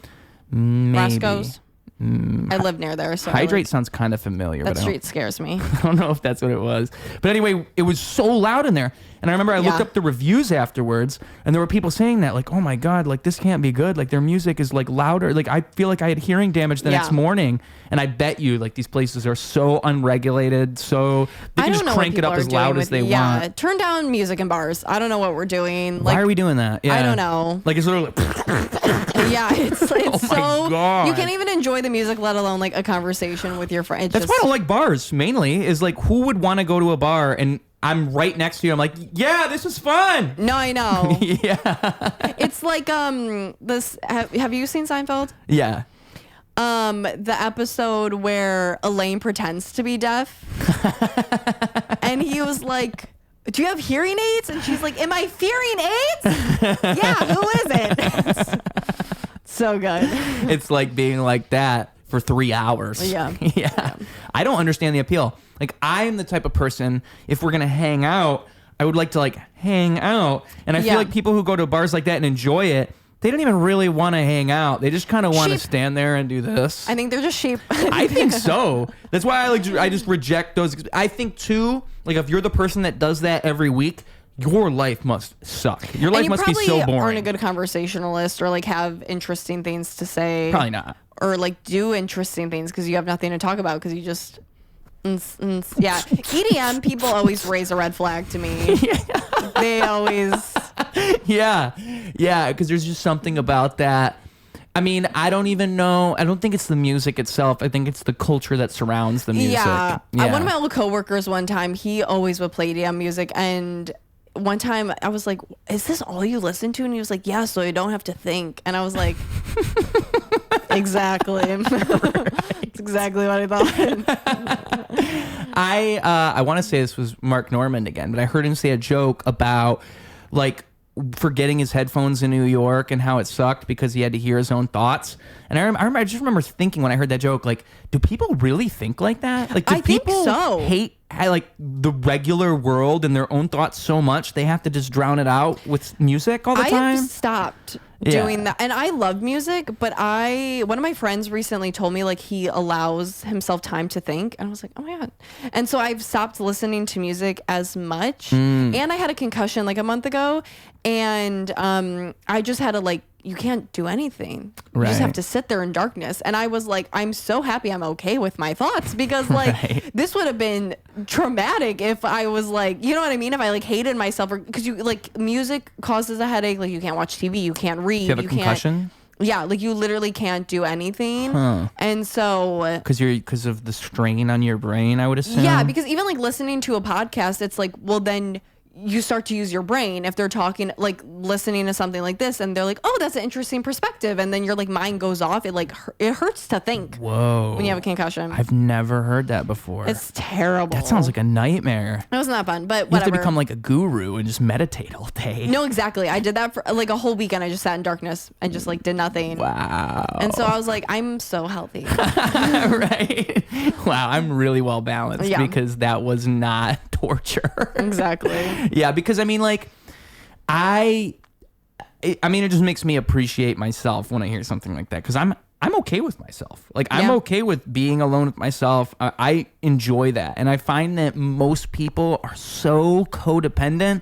Maybe. Roscoe's? I live near there, so Hydrate sounds kind of familiar. That street scares me. I don't know if that's what it was. But anyway, it was so loud in there. And I remember I looked up the reviews afterwards, and there were people saying that, like, oh my God, like, this can't be good. Like, their music is, like, louder. Like, I feel like I had hearing damage the next morning. And I bet you, like, these places are so unregulated, so they can just crank it up as loud as they want. Yeah, turn down music in bars. I don't know what we're doing. Why are we doing that? I don't know. Like, it's literally it's oh so... God. You can't even enjoy the music, let alone, like, a conversation with your friend. That's why I don't like bars, mainly, is, like, who would want to go to a bar and... I'm right next to you. I'm like, yeah, this was fun. No, I know. Yeah. It's like this. Have you seen Seinfeld? Yeah. The episode where Elaine pretends to be deaf, and he was like, "Do you have hearing aids?" And she's like, "Am I hearing aids?" Yeah. Who is it? So good. It's like being like that for 3 hours. Yeah. I don't understand the appeal. Like, I am the type of person, if we're going to hang out, I would like to, like, hang out. And I feel like people who go to bars like that and enjoy it, they don't even really want to hang out. They just kind of want to stand there and do this. I think they're just sheep. I think so. That's why I just reject those. I think, too, like, if you're the person that does that every week, your life must suck. Your life must be so boring. You aren't a good conversationalist or, like, have interesting things to say. Probably not. Or, like, do interesting things because you have nothing to talk about because you just... Yeah, EDM people always raise a red flag to me. They always. Yeah, because there's just something about that. I mean, I don't even know. I don't think it's the music itself. I think it's the culture that surrounds the music. Yeah. One of my old coworkers one time, he always would play EDM music, and one time I was like, "Is this all you listen to?" And he was like, "Yeah, so you don't have to think." And I was like, "Exactly." That's exactly what I thought. I want to say this was Mark Norman again, but I heard him say a joke about like forgetting his headphones in New York and how it sucked because he had to hear his own thoughts. And I just remember thinking when I heard that joke, like, do people really think like that? Like, do people hate like the regular world and their own thoughts so much they have to just drown it out with music all the time? I have stopped doing that, and I love music, but one of my friends recently told me like he allows himself time to think, and I was like, oh my God. And so I've stopped listening to music as much. And I had a concussion like a month ago, and I just had to like, you can't do anything. You just have to sit there in darkness. And I was like, I'm so happy I'm okay with my thoughts, because like this would have been traumatic if I was like, you know what I mean? If I like hated myself, or because you like music causes a headache. Like you can't watch TV, you can't read. Do you have a concussion? Yeah, like you literally can't do anything. And so because of the strain on your brain, I would assume. Yeah, because even like listening to a podcast, it's like, well, then you start to use your brain if they're talking, like listening to something like this, and they're like, oh, that's an interesting perspective, and then your like mind goes off. It like it hurts to think. Whoa. When you have a concussion. I've never heard that before. It's terrible. That sounds like a nightmare. It wasn't that fun, but you have to become like a guru and just meditate all day. No, exactly. I did that for like a whole weekend. I just sat in darkness and just like did nothing. Wow. And so I was like, I'm so healthy. Right. Wow, I'm really well balanced because that was not torture. Exactly. Yeah, because I mean, like, it just makes me appreciate myself when I hear something like that, because I'm okay with myself. Like, I'm okay with being alone with myself. I enjoy that, and I find that most people are so codependent.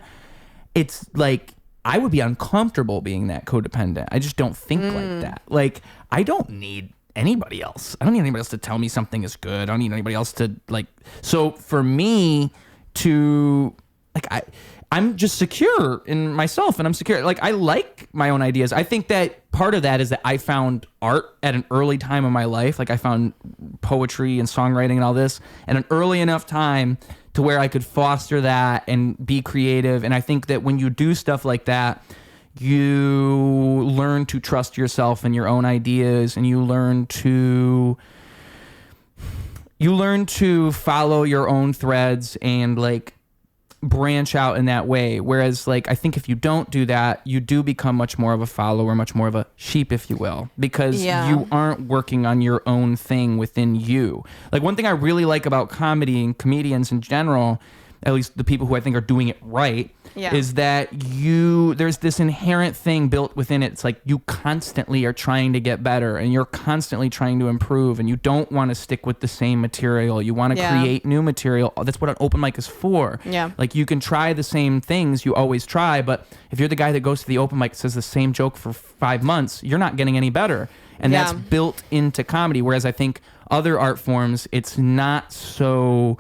It's like I would be uncomfortable being that codependent. I just don't think like that. Like, I don't need anybody else. I don't need anybody else to tell me something is good. I don't need anybody else to like. So for me to like, I'm just secure in myself, and I'm secure. Like, I like my own ideas. I think that part of that is that I found art at an early time in my life. Like, I found poetry and songwriting and all this at an early enough time to where I could foster that and be creative. And I think that when you do stuff like that, you learn to trust yourself and your own ideas, and you learn to follow your own threads and like branch out in that way. Whereas like, I think if you don't do that, you do become much more of a follower, much more of a sheep, if you will, because you aren't working on your own thing within you. Like, one thing I really like about comedy and comedians in general, at least the people who I think are doing it right, is that there's this inherent thing built within it. It's like you constantly are trying to get better, and you're constantly trying to improve, and you don't want to stick with the same material. You want to create new material. That's what an open mic is for. Yeah. Like, you can try the same things you always try, but if you're the guy that goes to the open mic and says the same joke for 5 months, you're not getting any better. And that's built into comedy. Whereas I think other art forms, it's not so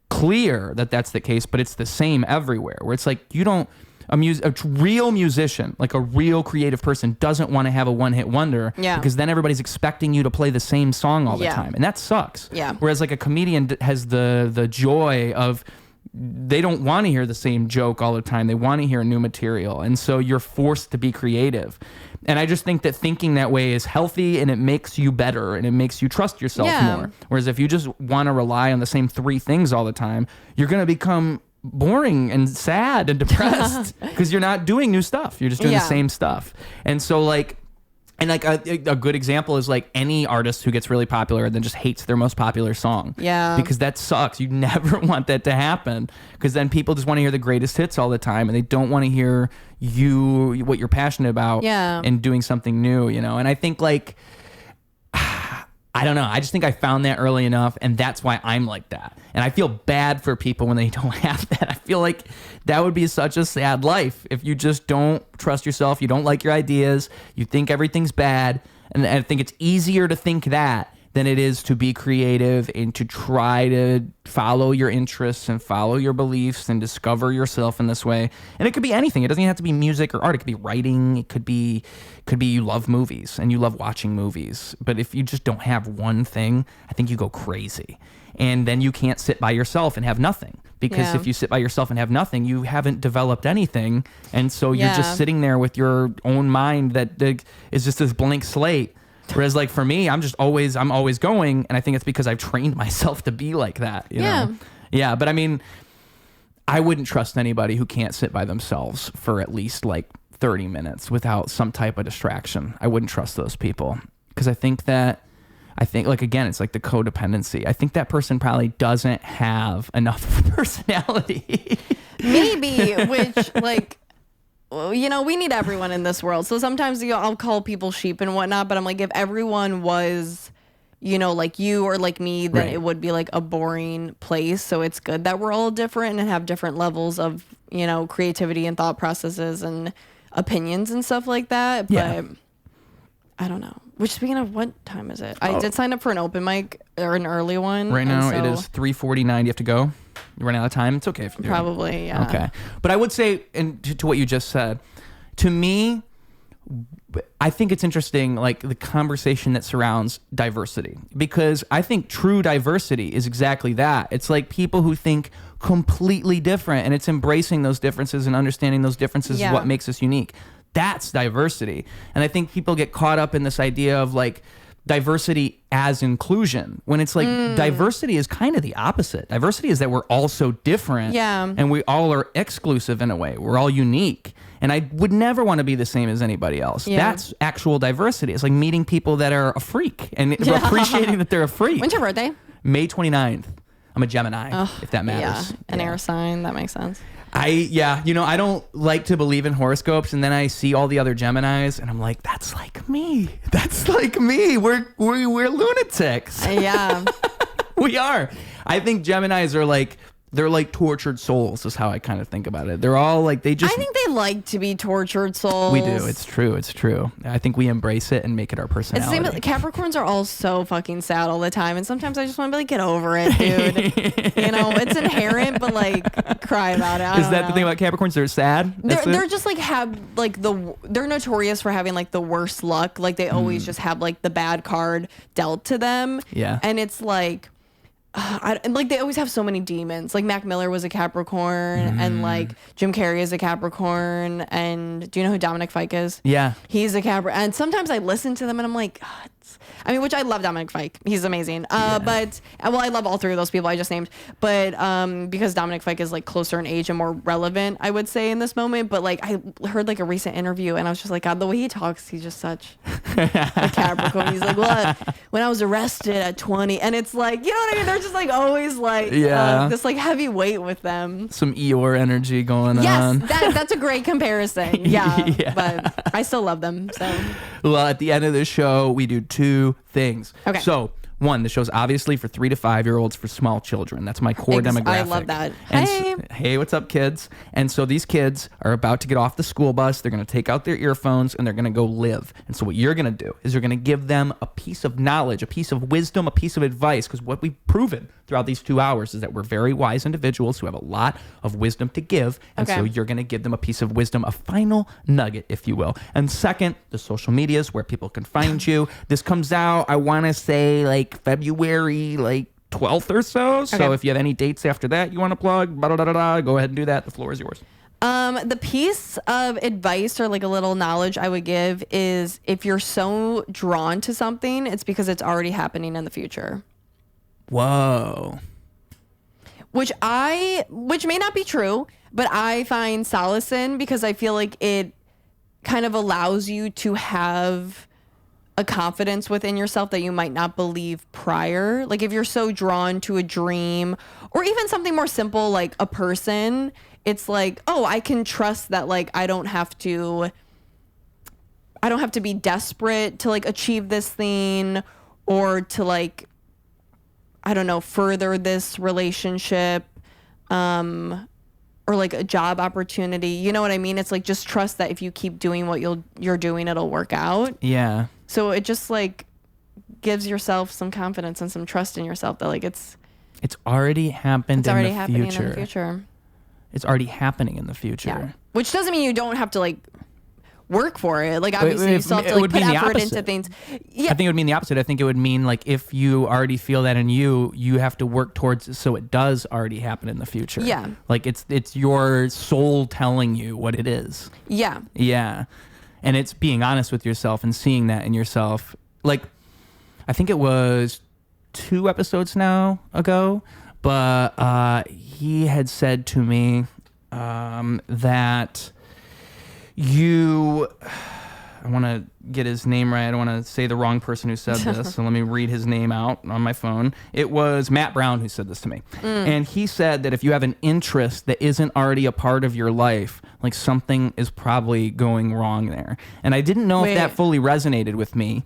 clear that that's the case, but it's the same everywhere, where it's like, you don't, a real musician, like a real creative person, doesn't want to have a one-hit wonder, because then everybody's expecting you to play the same song all the time, and that sucks. Whereas like a comedian has the joy of, they don't want to hear the same joke all the time. They want to hear new material, and so you're forced to be creative. And I just think that thinking that way is healthy, and it makes you better, and it makes you trust yourself more. Whereas if you just want to rely on the same 3 things all the time, you're going to become boring and sad and depressed because you're not doing new stuff. You're just doing the same stuff. And so like, and like a good example is like any artist who gets really popular and then just hates their most popular song. Yeah. Because that sucks. You never want that to happen, because then people just want to hear the greatest hits all the time, and they don't want to hear what you're passionate about and doing something new, you know? And I think like, I don't know. I just think I found that early enough, and that's why I'm like that. And I feel bad for people when they don't have that. I feel like that would be such a sad life if you just don't trust yourself, you don't like your ideas, you think everything's bad. And I think it's easier to think that than it is to be creative and to try to follow your interests and follow your beliefs and discover yourself in this way. And it could be anything. It doesn't even have to be music or art. It could be writing. It could be you love movies and you love watching movies. But if you just don't have one thing, I think you go crazy. And then you can't sit by yourself and have nothing. Because if you sit by yourself and have nothing, you haven't developed anything. And so you're just sitting there with your own mind that is just this blank slate. Whereas like for me, I'm always going, and I think it's because I've trained myself to be like that, you know? Yeah, but I mean, I wouldn't trust anybody who can't sit by themselves for at least like 30 minutes without some type of distraction. I wouldn't trust those people, because I think like, again, it's like the codependency. I think that person probably doesn't have enough of a personality. Maybe, which like, you know, we need everyone in this world. So sometimes I'll call people sheep and whatnot, but I'm like, if everyone was, you know, like you or like me, then it would be like a boring place. So it's good that we're all different and have different levels of, you know, creativity and thought processes and opinions and stuff like that. But I don't know. Which, speaking of, what time is it? I did sign up for an open mic, or an early one. Right now it is 3:49. You have to go. You're running out of time. It's okay if you probably, yeah. Okay. But I would say, and to what you just said, to me, I think it's interesting, like the conversation that surrounds diversity, because I think true diversity is exactly that. It's like people who think completely different, and it's embracing those differences and understanding those differences is what makes us unique. That's diversity. And I think people get caught up in this idea of like diversity as inclusion, when it's like diversity is kind of the opposite. Diversity is that we're all so different, and we all are exclusive in a way. We're all unique. And I would never want to be the same as anybody else. That's actual diversity. It's like meeting people that are a freak and appreciating that they're a freak. When's your birthday? May 29th. I'm a Gemini, if that matters. Yeah, an air sign. That makes sense. You know, I don't like to believe in horoscopes, and then I see all the other Geminis, and I'm like, that's like me. That's like me. We're lunatics. Yeah. We are. I think Geminis are like They're like tortured souls is how I kind of think about it. They're all like, they just... I think they like to be tortured souls. We do. It's true. It's true. I think we embrace it and make it our personality. It's the same, Capricorns are all so fucking sad all the time. And sometimes I just want to be like, get over it, dude. You know, it's inherent, but like, cry about it. Is that the thing about Capricorns? They're sad? They're just like they're notorious for having like the worst luck. Like they always just have like the bad card dealt to them. Yeah. And it's like, like they always have so many demons. Like Mac Miller was a Capricorn, and like Jim Carrey is a Capricorn, and do you know who Dominic Fike is? Yeah, he's a Capricorn. And sometimes I listen to them and I'm like, God. Which I love Dominic Fike. He's amazing. But I love all three of those people I just named. But because Dominic Fike is like closer in age and more relevant, I would say in this moment. But like I heard like a recent interview and I was just like, God, the way he talks, he's just such a Capricorn. He's like, well, when I was arrested at 20, and it's like, you know what I mean? They're just like always like this like heavy weight with them. Some Eeyore energy going on. Yes, that's a great comparison. Yeah, but I still love them. So. Well, at the end of the show, we do two things. Okay. So, one, the show's obviously for 3 to 5 year olds for small children. That's my core demographic. I love that. And hey, what's up, kids? And so these kids are about to get off the school bus. They're going to take out their earphones and they're going to go live. And so what you're going to do is you're going to give them a piece of knowledge, a piece of wisdom, a piece of advice. Because what we've proven throughout these 2 hours is that we're very wise individuals who have a lot of wisdom to give. And so you're going to give them a piece of wisdom, a final nugget, if you will. And second, the social medias where people can find you. This comes out, I want to say like February, like 12th or so. Okay. So if you have any dates after that you want to plug, go ahead and do that. The floor is yours. The piece of advice or like a little knowledge I would give is if you're so drawn to something, it's because it's already happening in the future. Whoa. Which may not be true, but I find solace in because I feel like it kind of allows you to have a confidence within yourself that you might not believe prior. Like if you're so drawn to a dream or even something more simple like a person, it's like, oh, I can trust that like I don't have to be desperate to like achieve this thing or to like, I don't know, further this relationship or like a job opportunity. You know what I mean? It's like just trust that if you keep doing what you're doing, it'll work out. Yeah. So it just like gives yourself some confidence and some trust in yourself that like it's already happened in the future. It's already happening in the future. Yeah. Which doesn't mean you don't have to like work for it. Like obviously you still have to like put effort into things. Yeah. I think it would mean the opposite. I think it would mean like if you already feel that in you have to work towards it so it does already happen in the future. Yeah. Like it's your soul telling you what it is. Yeah. Yeah. And it's being honest with yourself and seeing that in yourself. Like, I think it was 2 episodes now ago, but he had said to me that I want to get his name right. I don't want to say the wrong person who said this. So let me read his name out on my phone. It was Matt Brown who said this to me. And he said that if you have an interest that isn't already a part of your life, like something is probably going wrong there. And I didn't know if that fully resonated with me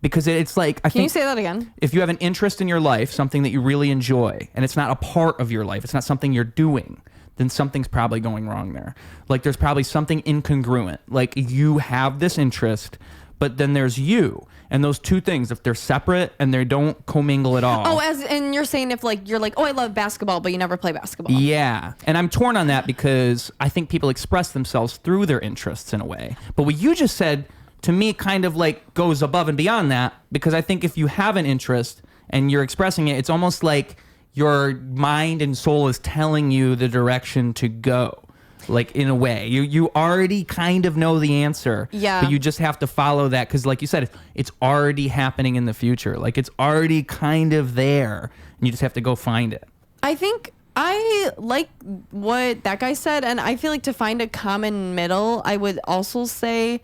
because it's like, Can you say that again? If you have an interest in your life, something that you really enjoy, and it's not a part of your life, it's not something you're doing, then something's probably going wrong there. Like there's probably something incongruent. Like you have this interest, but then there's you. And those two things, if they're separate and they don't commingle at all. Oh, and you're saying if like you're like, oh, I love basketball, but you never play basketball. Yeah. And I'm torn on that because I think people express themselves through their interests in a way. But what you just said to me kind of like goes above and beyond that, because I think if you have an interest and you're expressing it, it's almost like your mind and soul is telling you the direction to go. Like in a way, you already kind of know the answer, but you just have to follow that because, like you said, it's already happening in the future. Like it's already kind of there, and you just have to go find it. I think I like what that guy said, and I feel like to find a common middle, I would also say,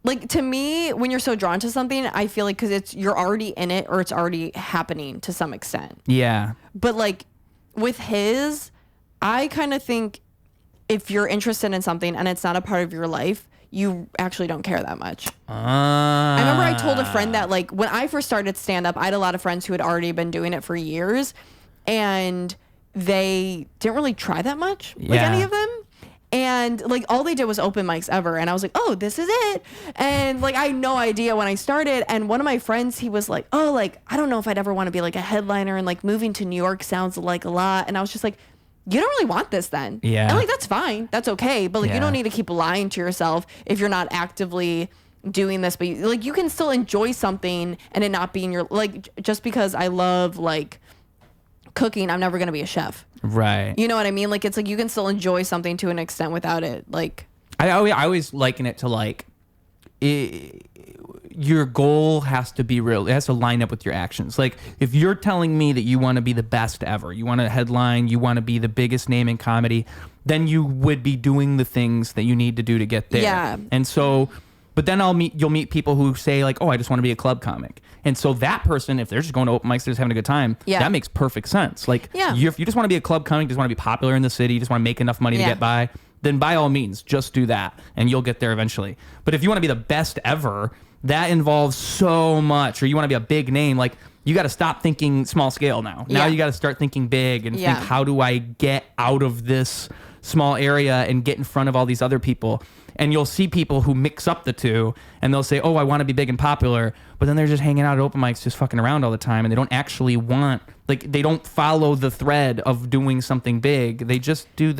like to me, when you're so drawn to something, I feel like because you're already in it or it's already happening to some extent. Yeah. But like with his, I kind of think, if you're interested in something and it's not a part of your life, you actually don't care that much. I remember I told a friend that like when I first started stand up, I had a lot of friends who had already been doing it for years, and they didn't really try that much, like any of them. And like all they did was open mics ever. And I was like, oh, this is it. And like I had no idea when I started. And one of my friends, he was like, oh, like I don't know if I'd ever want to be like a headliner, and like moving to New York sounds like a lot. And I was just like, you don't really want this then. Yeah. And like that's fine. That's okay. But like you don't need to keep lying to yourself if you're not actively doing this. But like you can still enjoy something and it not being your, like, just because I love like cooking, I'm never going to be a chef. Right. You know what I mean? Like, it's like you can still enjoy something to an extent without it. Like, I always liken it to like, your goal has to be real. It has to line up with your actions. Like, if you're telling me that you want to be the best ever, you want to headline, you want to be the biggest name in comedy, then you would be doing the things that you need to do to get there. Yeah. And so, but then you'll meet people who say like, oh, I just want to be a club comic. And so that person, if they're just going to open mics, they're just having a good time, that makes perfect sense. Like, if you just want to be a club comic, just want to be popular in the city, just want to make enough money to get by, then by all means, just do that and you'll get there eventually. But if you want to be the best ever, that involves so much. Or you want to be a big name, like you got to stop thinking small scale now. Now you got to start thinking big and think, how do I get out of this small area and get in front of all these other people? And you'll see people who mix up the two and they'll say, oh, I want to be big and popular. But then they're just hanging out at open mics, just fucking around all the time. And they don't actually want, like, they don't follow the thread of doing something big. They just do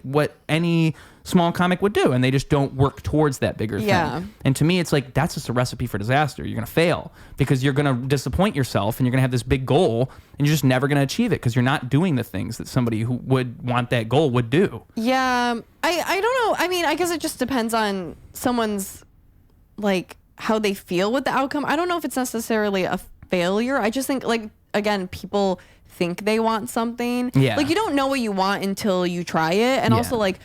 what any small comic would do. And they just don't work towards that bigger thing. And to me, it's like, that's just a recipe for disaster. You're going to fail because you're going to disappoint yourself and you're going to have this big goal and you're just never going to achieve it because you're not doing the things that somebody who would want that goal would do. Yeah. I don't know. I mean, I guess it just depends on someone's, like, how they feel with the outcome. I don't know if it's necessarily a failure. I just think, like, again, people think they want something. Yeah. Like, you don't know what you want until you try it. And also, like,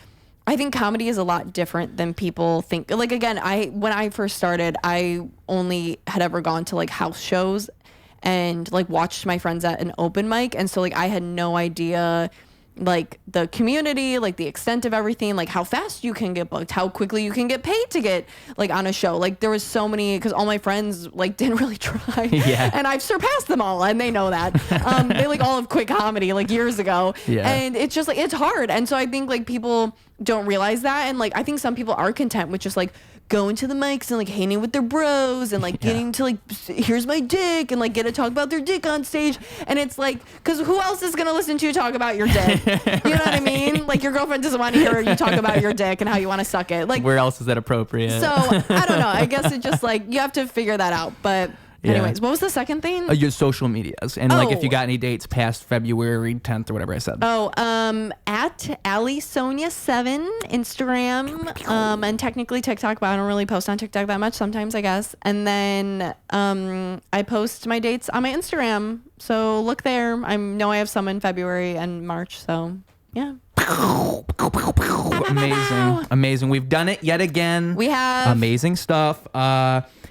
I think comedy is a lot different than people think. Like, again, when I first started, I only had ever gone to, like, house shows and, like, watched my friends at an open mic. And so, like, I had no idea, like, the community, like, the extent of everything, like, how fast you can get booked, how quickly you can get paid to get, like, on a show. Like, there was so many, because all my friends, like, didn't really try. Yeah. And I've surpassed them all, and they know that. They, like, all have quit comedy, like, years ago. Yeah. And it's just, like, it's hard. And so I think, like, people don't realize that. And, like, I think some people are content with just, like, going to the mics and like hanging with their bros and like getting to like, here's my dick, and like get to talk about their dick on stage. And it's like, because who else is gonna listen to you talk about your dick? You know what I mean? Like, your girlfriend doesn't want to hear you talk about your dick and how you want to suck it. Like, where else is that appropriate? So I don't know. I guess it just, like, you have to figure that out. But anyways, what was the second thing? Your social medias. And like, if you got any dates past February 10th or whatever I said. At Allie Sonia 7 Instagram, and technically TikTok, but I don't really post on TikTok that much sometimes, I guess. And then I post my dates on my Instagram, so look there. I know I have some in February and March, so yeah. Amazing. We've done it yet again. We have. Amazing stuff.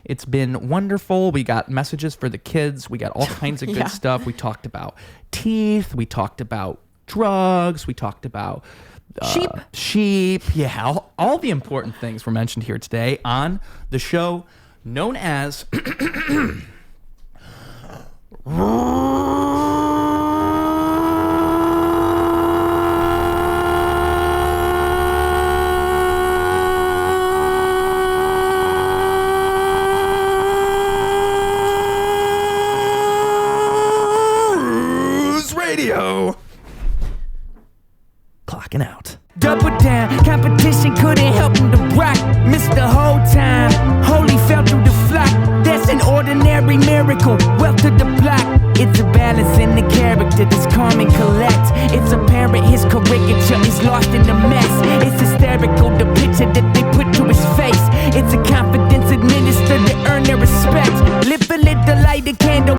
It's been wonderful. We got messages for the kids. We got all kinds of good stuff. We talked about teeth. We talked about drugs. We talked about sheep. Yeah, all the important things were mentioned here today on the show known as Radio. Clocking out. Double down, competition couldn't help him to rock. Missed the whole time, holy fell through the flock. That's an ordinary miracle, wealth to the block. It's a balance in the character that's calm and collected.